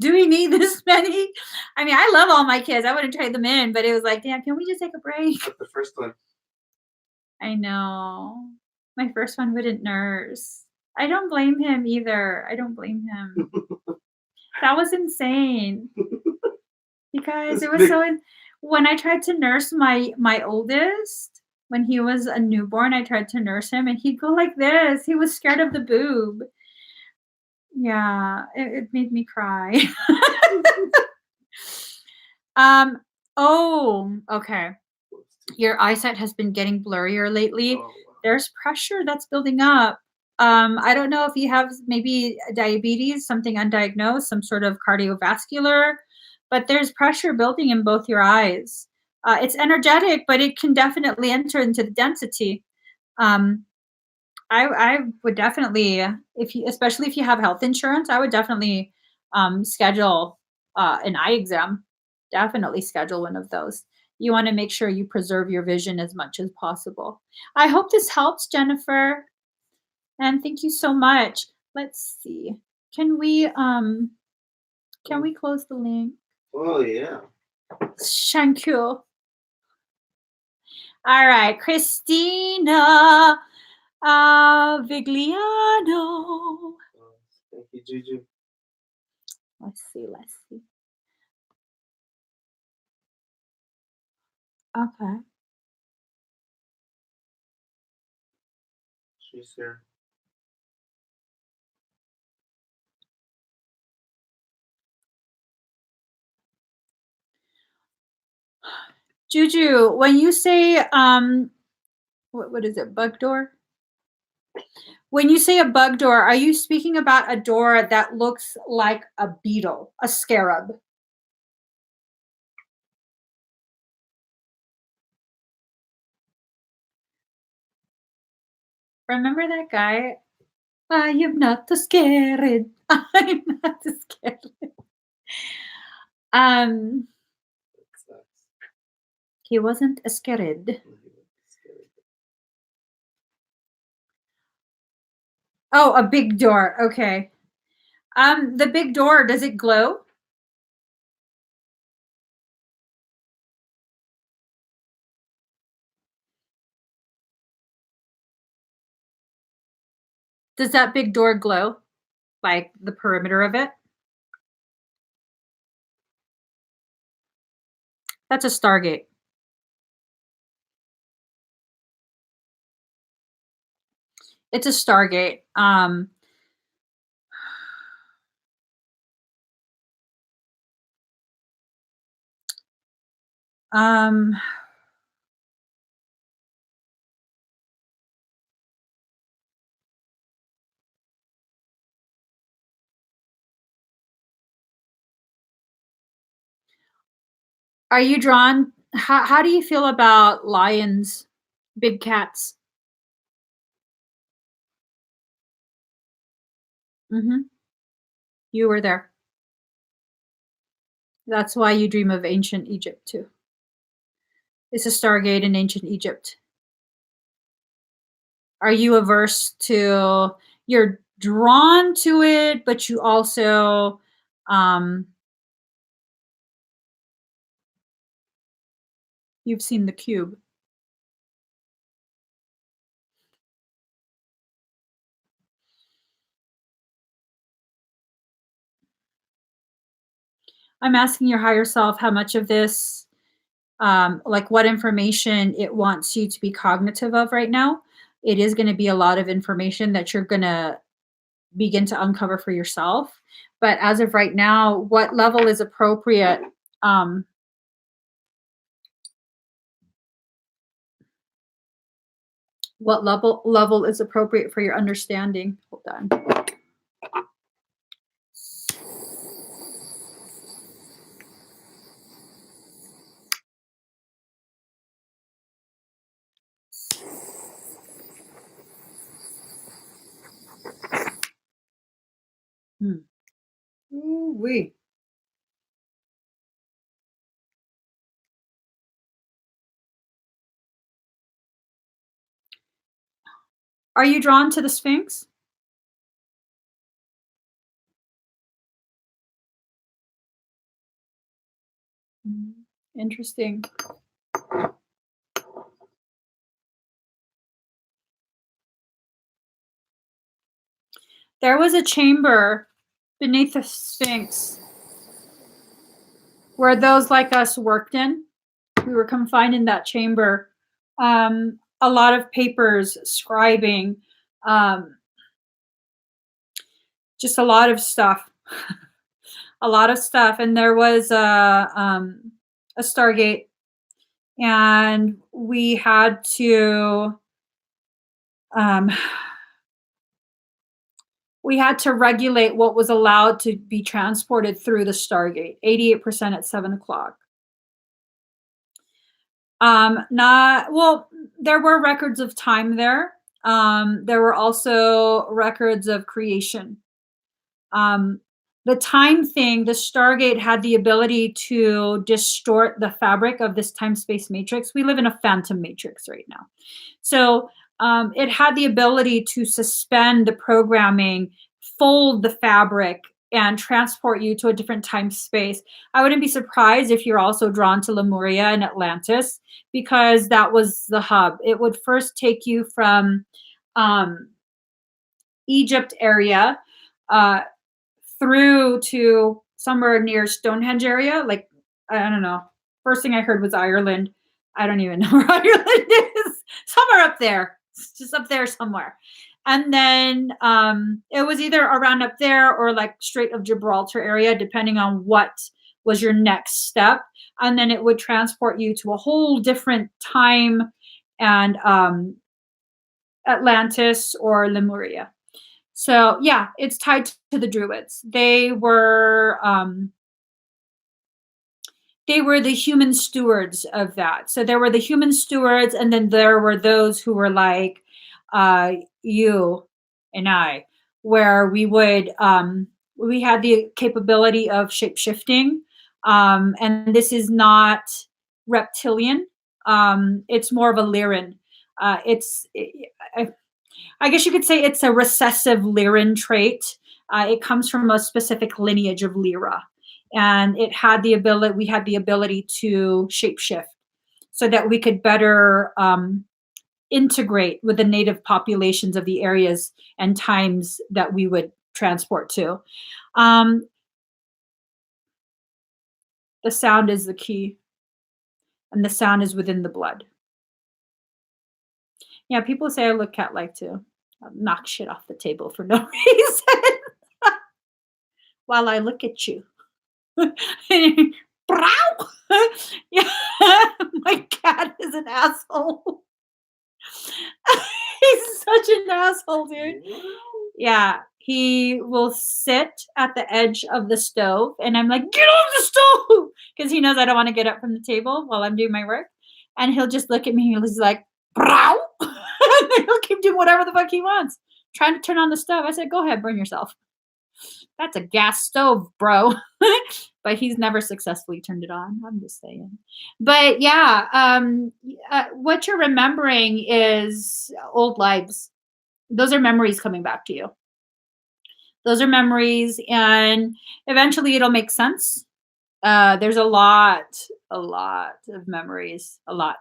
Do we need this many? I mean, I love all my kids. I wouldn't trade them in, but it was like, damn, can we just take a break? But the first one. I know. My first one wouldn't nurse. I don't blame him either. I don't blame him. That was insane. You guys, it was so. When I tried to nurse my oldest, when he was a newborn, I tried to nurse him, and he'd go like this. He was scared of the boob. Yeah, it made me cry. Um, oh, okay. Your eyesight has been getting blurrier lately. Oh, wow. There's pressure that's building up. I don't know if you have maybe diabetes, something undiagnosed, some sort of cardiovascular, but there's pressure building in both your eyes. It's energetic, but it can definitely enter into the density. Um, I would definitely, if you, especially if you have health insurance, I would definitely schedule an eye exam. Definitely schedule one of those. You want to make sure you preserve your vision as much as possible. I hope this helps, Jennifer, and thank you so much. Let's see. Can we close the link? Oh, yeah. Thank you. All right, Christina Vigliano. Thank you, Juju. Let's see. Let's see. Okay. She's here. Juju, when you say what is it, bug door? When you say a bug door, are you speaking about a door that looks like a beetle, a scarab? Remember that guy? I am not scared. I'm not scared. Um, That sucks. he wasn't scared. Oh, a big door. Okay. The big door, does it glow? Does that big door glow? Like the perimeter of it? That's a Stargate. It's a Stargate. Um, are you drawn? How do you feel about lions, big cats? Mm-hmm. You were there. That's why you dream of ancient Egypt too. It's a Stargate in ancient Egypt. Are you averse to? You're drawn to it, but you also, um, you've seen the cube. I'm asking your higher self how much of this, like what information it wants you to be cognitive of right now. It is going to be a lot of information that you're going to begin to uncover for yourself. But as of right now, what level is appropriate? Um, what level is appropriate for your understanding? Hold on. Ooh-wee. Are you drawn to the Sphinx? Interesting. There was a chamber beneath the Sphinx where those like us worked in. We were confined in that chamber. A lot of papers, scribing, um, just a lot of stuff. A lot of stuff. And there was a Stargate, and we had to regulate what was allowed to be transported through the Stargate. 88% at 7 o'clock. There were records of time there. There were also records of creation. The time thing, the Stargate had the ability to distort the fabric of this time-space matrix. We live in a phantom matrix right now. So it had the ability to suspend the programming, fold the fabric, and transport you to a different time space. I wouldn't be surprised if you're also drawn to Lemuria and Atlantis, because that was the hub. It would first take you from Egypt area through to somewhere near Stonehenge area. Like, I don't know. First thing I heard was Ireland. I don't even know where Ireland is. Somewhere up there. It's just up there somewhere. And then it was either around up there or like Strait of Gibraltar area, depending on what was your next step. And then it would transport you to a whole different time and Atlantis or Lemuria. So yeah, it's tied to the Druids. They were the human stewards of that. So there were the human stewards, and then there were those who were like you and I, where we would we had the capability of shape-shifting, and this is not reptilian. It's more of a Lyran. I guess you could say it's a recessive Lyran trait. It comes from a specific lineage of Lyra, and we had the ability to shapeshift so that we could better integrate with the native populations of the areas and times that we would transport to. The sound is the key, and the sound is within the blood. Yeah, people say I look cat-like too. I'll knock shit off the table for no reason while I look at you. Yeah, my cat is an asshole. He's such an asshole, dude. Yeah, he will sit at the edge of the stove, and I'm like, get off the stove, because he knows I don't want to get up from the table while I'm doing my work. And he'll just look at me, and he's like, brow. He'll keep doing whatever the fuck he wants. Trying to turn on the stove. I said, go ahead, burn yourself. That's a gas stove, bro. But he's never successfully turned it on. I'm just saying. But yeah, what you're remembering is old lives. Those are memories coming back to you. Those are memories, and eventually it'll make sense. There's a lot of memories, a lot.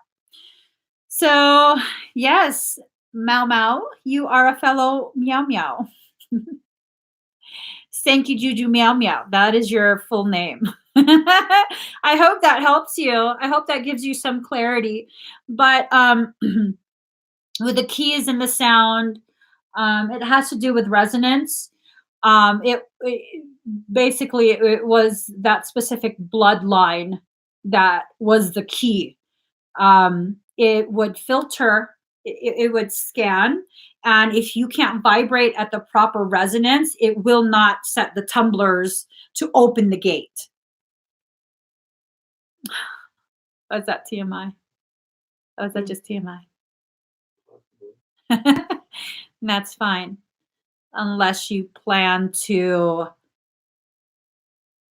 So yes, Mau Mau, you are a fellow meow meow. Thank you, Juju Meow Meow. That is your full name. I hope that helps you. I hope that gives you some clarity. But with the keys and the sound, it has to do with resonance. It basically was that specific bloodline that was the key. It would filter, it would scan, and if you can't vibrate at the proper resonance, it will not set the tumblers to open the gate. Was that TMI? Or was that just TMI? That's fine. Unless you plan to.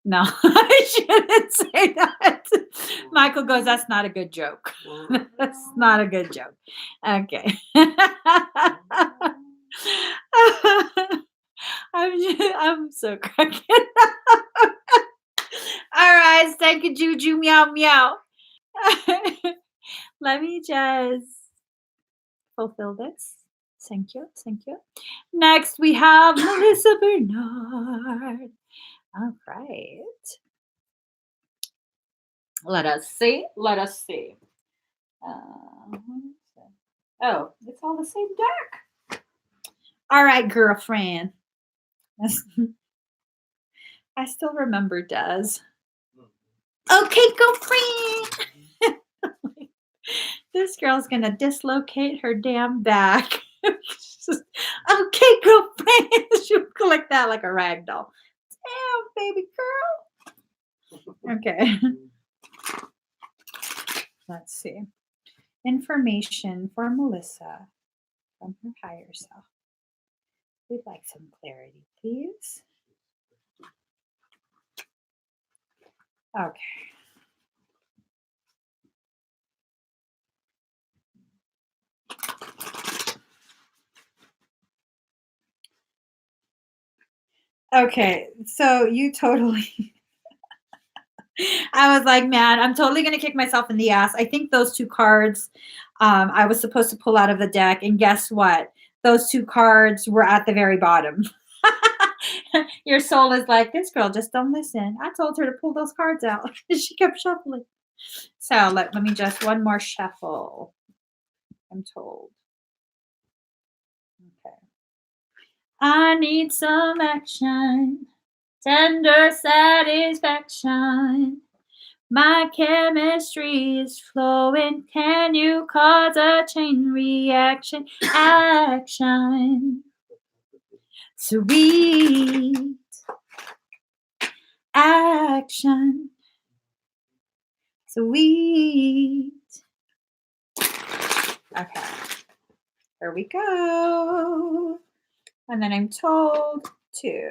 No, I shouldn't say that. Michael goes, that's not a good joke. That's not a good joke. Okay. I'm so cracking up. All right. Thank you, Juju. Meow, meow. Let me just fulfill this. Thank you. Thank you. Next, we have Melissa Bernard. All right. Let us see. Let us see. Oh, it's all the same deck. All right, girlfriend. I still remember Des. Okay, girlfriend. This girl's gonna dislocate her damn back. Okay, girlfriend. She'll go like that, like a rag doll. Damn, baby girl. Okay. Let's see. Information for Melissa from her higher self. We'd like some clarity, please. Okay. Okay, so you totally I was like, man, I'm totally gonna kick myself in the ass. I think those two cards I was supposed to pull out of the deck, and guess what? Those two cards were at the very bottom. Your soul is like, this girl just don't listen. I told her to pull those cards out. She kept shuffling. So let me just one more shuffle. I'm told. Okay. I need some action, tender satisfaction. My chemistry is flowing. Can you cause a chain reaction? Action. Sweet action. Sweet. Okay. Here we go. And then I'm told to.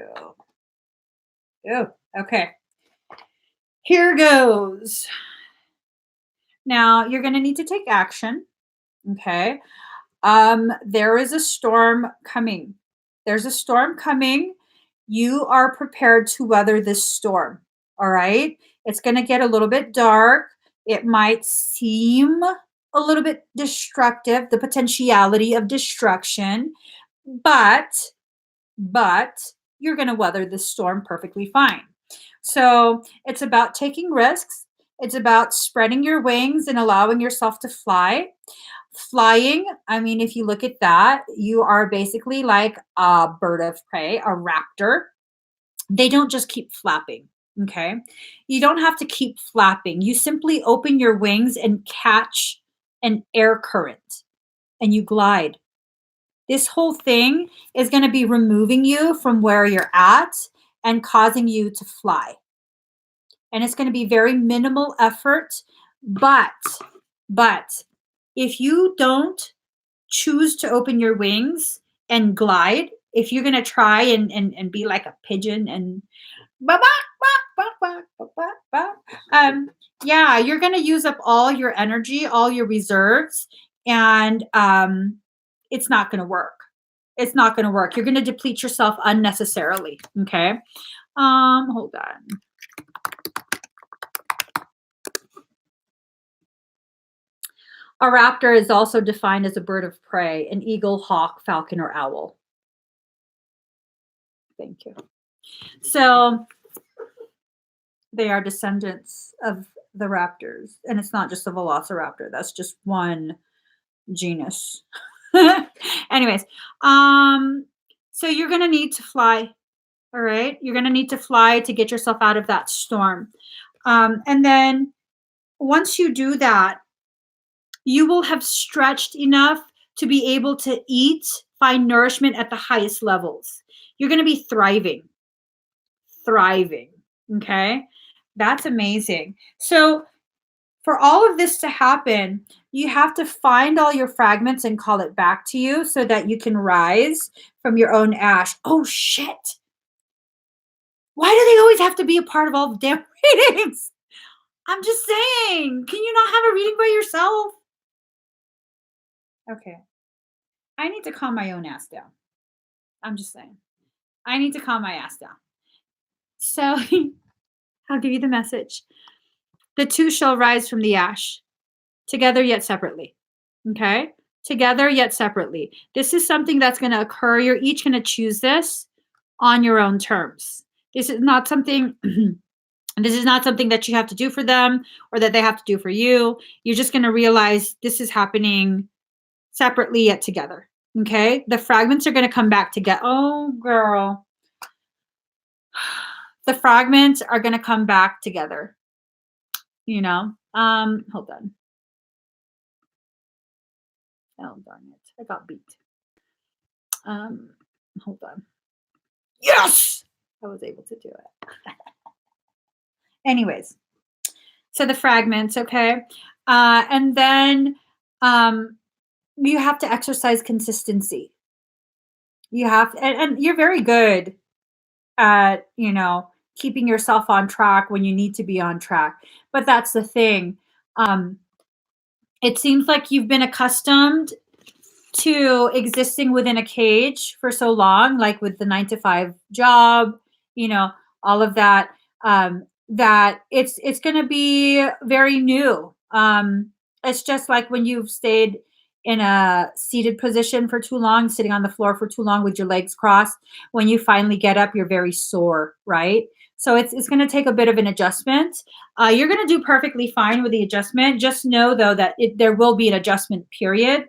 Oh, okay. Here goes. Now you're going to need to take action. Okay. There is a storm coming. There's a storm coming. You are prepared to weather this storm. All right. It's going to get a little bit dark. It might seem a little bit destructive, the potentiality of destruction, but you're going to weather this storm perfectly fine. So it's about taking risks. It's about spreading your wings and allowing yourself to fly. Flying, I mean, if you look at that, you are basically like a bird of prey, a raptor. They don't just keep flapping, okay? You don't have to keep flapping. You simply open your wings and catch an air current and you glide. This whole thing is going to be removing you from where you're at and causing you to fly. And it's going to be very minimal effort, but if you don't choose to open your wings and glide, if you're going to try and be like a pigeon and yeah, you're going to use up all your energy, all your reserves, and it's not going to work. It's not going to work. You're going to deplete yourself unnecessarily. Okay. Hold on. A raptor is also defined as a bird of prey, an eagle, hawk, falcon, or owl. Thank you. So they are descendants of the raptors. And it's not just a velociraptor. That's just one genus. Anyways, so you're going to need to fly. All right. You're going to need to fly to get yourself out of that storm. And then once you do that, you will have stretched enough to be able to eat, find nourishment at the highest levels. You're going to be thriving. Okay. That's amazing. So for all of this to happen, you have to find all your fragments and call it back to you so that you can rise from your own ash. Oh, shit. Why do they always have to be a part of all the damn readings? I'm just saying. Can you not have a reading by yourself? Okay. I need to calm my own ass down. I'm just saying. I need to calm my ass down. So I'll give you the message. The two shall rise from the ash, together yet separately. Okay? Together yet separately. This is something that's going to occur. You're each going to choose this on your own terms. This is not something that you have to do for them or that they have to do for you. You're just going to realize this is happening separately yet together. Okay? The fragments are going to come back together. Oh, girl. The fragments are going to come back together. you know. Hold on. Oh darn it. I got beat. Um, hold on. Yes! I was able to do it. Anyways, so the fragments, okay? And then um, you have to exercise consistency. You have to, and you're very good at, keeping yourself on track when you need to be on track. But that's the thing. Um, it seems like you've been accustomed to existing within a cage for so long, like with the 9 to 5 job, you know, all of that, that it's going to be very new. It's just like when you've stayed in a seated position for too long, sitting on the floor for too long with your legs crossed. When you finally get up, you're very sore, right? So it's going to take a bit of an adjustment. You're going to do perfectly fine with the adjustment. Just know though that there will be an adjustment period.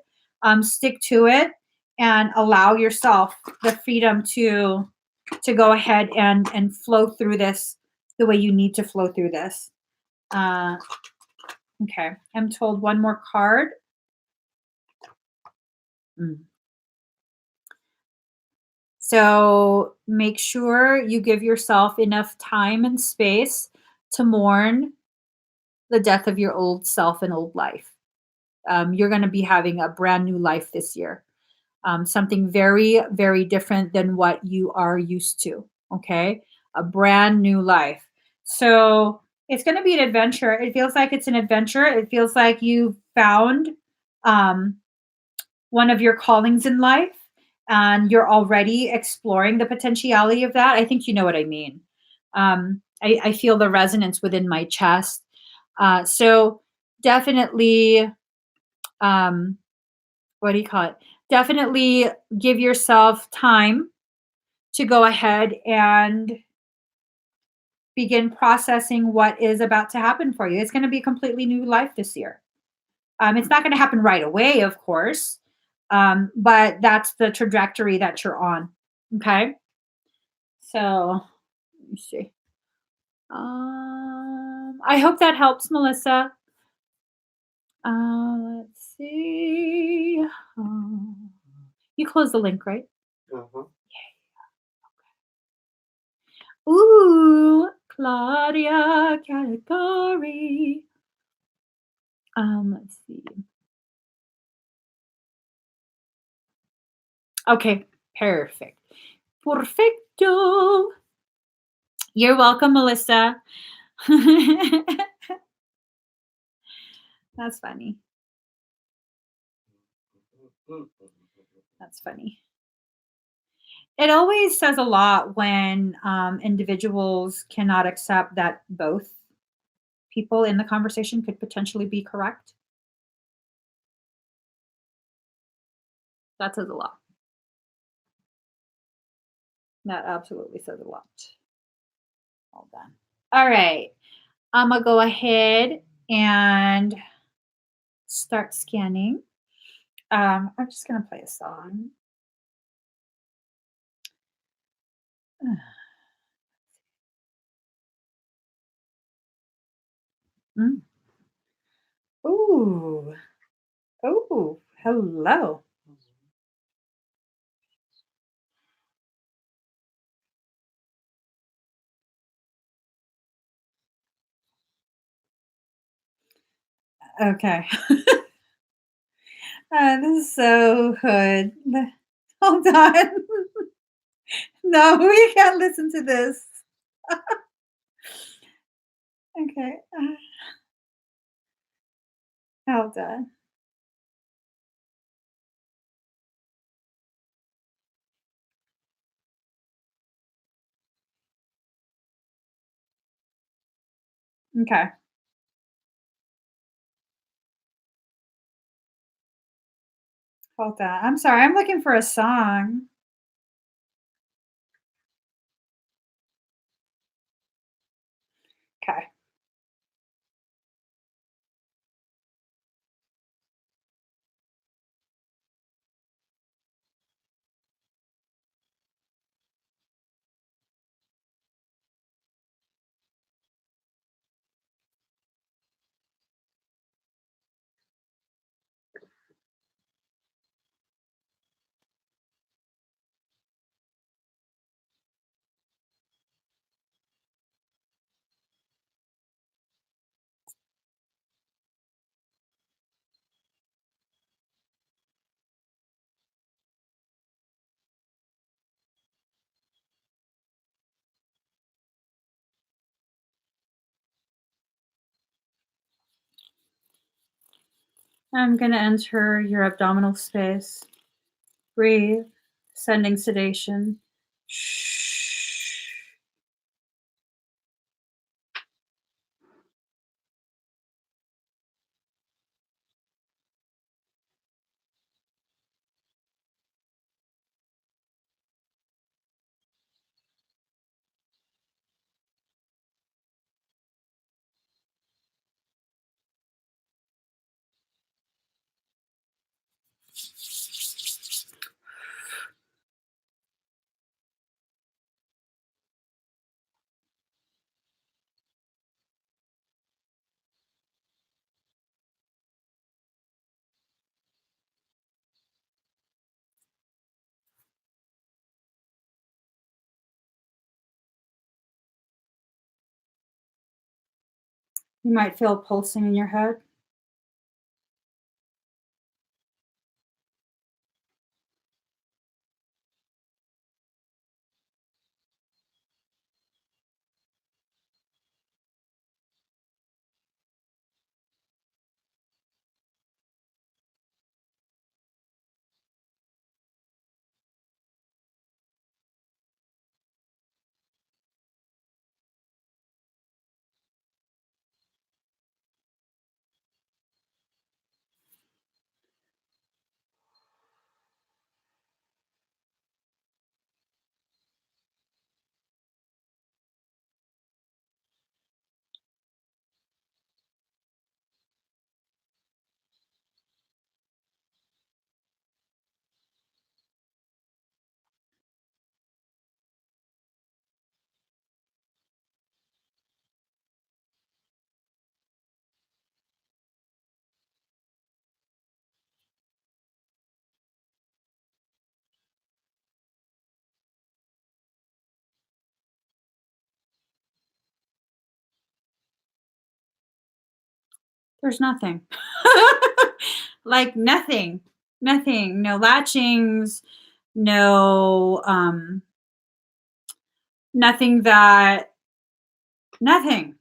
Stick to it and allow yourself the freedom to go ahead and flow through this the way you need to flow through this. Okay, I'm told one more card. So make sure you give yourself enough time and space to mourn the death of your old self and old life. You're going to be having a brand new life this year. Something very, very different than what you are used to. Okay. A brand new life. So it's going to be an adventure. It feels like it's an adventure. It feels like you found um, one of your callings in life and you're already exploring the potentiality of that. I think you know what I mean. I feel the resonance within my chest. So definitely, what do you call it? Definitely give yourself time to go ahead and begin processing what is about to happen for you. It's going to be a completely new life this year. It's not going to happen right away, of course, but that's the trajectory that you're on. Okay. So let me see. I hope that helps, Melissa. Let's see. You closed the link, right? Uh-huh. Ooh, Claudia category. Let's see. Okay, perfect. Perfecto. You're welcome, Melissa. That's funny. That's funny. It always says a lot when individuals cannot accept that both people in the conversation could potentially be correct. That says a lot. That absolutely says a lot. Hold on. All right. I'm going to go ahead and start scanning. I'm just going to play a song. Mm. Ooh. Ooh. Hello. Okay. This is so good. Hold on. No, we can't listen to this. Okay. Hold on. Okay. Hold on. I'm sorry. I'm looking for a song. Okay. I'm going to enter your abdominal space. Breathe, sending sedation. Shh. You might feel pulsing in your head. There's nothing. Like nothing. Nothing. No latchings, no nothing that nothing.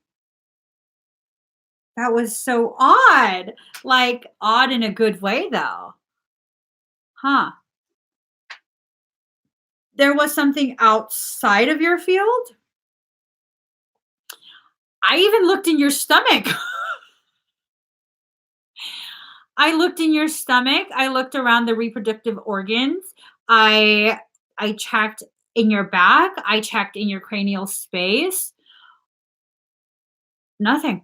That was so odd. Like odd in a good way though. Huh. There was something outside of your field? I even looked in your stomach. I looked in your stomach. I looked around the reproductive organs. I I checked in your back. I checked in your cranial space. Nothing.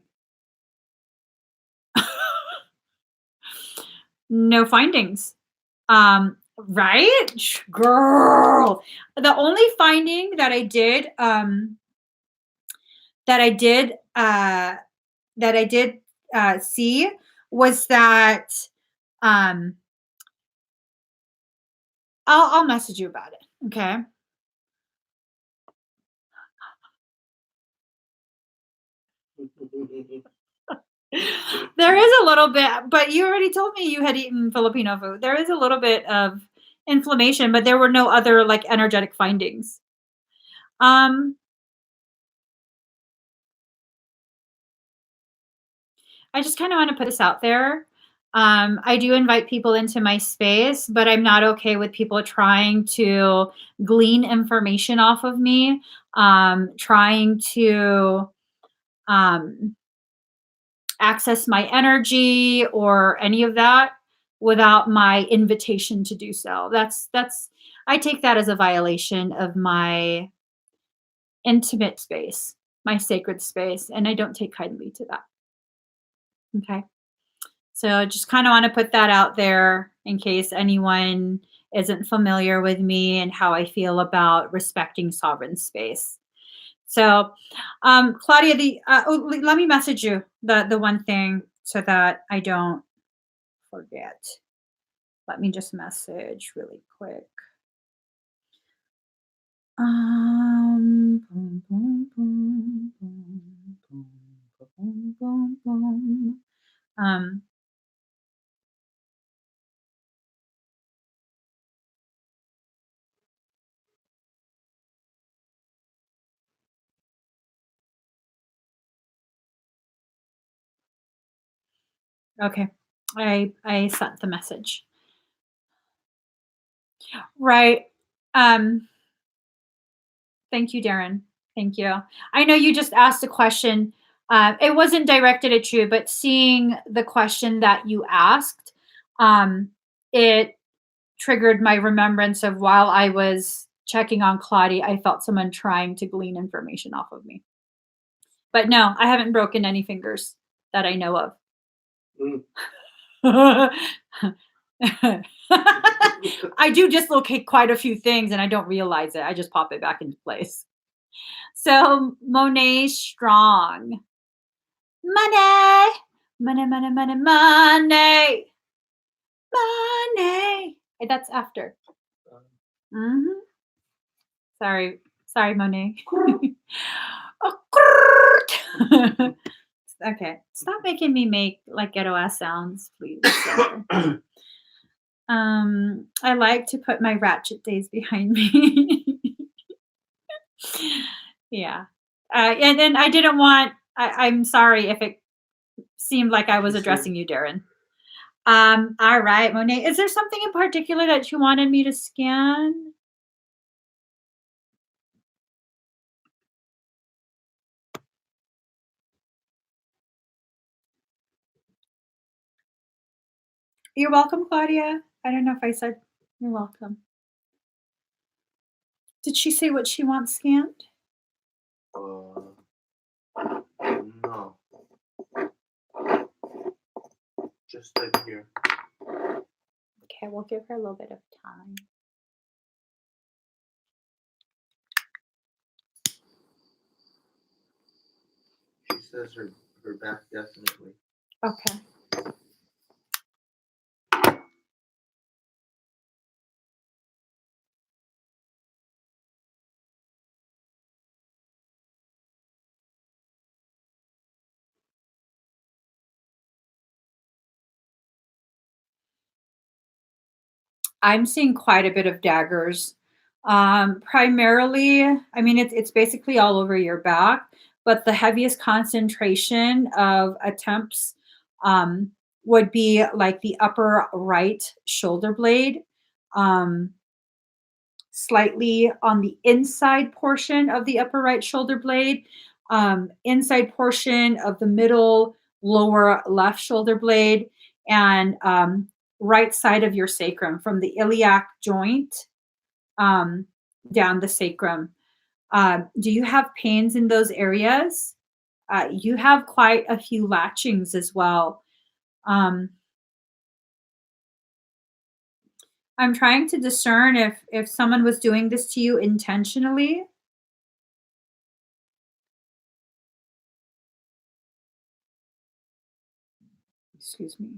No findings. Right? Girl. The only finding that I did that I did see was that um I'll message you about it. Okay. There is a little bit, but you already told me you had eaten Filipino food. There is a little bit of inflammation, but there were no other like energetic findings. Um, I just kind of want to put this out there. I do invite people into my space, but I'm not okay with people trying to glean information off of me, trying to um, access my energy or any of that without my invitation to do so. That's I take that as a violation of my intimate space, my sacred space, and I don't take kindly to that. Okay. So I just kind of want to put that out there in case anyone isn't familiar with me and how I feel about respecting sovereign space. So, Claudia, let me message you the one thing so that I don't forget. Let me just message really quick. Boom, boom, boom, boom, boom, boom, boom, boom. Okay. I sent the message. Right. Um, Thank you, Darren. Thank you. I know you just asked a question. It wasn't directed at you, but seeing the question that you asked, it triggered my remembrance of while I was checking on Claudia, I felt someone trying to glean information off of me. But no, I haven't broken any fingers that I know of. Mm. I do dislocate quite a few things and I don't realize it. I just pop it back into place. So Monet Strong. Money, money, money, money, money, money. Hey, that's after. hmm Sorry, sorry, Monet. Okay, stop making me make like ghetto ass sounds, please. Sir. I like to put my ratchet days behind me. Yeah, and then I didn't want. I'm sorry if it seemed like I was addressing you, Darren. All right, Monet. Is there something in particular that you wanted me to scan? You're welcome, Claudia. I don't know if I said you're welcome. Did she say what she wants scanned? No. Just like here. Okay, we'll give her a little bit of time. She says her back definitely. Okay. I'm seeing quite a bit of daggers. Primarily, I mean, it's basically all over your back, but the heaviest concentration of attempts um, would be like the upper right shoulder blade, um, slightly on the inside portion of the upper right shoulder blade, inside portion of the middle lower left shoulder blade, and right side of your sacrum from the iliac joint um, down the sacrum. Do you have pains in those areas? You have quite a few latchings as well. I'm trying to discern if someone was doing this to you intentionally. Excuse me.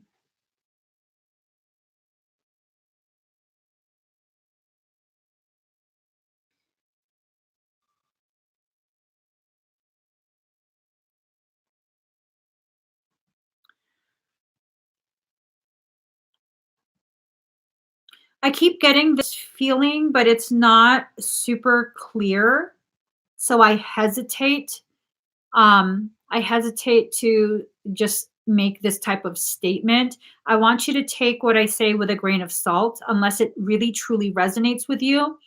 I keep getting this feeling, but it's not super clear. So I hesitate to just make this type of statement. I want you to take what I say with a grain of salt, unless it really truly resonates with you.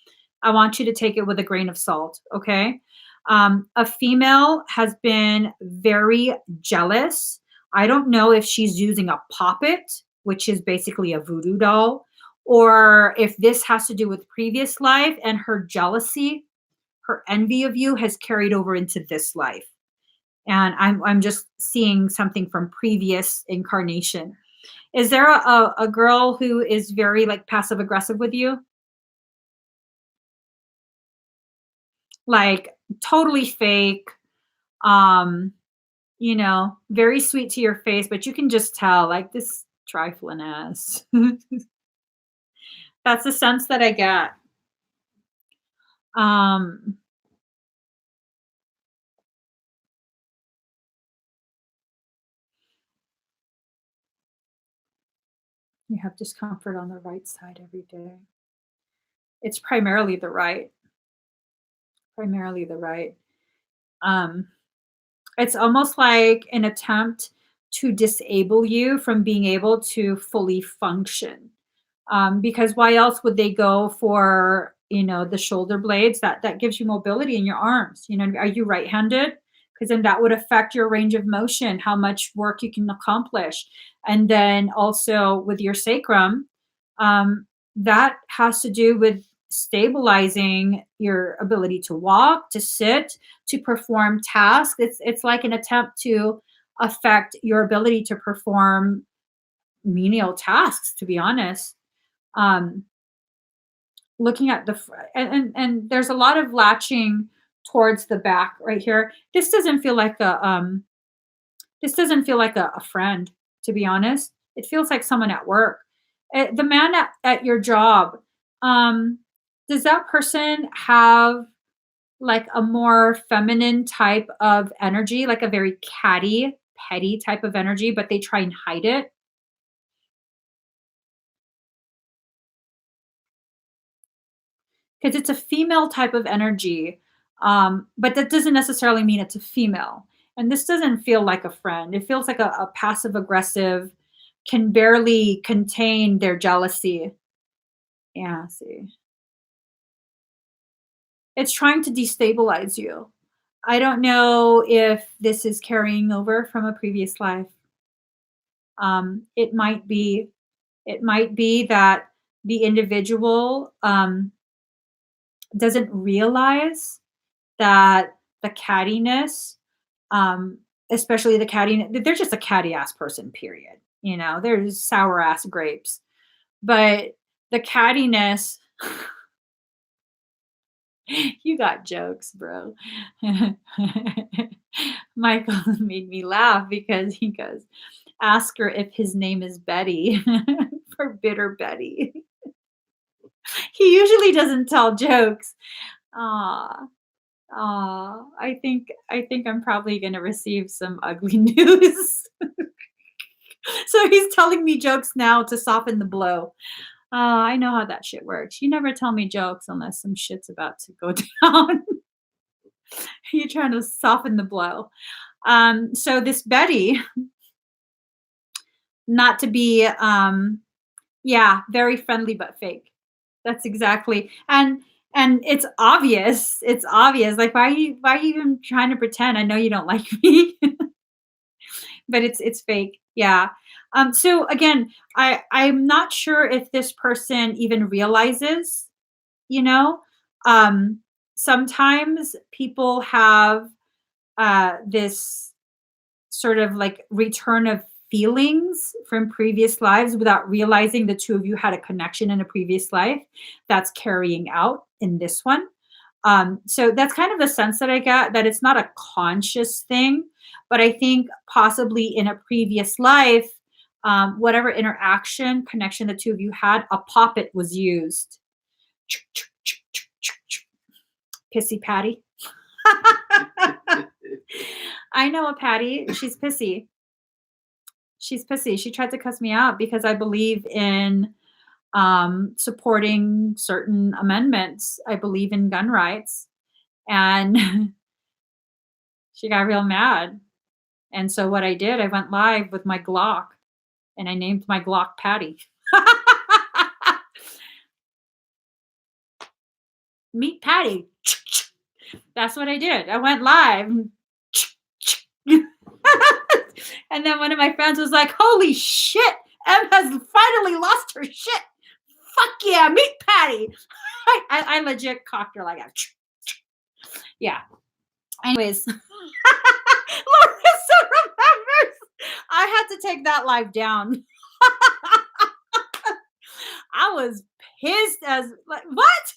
I want you to take it with a grain of salt, okay? A female has been very jealous. I don't know if she's using a poppet, which is basically a voodoo doll, or if this has to do with previous life and her jealousy, her envy of you has carried over into this life. And I'm just seeing something from previous incarnation. Is there a girl who is very like passive aggressive with you? Like totally fake, um, very sweet to your face, but you can just tell like this trifling ass. That's the sense that I get. Um, you have discomfort on the right side every day. It's primarily the right. Primarily the right. Um, it's almost like an attempt to disable you from being able to fully function. Because why else would they go for, the shoulder blades? That gives you mobility in your arms. Are you right-handed? Because then that would affect your range of motion, how much work you can accomplish. And then also with your sacrum, that has to do with stabilizing your ability to walk, to sit, to perform tasks. It's like an attempt to affect your ability to perform menial tasks, to be honest. um Looking at and there's a lot of latching towards the back right here. This doesn't feel like a friend, to be honest. It feels like someone at work. The man at your job, um does that person have like a more feminine type of energy, like a very catty, petty type of energy, but they try and hide it? Because it's a female type of energy, but that doesn't necessarily mean it's a female. And this doesn't feel like a friend. It feels like a passive aggressive, can barely contain their jealousy. Yeah, see. It's trying to destabilize you. I don't know if this is carrying over from a previous life. It might be. It might be that the individual doesn't realize that the cattiness, um, especially the cattiness, they're just a catty ass person, period. They're sour ass grapes. But the cattiness, you got jokes, bro. Michael made me laugh because he goes, ask her if his name is Betty for bitter Betty. He usually doesn't tell jokes. Aw. I think I'm probably gonna receive some ugly news. So he's telling me jokes now to soften the blow. I know how that shit works. You never tell me jokes unless some shit's about to go down. You're trying to soften the blow. So this Betty, not to be, yeah, very friendly but fake. That's exactly, and it's obvious. It's obvious. Like, why are you even trying to pretend? I know you don't like me. But it's fake. Yeah. So again, I'm not sure if this person even realizes, you know, um, sometimes people have this sort of like return of feelings from previous lives without realizing the two of you had a connection in a previous life that's carrying out in this one. So that's kind of the sense that I get, that it's not a conscious thing, but I think possibly in a previous life, whatever interaction, connection the two of you had, a poppet was used. Pissy Patty. I know a Patty. She's pissy. She's pissy. She tried to cuss me out because I believe in supporting certain amendments. I believe in gun rights. And she got real mad. And so what I did, I went live with my Glock and I named my Glock Patty. Meet Patty. That's what I did. I went live. And then one of my friends was like, holy shit, Em has finally lost her shit. Fuck yeah, meet Patty. I legit cocked her like that. Yeah. Anyways, Larissa remembers. I had to take that live down. I was pissed as like, what?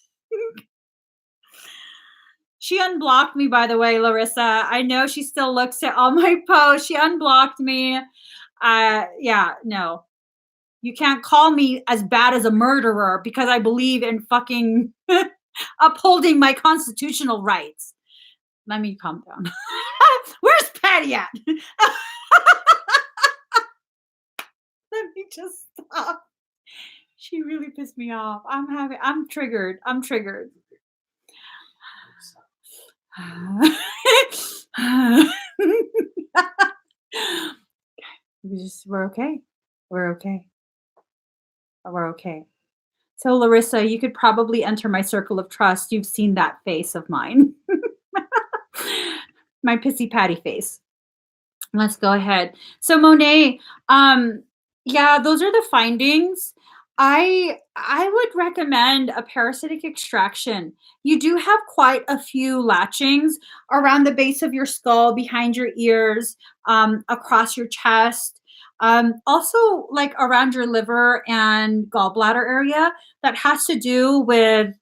She unblocked me, by the way, Larissa. I know she still looks at all my posts. She unblocked me. Yeah, no. You can't call me as bad as a murderer because I believe in fucking upholding my constitutional rights. Let me calm down. Where's Patty at? Let me just stop. She really pissed me off. I'm triggered. I'm triggered. We're okay. We're okay. We're okay. So, Larissa, you could probably enter my circle of trust. You've seen that face of mine. My pissy patty face. Let's go ahead. So Monet, yeah, those are the findings. I would recommend a parasitic extraction. You do have quite a few latchings around the base of your skull, behind your ears, across your chest, also like around your liver and gallbladder area. That has to do with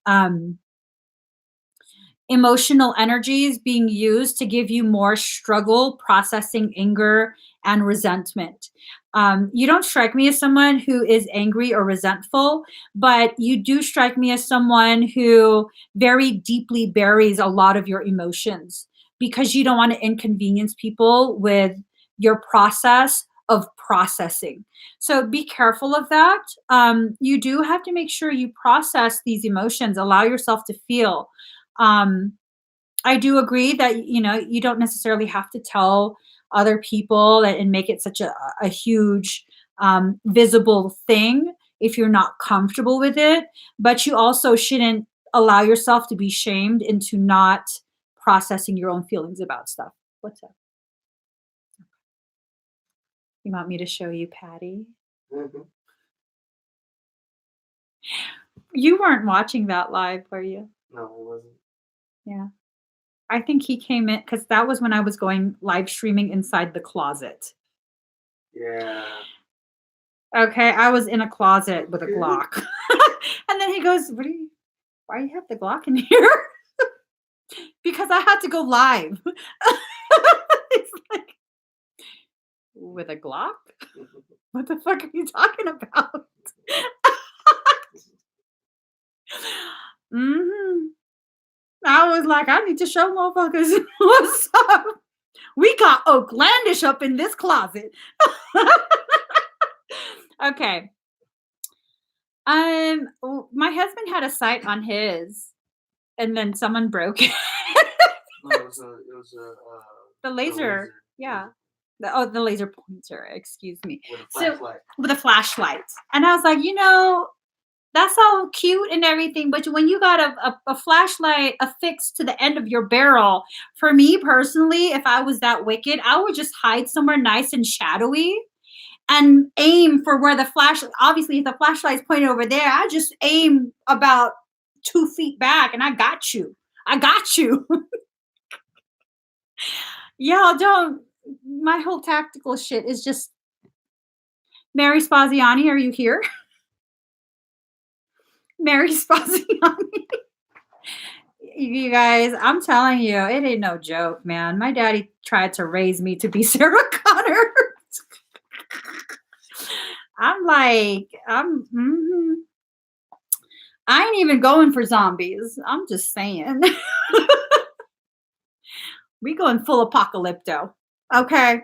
emotional energies being used to give you more struggle processing anger and resentment. You don't strike me as someone who is angry or resentful, but you do strike me as someone who very deeply buries a lot of your emotions because you don't want to inconvenience people with your process of processing. So be careful of that. You do have to make sure you process these emotions, allow yourself to feel. um, I do agree that you don't necessarily have to tell other people and make it such a huge visible thing if you're not comfortable with it. But you also shouldn't allow yourself to be shamed into not processing your own feelings about stuff. What's up? You want me to show you Patty? Mm-hmm. You weren't watching that live, were you? No, it wasn't. Yeah. I think he came in because that was when I was going live streaming inside the closet. Yeah. Okay, I was in a closet with a Glock. And then he goes, why you have the Glock in here? Because I had to go live. It's like, with a Glock? What the fuck are you talking about? hmm I was like, I need to show motherfuckers what's up. We got Oaklandish up in this closet. Okay. My husband had a sight on his, and then someone broke it. No, it was The laser. Yeah. The laser pointer. Excuse me. with a So flashlight. with a flashlight, and I was like, that's all cute and everything, but when you got a flashlight affixed to the end of your barrel, for me personally, if I was that wicked, I would just hide somewhere nice and shadowy and aim for where the flash. Obviously, if the flashlight's pointed over there, I just aim about 2 feet back, and I got you. I got you. Y'all don't. My whole tactical shit is just. Mary Spaziani, are you here? Mary Spaziani. You guys, I'm telling you, it ain't no joke, man. My daddy tried to raise me to be Sarah Connor. I'm like, I ain't even going for zombies. I'm just saying. We going full apocalypto. Okay.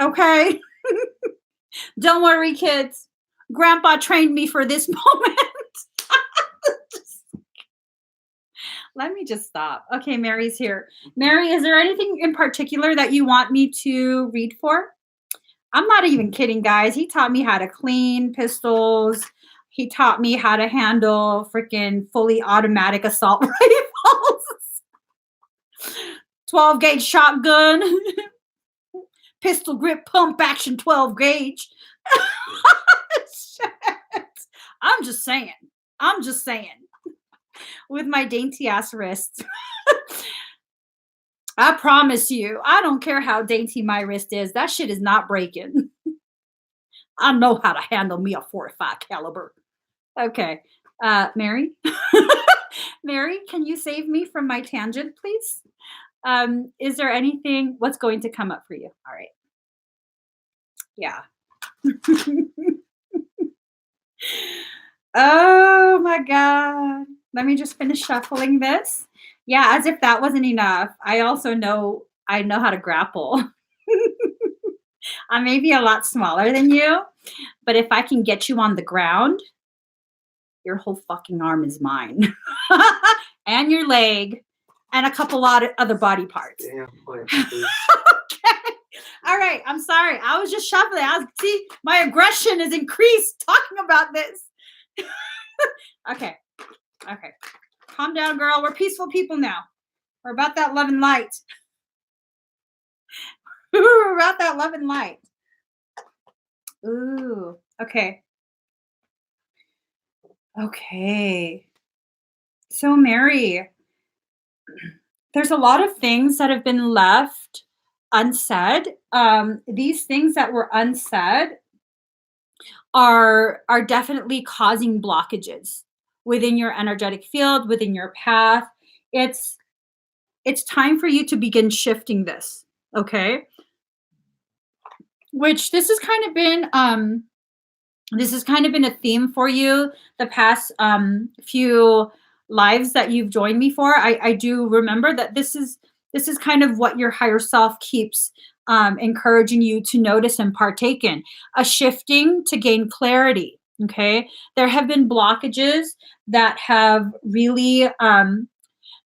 Okay. Don't worry, kids. Grandpa trained me for this moment. Let me just stop. Okay, Mary's here. Mary, is there anything in particular that you want me to read for? I'm not even kidding, guys. He taught me how to clean pistols. He taught me how to handle freaking fully automatic assault rifles. 12 gauge shotgun. Pistol grip pump action 12 gauge. Shit. I'm just saying. With my dainty ass wrist. I promise you, I don't care how dainty my wrist is. That shit is not breaking. I know how to handle me a 45 caliber. Okay. Mary? Mary, can you save me from my tangent, please? Is there anything, what's going to come up for you? All right. Yeah. Oh my God. Let me just finish shuffling this. Yeah, as if that wasn't enough. I also know how to grapple. I may be a lot smaller than you, but if I can get you on the ground, your whole fucking arm is mine. And your leg and a couple other body parts. Damn, Okay. All right, I'm sorry. I was just shuffling. See, my aggression is increased talking about this. Okay. Calm down, girl. We're peaceful people now. We're about that love and light. We're about that love and light. Ooh, okay. Okay. So, Mary, there's a lot of things that have been left unsaid. These things that were unsaid are definitely causing blockages within your energetic field, within your path. It's time for you to begin shifting this, okay? Which this has kind of been a theme for you the past few lives that you've joined me for. I do remember that this is kind of what your higher self keeps encouraging you to notice and partake in, a shifting to gain clarity. Okay, there have been blockages that have really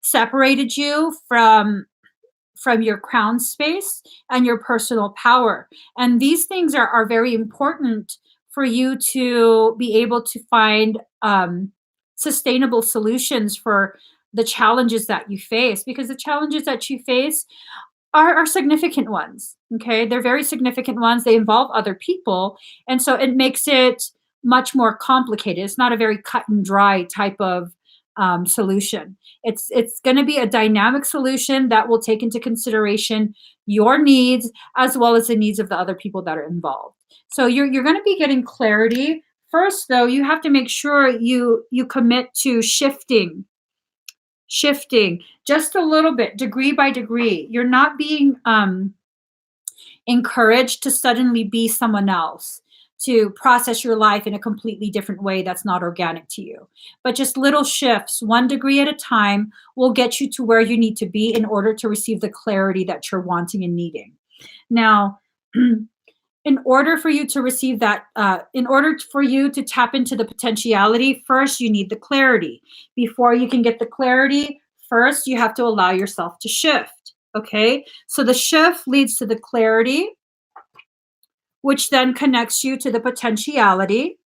separated you from your crown space and your personal power. And these things are very important for you to be able to find sustainable solutions for the challenges that you face, because the challenges that you face are significant ones. Okay, they're very significant ones. They involve other people, and so it makes it much more complicated. It's not a very cut and dry type of solution. It's going to be a dynamic solution that will take into consideration your needs as well as the needs of the other people that are involved. So you're going to be getting clarity. First, though, you have to make sure you commit to shifting just a little bit, degree by degree. You're not being encouraged to suddenly be someone else, to process your life in a completely different way that's not organic to you. But just little shifts, 1 degree at a time, will get you to where you need to be in order to receive the clarity that you're wanting and needing. Now, in order for you to receive that, in order for you to tap into the potentiality, first you need the clarity. Before you can get the clarity, first you have to allow yourself to shift. Okay, so the shift leads to the clarity, which then connects you to the potentiality,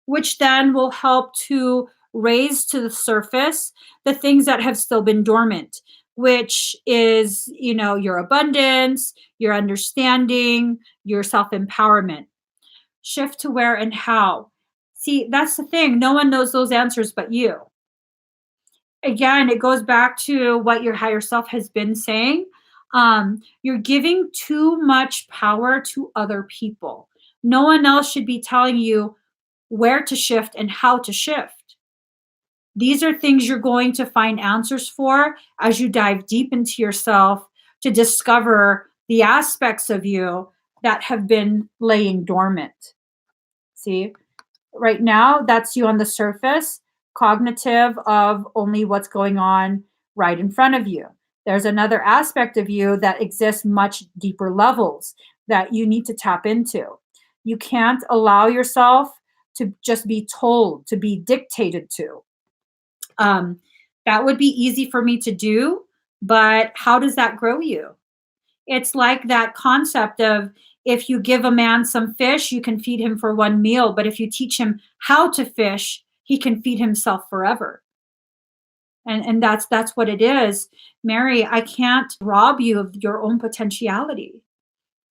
which then will help to raise to the surface the things that have still been dormant, which is, your abundance, your understanding, your self-empowerment. Shift to where and how. See, that's the thing. No one knows those answers but you. Again, it goes back to what your higher self has been saying. You're giving too much power to other people. No one else should be telling you where to shift and how to shift. These are things you're going to find answers for as you dive deep into yourself to discover the aspects of you that have been laying dormant. See, right now, that's you on the surface, cognitive of only what's going on right in front of you. There's another aspect of you that exists much deeper levels that you need to tap into. You can't allow yourself to just be told, to be dictated to. That would be easy for me to do, but how does that grow you? It's like that concept of, if you give a man some fish, you can feed him for 1 meal, but if you teach him how to fish, he can feed himself forever. And that's what it is. Mary, I can't rob you of your own potentiality.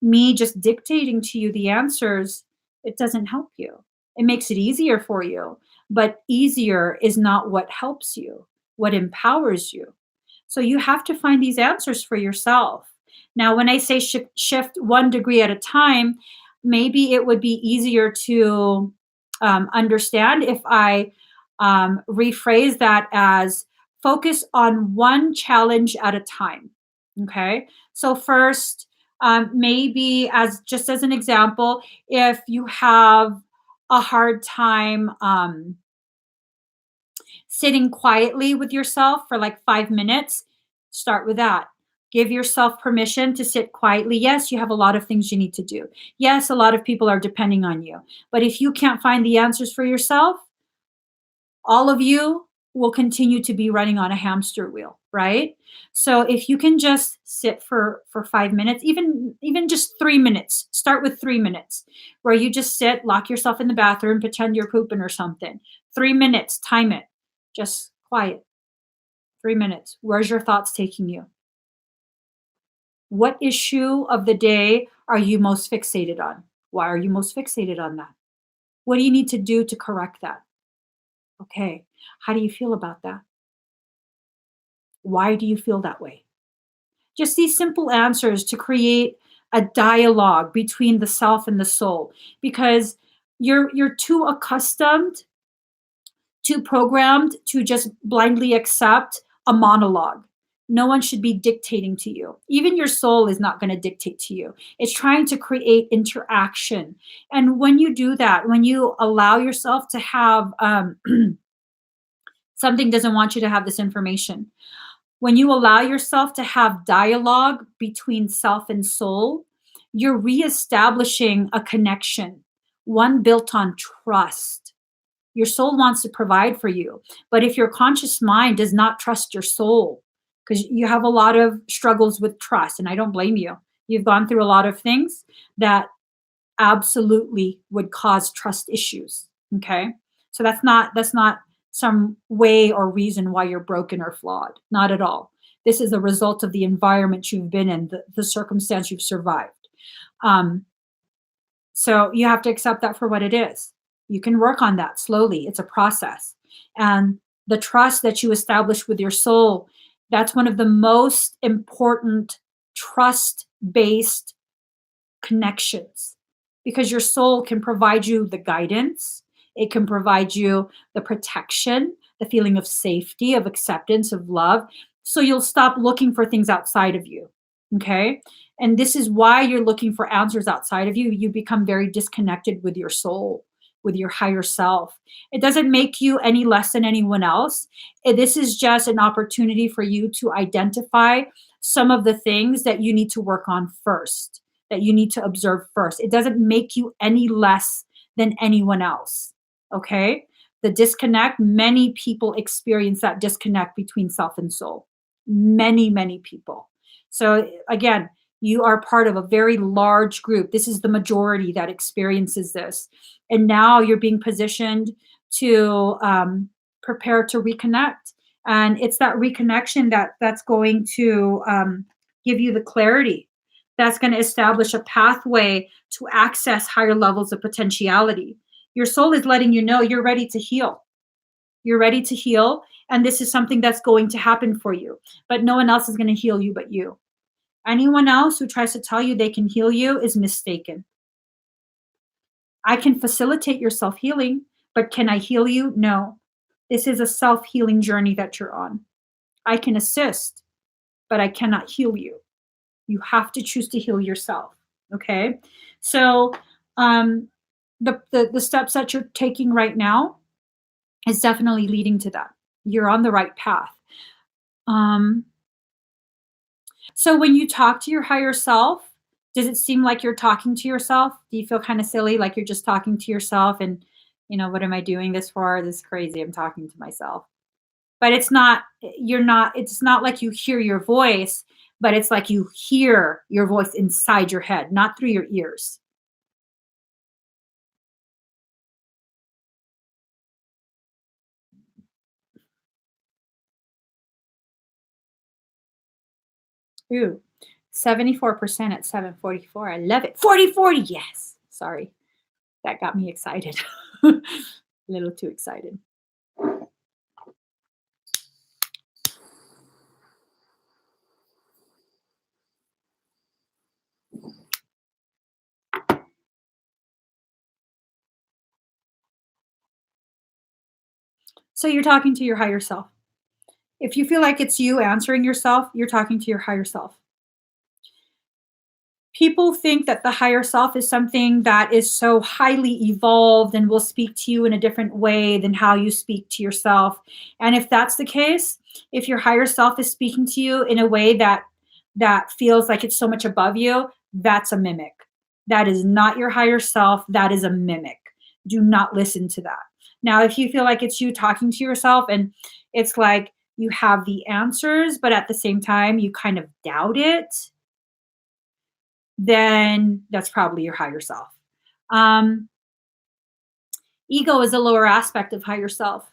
Me just dictating to you the answers, it doesn't help you. It makes it easier for you, but easier is not what helps you, what empowers you. So you have to find these answers for yourself. Now, when I say shift 1 degree at a time, maybe it would be easier to understand if I rephrase that as focus on 1 challenge at a time. Okay. So first, maybe as an example, if you have a hard time sitting quietly with yourself for like 5 minutes, start with that. Give yourself permission to sit quietly. Yes, you have a lot of things you need to do. Yes, a lot of people are depending on you. But if you can't find the answers for yourself, all of you will continue to be running on a hamster wheel, right? So if you can just sit for 5 minutes, even just 3 minutes, start with 3 minutes, where you just sit, lock yourself in the bathroom, pretend you're pooping or something. 3 minutes, time it, just quiet. 3 minutes. Where's your thoughts taking you? What issue of the day are you most fixated on? Why are you most fixated on that? What do you need to do to correct that? Okay. How do you feel about that? Why do you feel that way? Just these simple answers to create a dialogue between the self and the soul, because you're too accustomed, too programmed to just blindly accept a monologue. No one should be dictating to you. Even your soul is not going to dictate to you. It's trying to create interaction. And when you do that, when you allow yourself to have something doesn't want you to have this information. When you allow yourself to have dialogue between self and soul, you're reestablishing a connection, one built on trust. Your soul wants to provide for you. But if your conscious mind does not trust your soul, because you have a lot of struggles with trust, and I don't blame you. You've gone through a lot of things that absolutely would cause trust issues. Okay. So that's not some way or reason why you're broken or flawed. Not at all. This is a result of the environment you've been in, the circumstance you've survived. So you have to accept that for what it is. You can work on that slowly. It's a process. And the trust that you establish with your soul, that's one of the most important trust-based connections, because your soul can provide you the guidance. It can provide you the protection, the feeling of safety, of acceptance, of love. So you'll stop looking for things outside of you. Okay. And this is why you're looking for answers outside of you. You become very disconnected with your soul, with your higher self. It doesn't make you any less than anyone else. This is just an opportunity for you to identify some of the things that you need to work on first, that you need to observe first. It doesn't make you any less than anyone else. Okay? The disconnect, many people experience that disconnect between self and soul. Many, many people. So again, you are part of a very large group. This is the majority that experiences this. And now you're being positioned to prepare to reconnect. And it's that reconnection that's going to give you the clarity, that's going to establish a pathway to access higher levels of potentiality. Your soul is letting you know you're ready to heal. You're ready to heal. And this is something that's going to happen for you. But no one else is going to heal you but you. Anyone else who tries to tell you they can heal you is mistaken. I can facilitate your self-healing, but can I heal you? No. This is a self-healing journey that you're on. I can assist, but I cannot heal you. You have to choose to heal yourself. Okay? So the steps that you're taking right now is definitely leading to that. You're on the right path. So when you talk to your higher self, does it seem like you're talking to yourself? Do you feel kind of silly, like you're just talking to yourself and, what am I doing this for? This is crazy. I'm talking to myself. But it's not like you hear your voice, but it's like you hear your voice inside your head, not through your ears. Ooh, 74% at 7:44. I love it. 40/40. Yes. Sorry. That got me excited. A little too excited. So you're talking to your higher self. If you feel like it's you answering yourself, you're talking to your higher self. People think that the higher self is something that is so highly evolved and will speak to you in a different way than how you speak to yourself. And if that's the case, if your higher self is speaking to you in a way that feels like it's so much above you, that's a mimic. That is not your higher self. That is a mimic. Do not listen to that. Now, if you feel like it's you talking to yourself and it's like you have the answers, but at the same time, you kind of doubt it, then that's probably your higher self. Um, Ego is a lower aspect of higher self.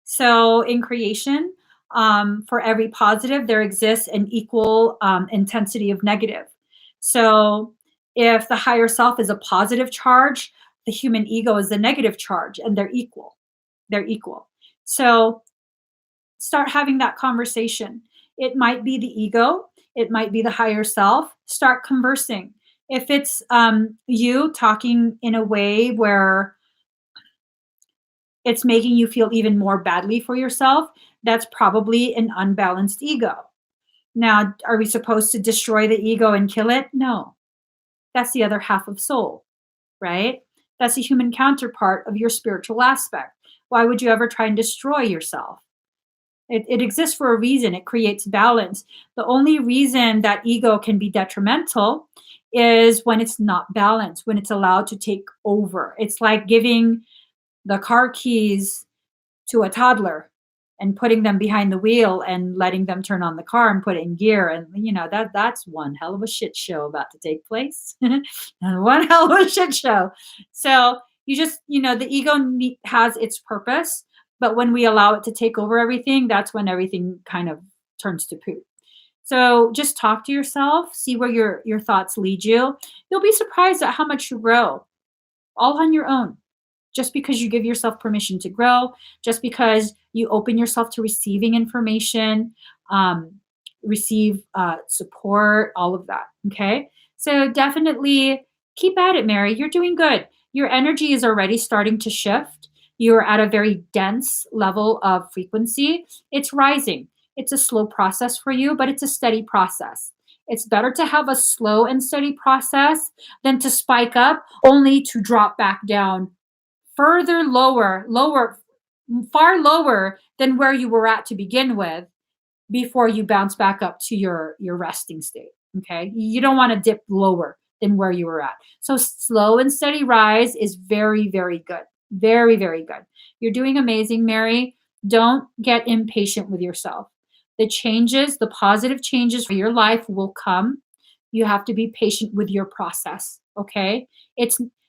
So in creation, for every positive, there exists an equal intensity of negative. So if the higher self is a positive charge, the human ego is a negative charge, and they're equal. They're equal. So start having that conversation. It might be the ego, it might be the higher self. Start conversing. If it's you talking in a way where it's making you feel even more badly for yourself, that's probably an unbalanced ego. Now, are we supposed to destroy the ego and kill it? No. That's the other half of soul, right? That's a human counterpart of your spiritual aspect. Why would you ever try and destroy yourself? It exists for a reason. It creates balance. The only reason that ego can be detrimental is when it's not balanced, when it's allowed to take over. It's like giving the car keys to a toddler and putting them behind the wheel and letting them turn on the car and put it in gear. And that's one hell of a shit show about to take place. And one hell of a shit show. So you just, the ego has its purpose, but when we allow it to take over everything, that's when everything kind of turns to poop. So just talk to yourself, see where your thoughts lead you. You'll be surprised at how much you grow all on your own, just because you give yourself permission to grow, just because you open yourself to receiving information, receive support, all of that. Okay. So definitely keep at it, Mary. You're doing good. Your energy is already starting to shift. You're at a very dense level of frequency. It's rising. It's a slow process for you, but it's a steady process. It's better to have a slow and steady process than to spike up only to drop back down further lower, far lower than where you were at to begin with before you bounce back up to your resting state. Okay. You don't want to dip lower than where you were at. So slow and steady rise is very, very good. Very, very good. You're doing amazing, Mary. Don't get impatient with yourself. The changes, the positive changes for your life will come. You have to be patient with your process. Okay.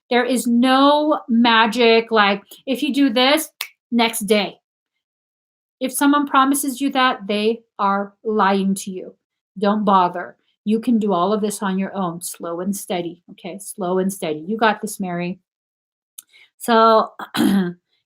There is no magic like if you do this next day. If someone promises you that, they are lying to you. Don't bother. You can do all of this on your own, slow and steady. Okay, slow and steady. You got this, Mary. So,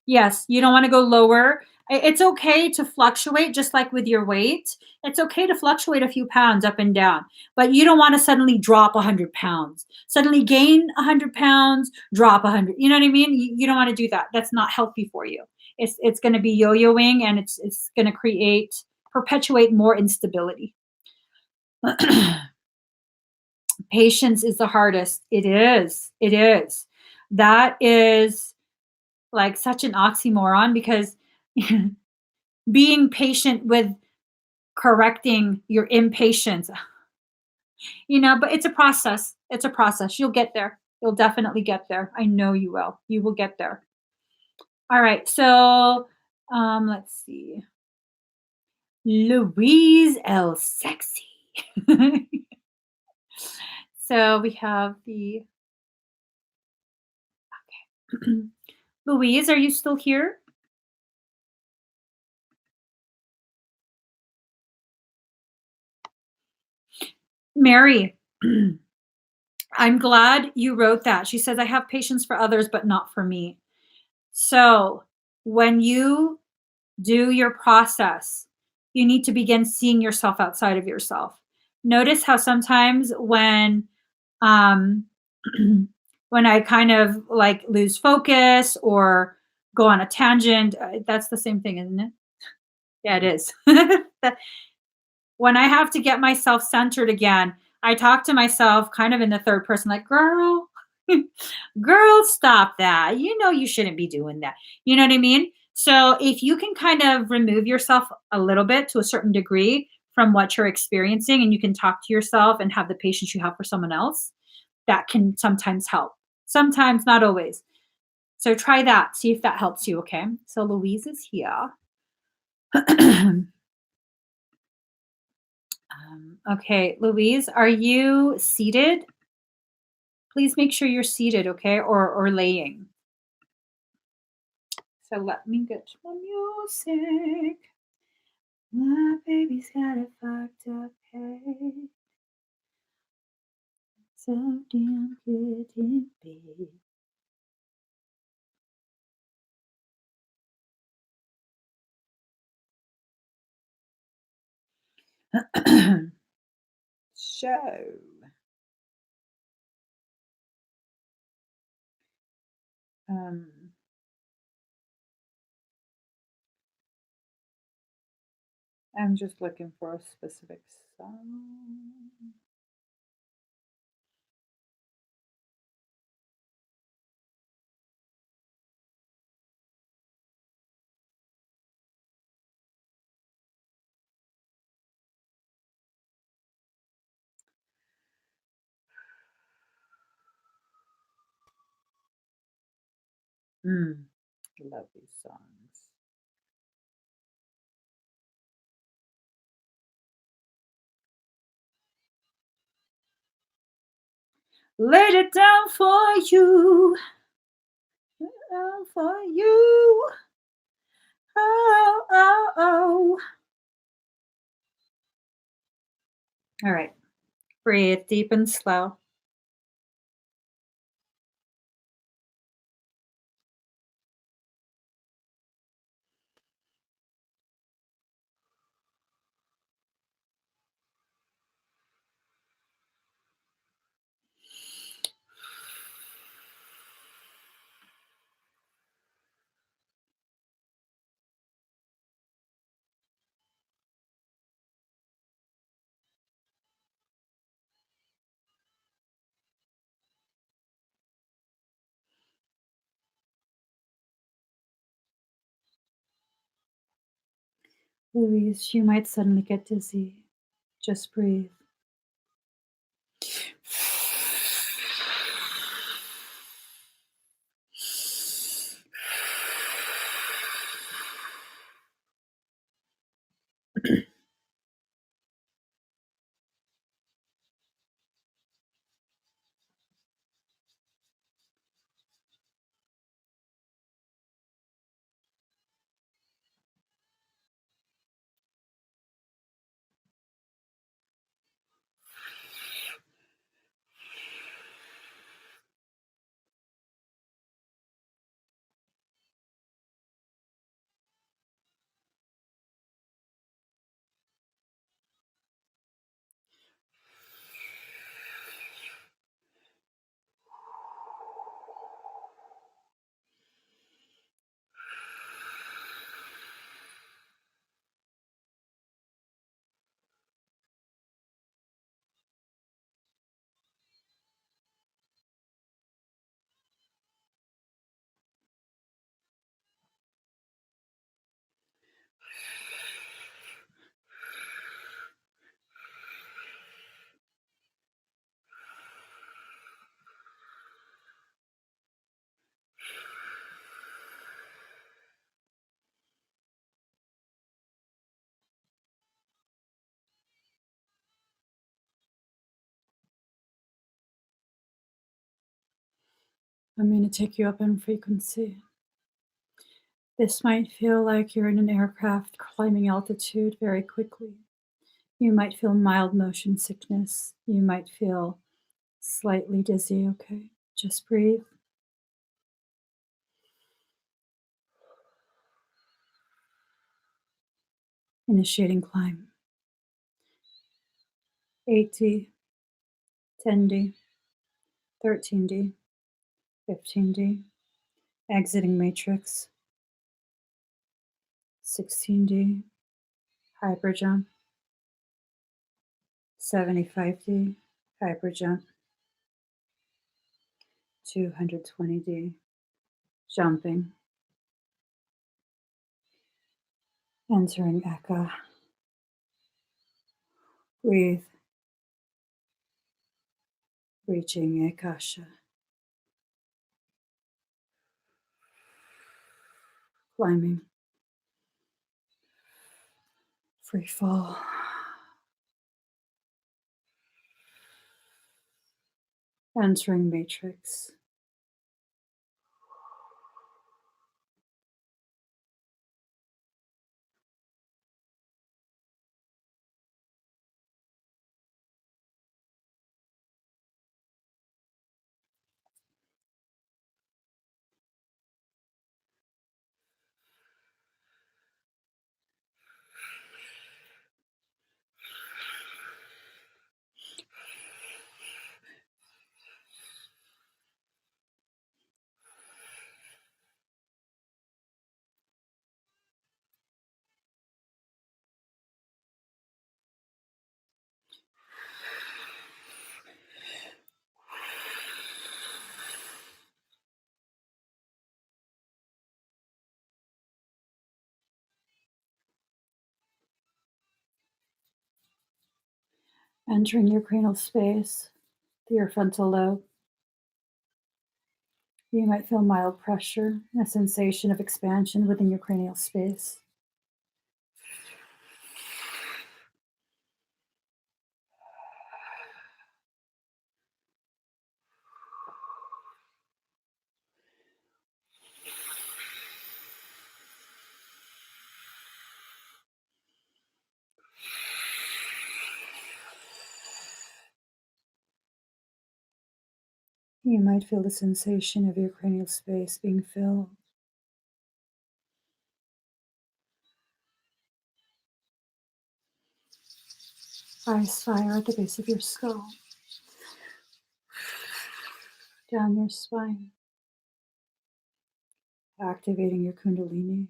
yes, you don't want to go lower. It's okay to fluctuate, just like with your weight. It's okay to fluctuate a few pounds up and down, but you don't want to suddenly drop 100 pounds, suddenly gain 100 pounds, drop 100. You know what I mean? You don't want to do that. That's not healthy for you. It's going to be yo-yoing, and it's going to perpetuate more instability. Patience is the hardest. It is. It is. That is like such an oxymoron because being patient with correcting your impatience, but it's a process. It's a process. You'll get there. You'll definitely get there. I know you will. You will get there. All right. So let's see. Louise L. Sexy. So we have the okay. Louise, are you still here? Mary, I'm glad you wrote that. She says, I have patience for others, but not for me. So when you do your process, you need to begin seeing yourself outside of yourself. Notice how sometimes when when I kind of like lose focus or go on a tangent, that's the same thing, isn't it? Yeah, it is. When I have to get myself centered again, I talk to myself kind of in the third person, like, girl, girl, stop that. You shouldn't be doing that. You know what I mean? So if you can kind of remove yourself a little bit to a certain degree from what you're experiencing, and you can talk to yourself and have the patience you have for someone else, that can sometimes help. Sometimes, not always. So try that. See if that helps you, okay? So Louise is here. Okay, Louise, are you seated? Please make sure you're seated, okay, or laying. So let me get my music. My baby's got a fucked up head. So damn good in bed. So, um, I'm just looking for a specific song. Love these songs. Laid it down for you. Down for you. Oh, oh, oh. All right. Breathe deep and slow. Louise, you might suddenly get dizzy. Just breathe. I'm going to take you up in frequency. This might feel like you're in an aircraft climbing altitude very quickly. You might feel mild motion sickness. You might feel slightly dizzy, okay? Just breathe. Initiating climb. 8D, 10D, 13D, 15D. Exiting matrix. 16D. Hyper jump. 75D. Hyper jump. 220D. Jumping. Entering Eka. Breathe. Reaching Akasha. Climbing. Free fall. Entering matrix. Entering your cranial space through your frontal lobe. You might feel mild pressure and a sensation of expansion within your cranial space. You might feel the sensation of your cranial space being filled. Ice fire at the base of your skull, down your spine, activating your kundalini.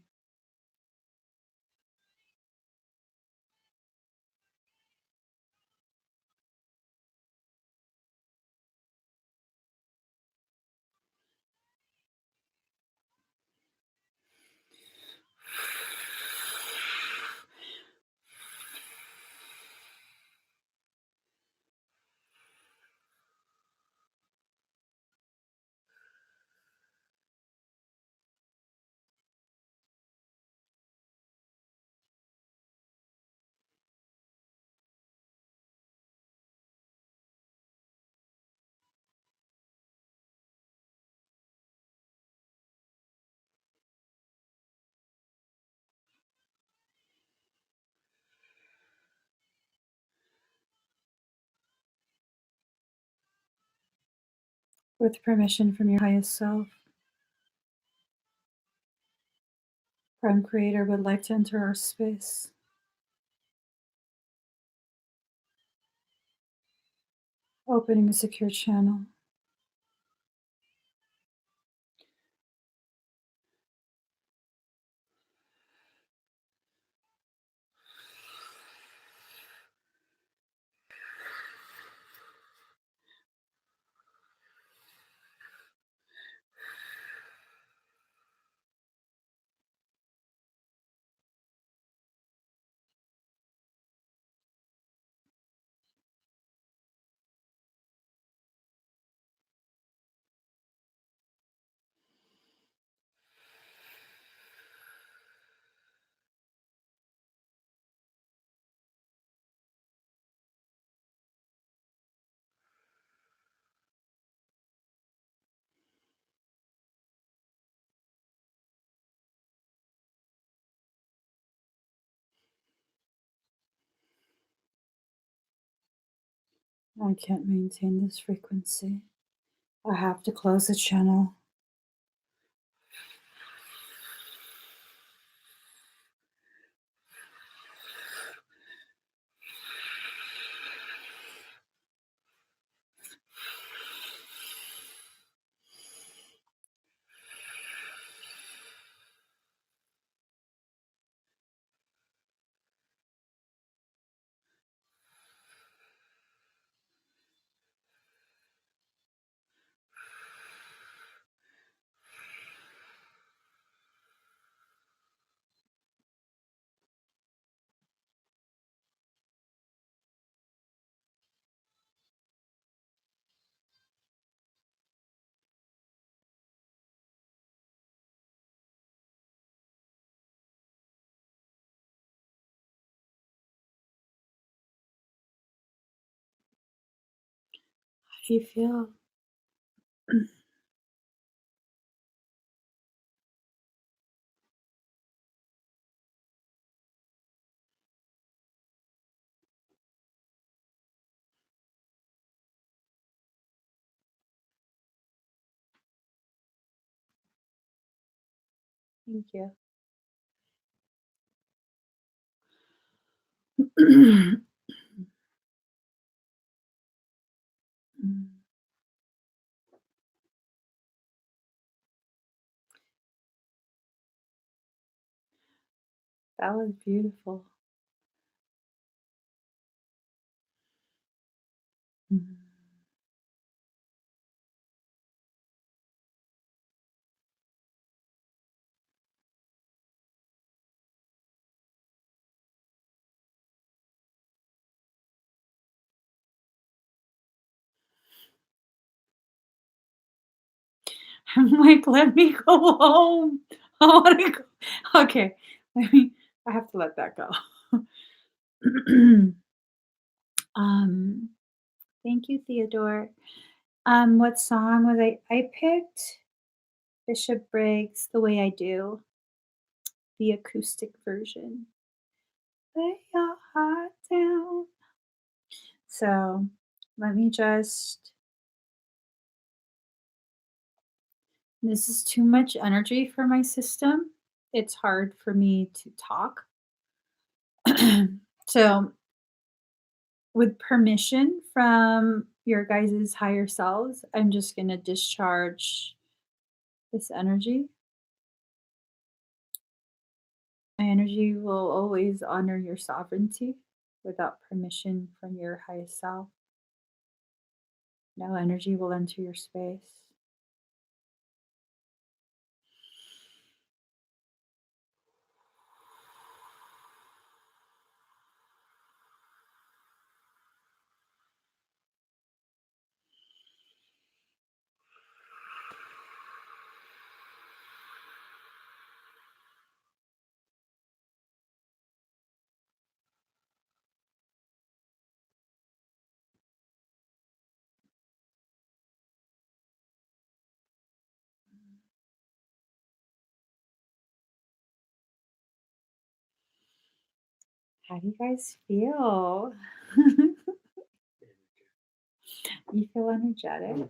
With permission from your highest self, Prime Creator would like to enter our space. Opening a secure channel. I can't maintain this frequency. I have to close the channel. You feel thank you. That was beautiful. I'm like, let me go home. I want to go. Okay, I have to let that go. um, thank you, Theodore. What song was I picked Bishop Briggs, The Way I Do, the acoustic version. Lay your heart down. So let me just. This is too much energy for my system. It's hard for me to talk. So, with permission from your guys' higher selves, I'm just going to discharge this energy. My energy will always honor your sovereignty without permission from your highest self. No energy will enter your space. How do you guys feel? You feel energetic?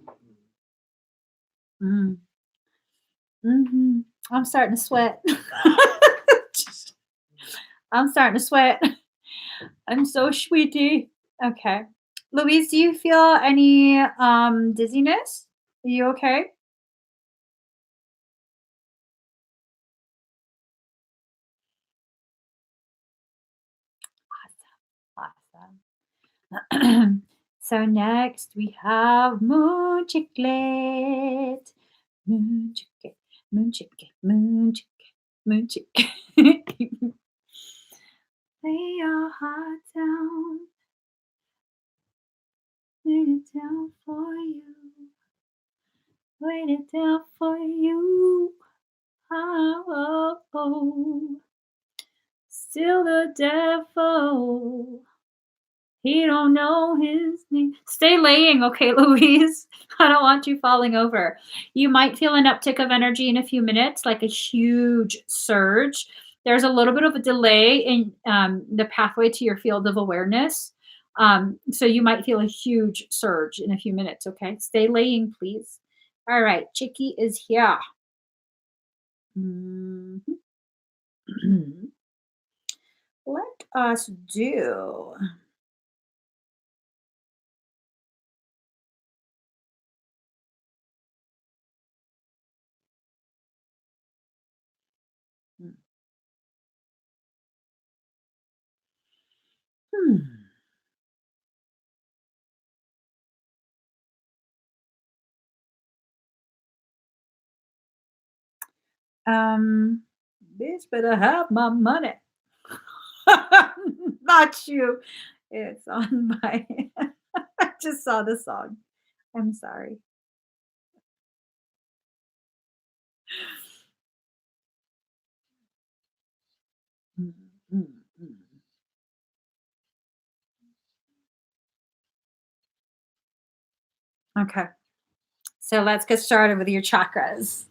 Mm. Hmm. I'm starting to sweat. I'm starting to sweat. I'm so sweaty. Okay. Louise, do you feel any dizziness? Are you okay? Awesome. Awesome. So next we have moon chiclet. Moon chiclet. Moon chiclet. Moon chiclet. Moon chiclet. Lay your heart down. Lay it down for you. Lay it down for you. Oh, oh, oh. Still the devil. He don't know his name. Stay laying, okay, Louise? I don't want you falling over. You might feel an uptick of energy in a few minutes, like a huge surge. There's a little bit of a delay in the pathway to your field of awareness. So you might feel a huge surge in a few minutes, okay? Stay laying, please. All right, Chicky is here. Mhm. Let us do. Hmm. Um, Bitch better have my money. Not you. It's on my. I just saw the song. I'm sorry. Mm, mm, mm. Okay. So let's get started with your chakras.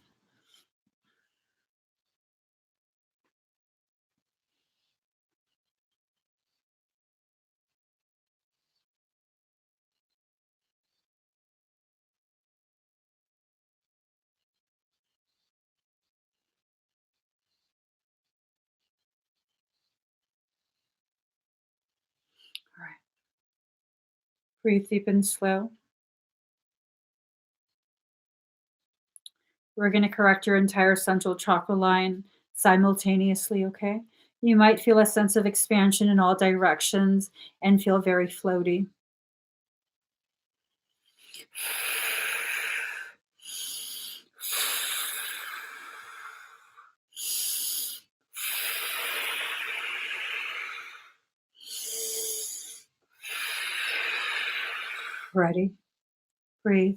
All right. Breathe deep and slow. We're going to correct your entire central chakra line simultaneously, okay? You might feel a sense of expansion in all directions and feel very floaty. Ready? Breathe.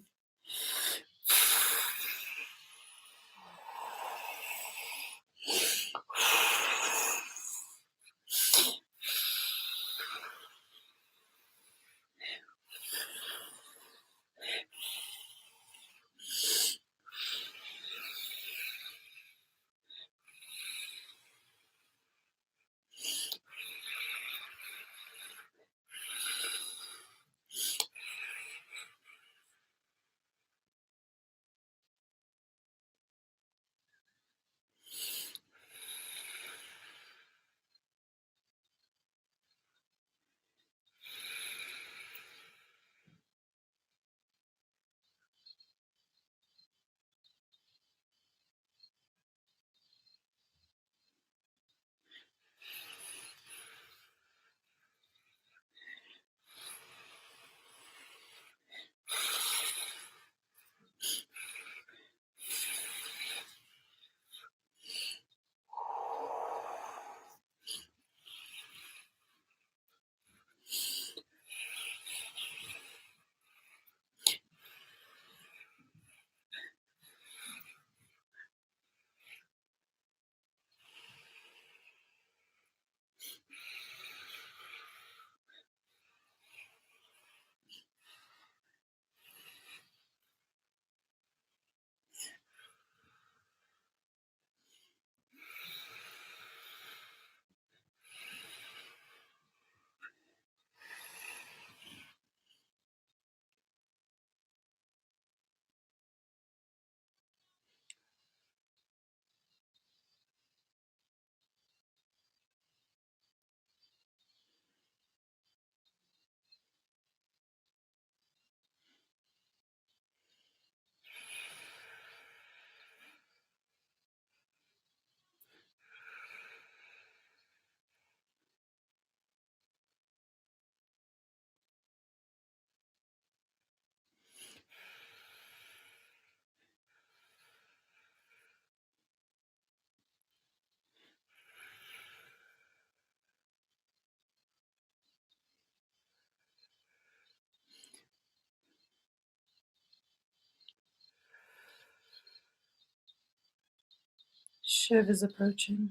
Shiv is approaching.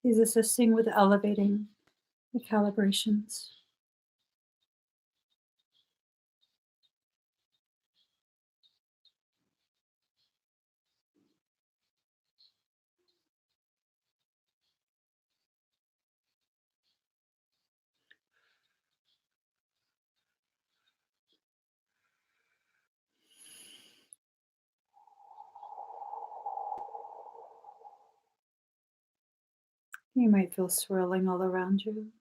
He's assisting with elevating the calibrations. You might feel swirling all around you.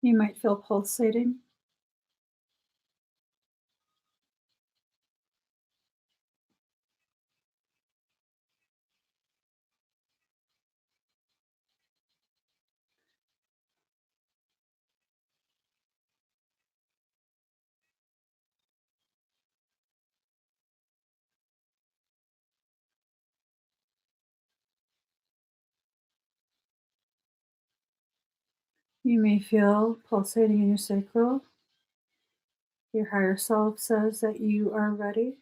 You might feel pulsating. You may feel pulsating in your sacral. Your higher self says that you are ready.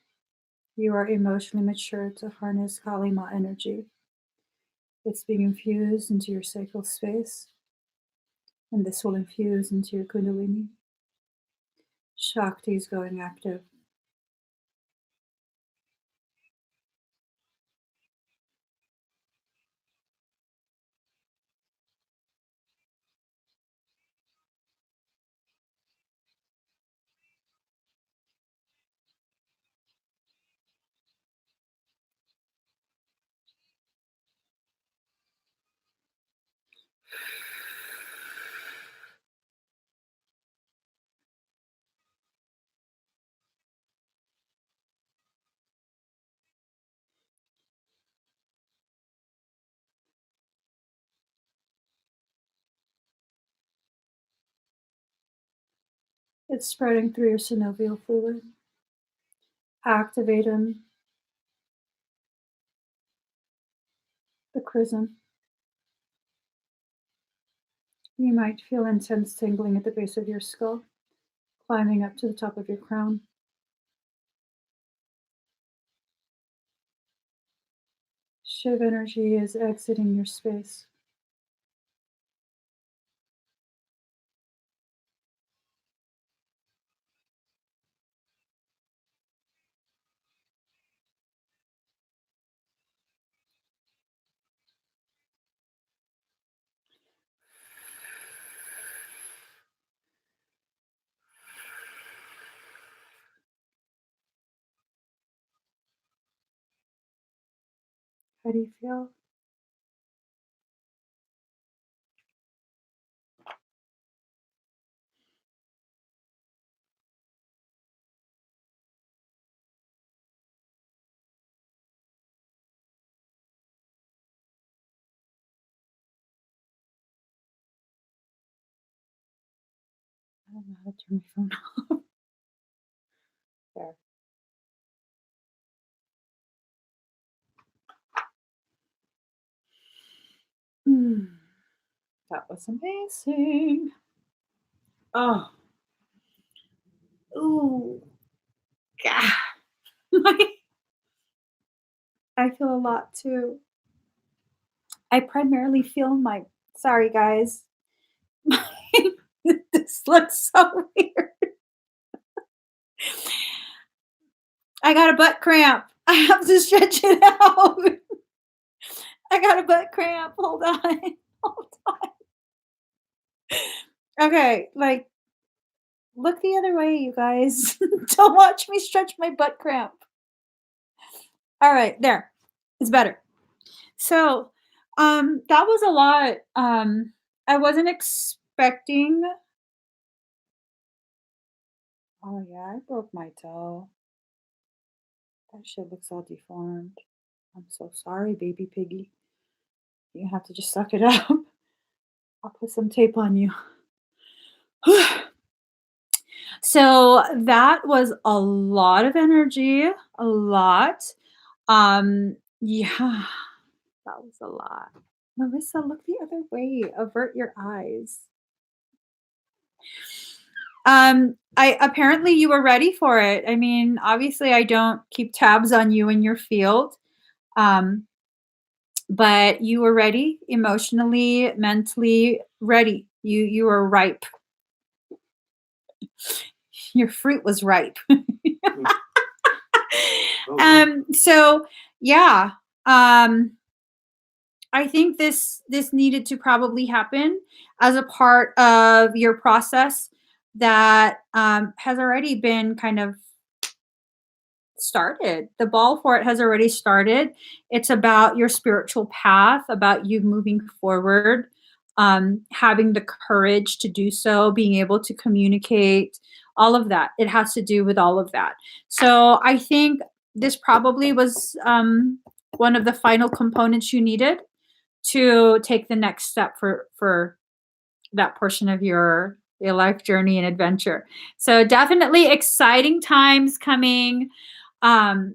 You are emotionally mature to harness Kalima energy. It's being infused into your sacral space, and this will infuse into your Kundalini. Shakti is going active. It's spreading through your synovial fluid, activating the chrism. You might feel intense tingling at the base of your skull, climbing up to the top of your crown. Shiv energy is exiting your space. How do you feel? I don't know how to turn my phone off. There. That was amazing. Oh, ooh, God. I feel a lot too. I primarily feel my. Sorry, guys. This looks so weird. I got a butt cramp. I have to stretch it out. I got a butt cramp. Hold on. Hold on. Okay, like, look the other way, you guys. Don't watch me stretch my butt cramp. All right, there. It's better. So, that was a lot. I wasn't expecting. Oh yeah, I broke my toe. That shit looks all deformed. I'm so sorry, baby piggy. You have to just suck it up. I'll put some tape on you. So that was a lot of energy, a lot. Yeah, that was a lot. Marissa, look the other way. Avert your eyes. I apparently you were ready for it. I mean, obviously I don't keep tabs on you in your field. Um, but you were ready, emotionally, mentally ready. You were ripe. Your fruit was ripe. So yeah. I think this needed to probably happen as a part of your process that has already been kind of started. The ball for it has already started. It's about your spiritual path, about you moving forward, having the courage to do so, being able to communicate, all of that. It has to do with all of that. So I think this probably was one of the final components you needed to take the next step for that portion of your life journey and adventure. So definitely exciting times coming. Um,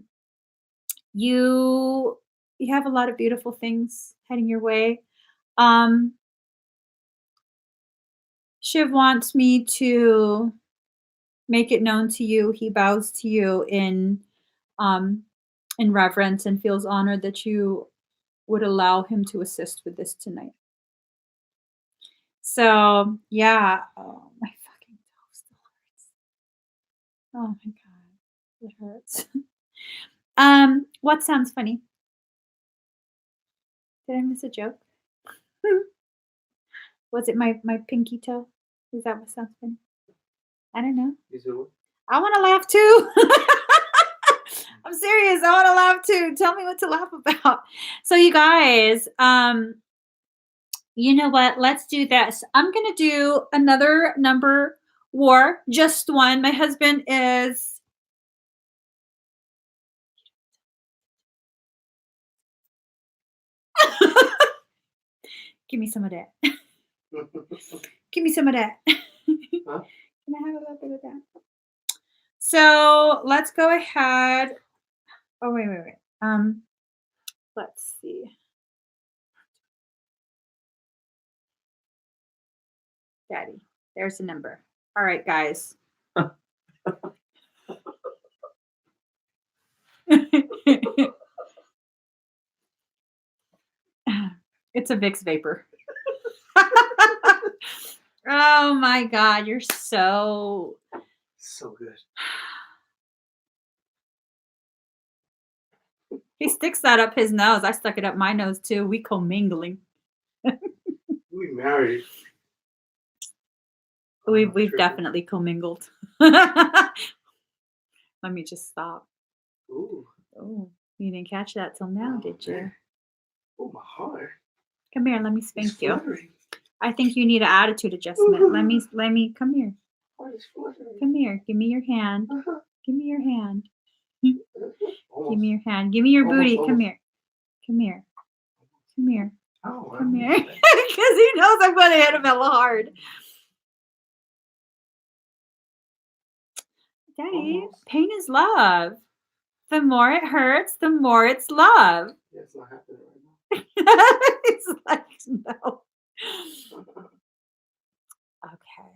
you you have a lot of beautiful things heading your way. Um, Shiv wants me to make it known to you he bows to you in reverence and feels honored that you would allow him to assist with this tonight. So yeah, oh my fucking toe still hurts. Oh my god, it hurts. What sounds funny? Did I miss a joke? Was it my pinky toe? Is that what sounds funny? I don't know. You said what? I want to laugh too. I'm serious. I want to laugh too. Tell me what to laugh about. So you guys, you know what? Let's do this. I'm gonna do another number war, just one. My husband is give me some of that. Give me some of that. Huh? Can I have a little bit of that? So let's go ahead. Oh, wait. Let's see. Daddy, there's the number. All right, guys. It's a Vicks vapor. Oh my God, you're so good. He sticks that up his nose. I stuck it up my nose too. We commingling. We married. We've definitely commingled. Let me just stop. Ooh. Oh, you didn't catch that till now, did you? Man. Oh, my heart. Come here, let me spank you. Fluttering. I think you need an attitude adjustment. Let me come here. Heart is fluttering. Come here. Give me your hand. Give me your hand. Almost. Give me your hand. Give me your booty. Almost. Come here. Come here. Come here. Oh, Come here. Because he knows I'm going to hit him hella hard. Daddy, Almost. pain is love. The more it hurts, the more it's love. Yeah, it's not happening right now. It's like, no. Okay.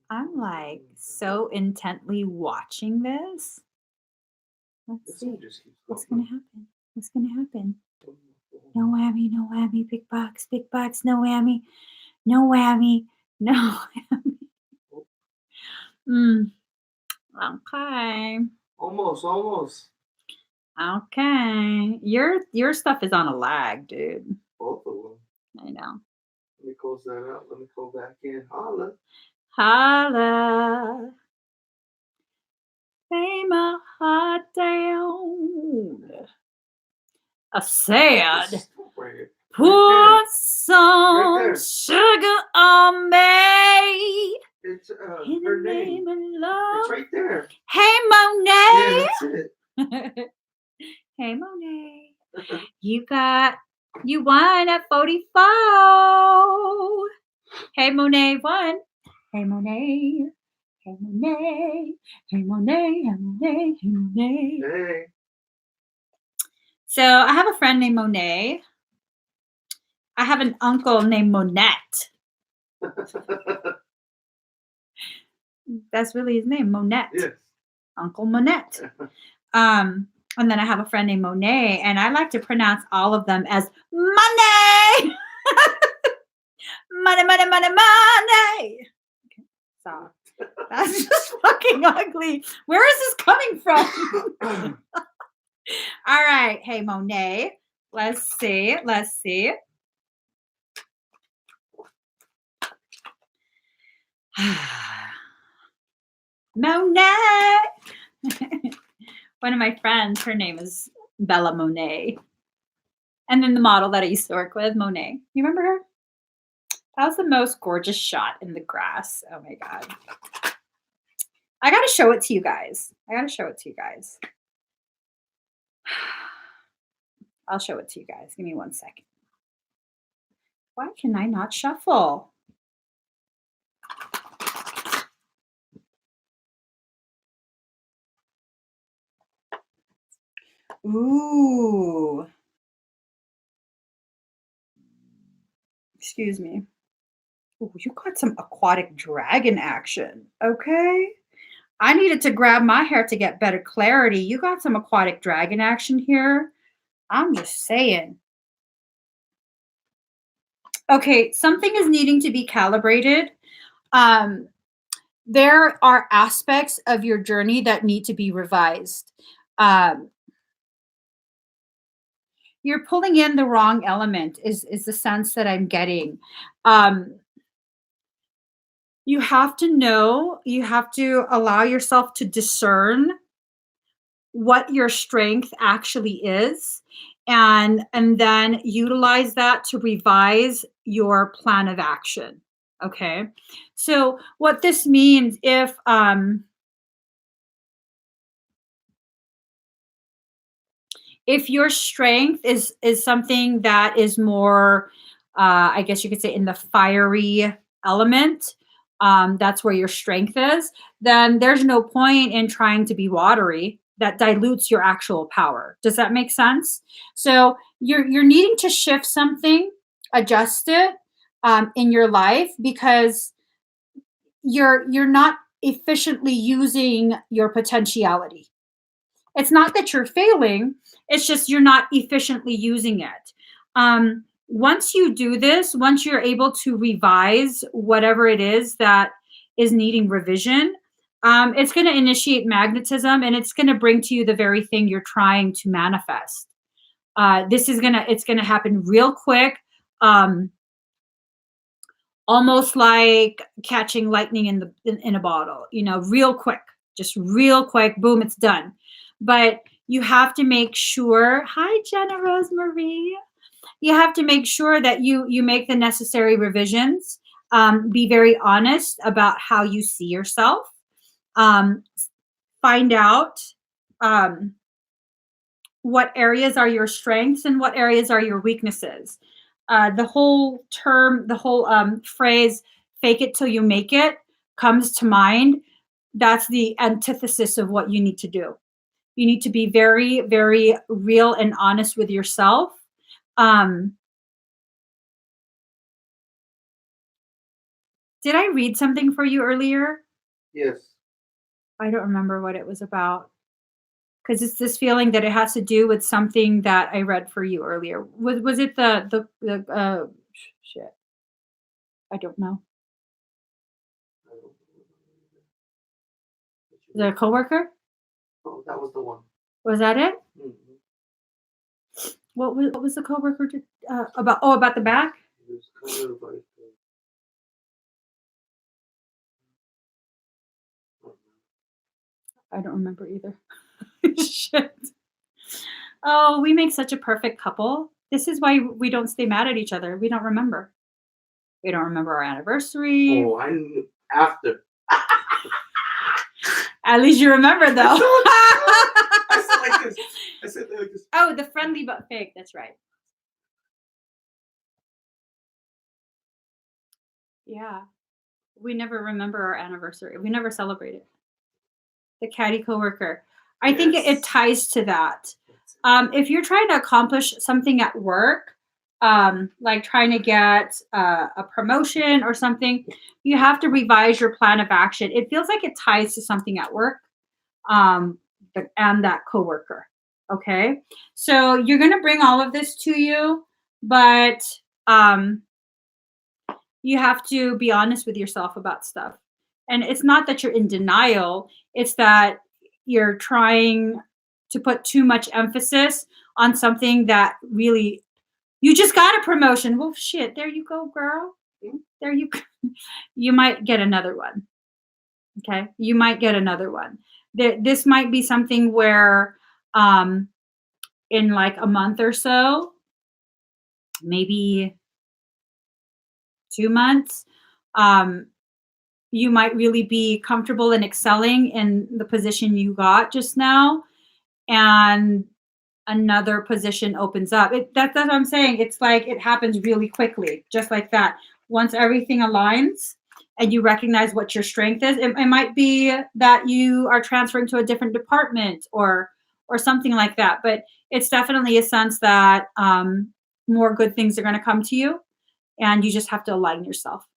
I'm like so intently watching this. Let's This see. one just keeps What's going. going to happen? What's going to happen? No whammy, no whammy, big box, no whammy, no whammy, no whammy. Okay. Almost. Okay. Your stuff is on a lag, dude. Both of them. I know. Let me close that out. Let me go back in. Holla. Holla. Lay my heart down. A sad. Just stop right here. Put some there. sugar on me. It's In her the name. name of love. It's right there. Hey, Monet. Yeah, that's it. Hey, Monet. You won at 44. Hey, Monet won. Hey, Monet. Hey, Monet. Hey, Monet. Hey, Monet. Hey, Monet. Hey. So I have a friend named Monet. I have an uncle named Monette. That's really his name, Monette. Yes. Uncle Monette. And then I have a friend named Monet, and I like to pronounce all of them as money. Money. Okay, so that's just fucking ugly. Where is this coming from? All right. Hey, Monet. Let's see. Monet. One of my friends, her name is Bella Monet. And then the model that I used to work with, Monet. You remember her? That was the most gorgeous shot in the grass. Oh my God. I got to show it to you guys. I'll show it to you guys. Give me 1 second. Why can I not shuffle? Ooh. Excuse me. Ooh, you got some aquatic dragon action. Okay. I needed to grab my hair to get better clarity. You got some aquatic dragon action here. I'm just saying. Okay, something is needing to be calibrated. Um, there are aspects of your journey that need to be revised. Um, you're pulling in the wrong element, is the sense that I'm getting. Um, you have to know, you have to allow yourself to discern what your strength actually is, and then utilize that to revise your plan of action. Okay, so what this means, if your strength is something that is more, I guess you could say, in the fiery element, that's where your strength is, then there's no point in trying to be watery. That dilutes your actual power. Does that make sense? So you're needing to shift something, adjust it, in your life, because you're not efficiently using your potentiality. It's not that you're failing, it's just you're not efficiently using it. Once you do this, once you're able to revise whatever it is that is needing revision, it's going to initiate magnetism, and it's going to bring to you the very thing you're trying to manifest. It's going to happen real quick. Almost like catching lightning in a bottle, real quick, just real quick, boom, it's done. But you have to make sure, hi Jenna Rosemary, you have to make sure that you make the necessary revisions. Be very honest about how you see yourself. Find out what areas are your strengths and what areas are your weaknesses. The whole phrase, fake it till you make it, comes to mind. That's the antithesis of what you need to do. You need to be very, very real and honest with yourself. Did I read something for you earlier? Yes. I don't remember what it was about, because it's this feeling that it has to do with something that I read for you earlier. Was it the shit? I don't know. The coworker? Oh, that was the one. Was that it? Mm-hmm. What was the coworker about? Oh, about the back? It was kind of like. I don't remember either. Shit. Oh, we make such a perfect couple. This is why we don't stay mad at each other. We don't remember. We don't remember our anniversary. Oh, I knew after. At least you remember, though. I said like this. I said like this. Oh, the friendly but fake. That's right. Yeah. We never remember our anniversary. We never celebrate it. The catty coworker. I think it ties to that. If you're trying to accomplish something at work, like trying to get a promotion or something, you have to revise your plan of action. It feels like it ties to something at work, and that coworker. Okay, so you're going to bring all of this to you, but you have to be honest with yourself about stuff. And it's not that you're in denial, it's that you're trying to put too much emphasis on something that really, you just got a promotion. Well, shit, there you go, girl. There you go. You might get another one. Okay, you might get another one. This might be something where in like a month or so, maybe 2 months, you might really be comfortable and excelling in the position you got just now, and another position opens up. That's what I'm saying. It's like it happens really quickly, just like that. Once everything aligns and you recognize what your strength is, it might be that you are transferring to a different department or something like that. But it's definitely a sense that more good things are going to come to you. and you just have to align yourself.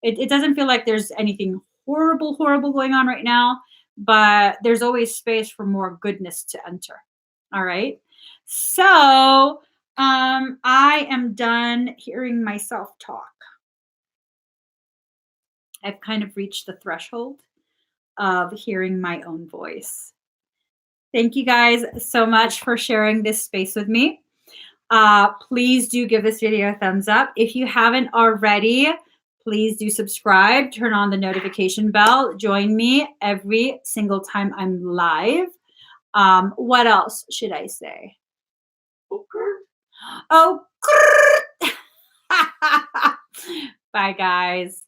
It doesn't feel like there's anything horrible, horrible going on right now, but there's always space for more goodness to enter. All right. So I am done hearing myself talk. I've kind of reached the threshold of hearing my own voice. Thank you guys so much for sharing this space with me. Please do give this video a thumbs up. If you haven't already, please do subscribe, turn on the notification bell, join me every single time I'm live. What else should I say? Oh, bye guys.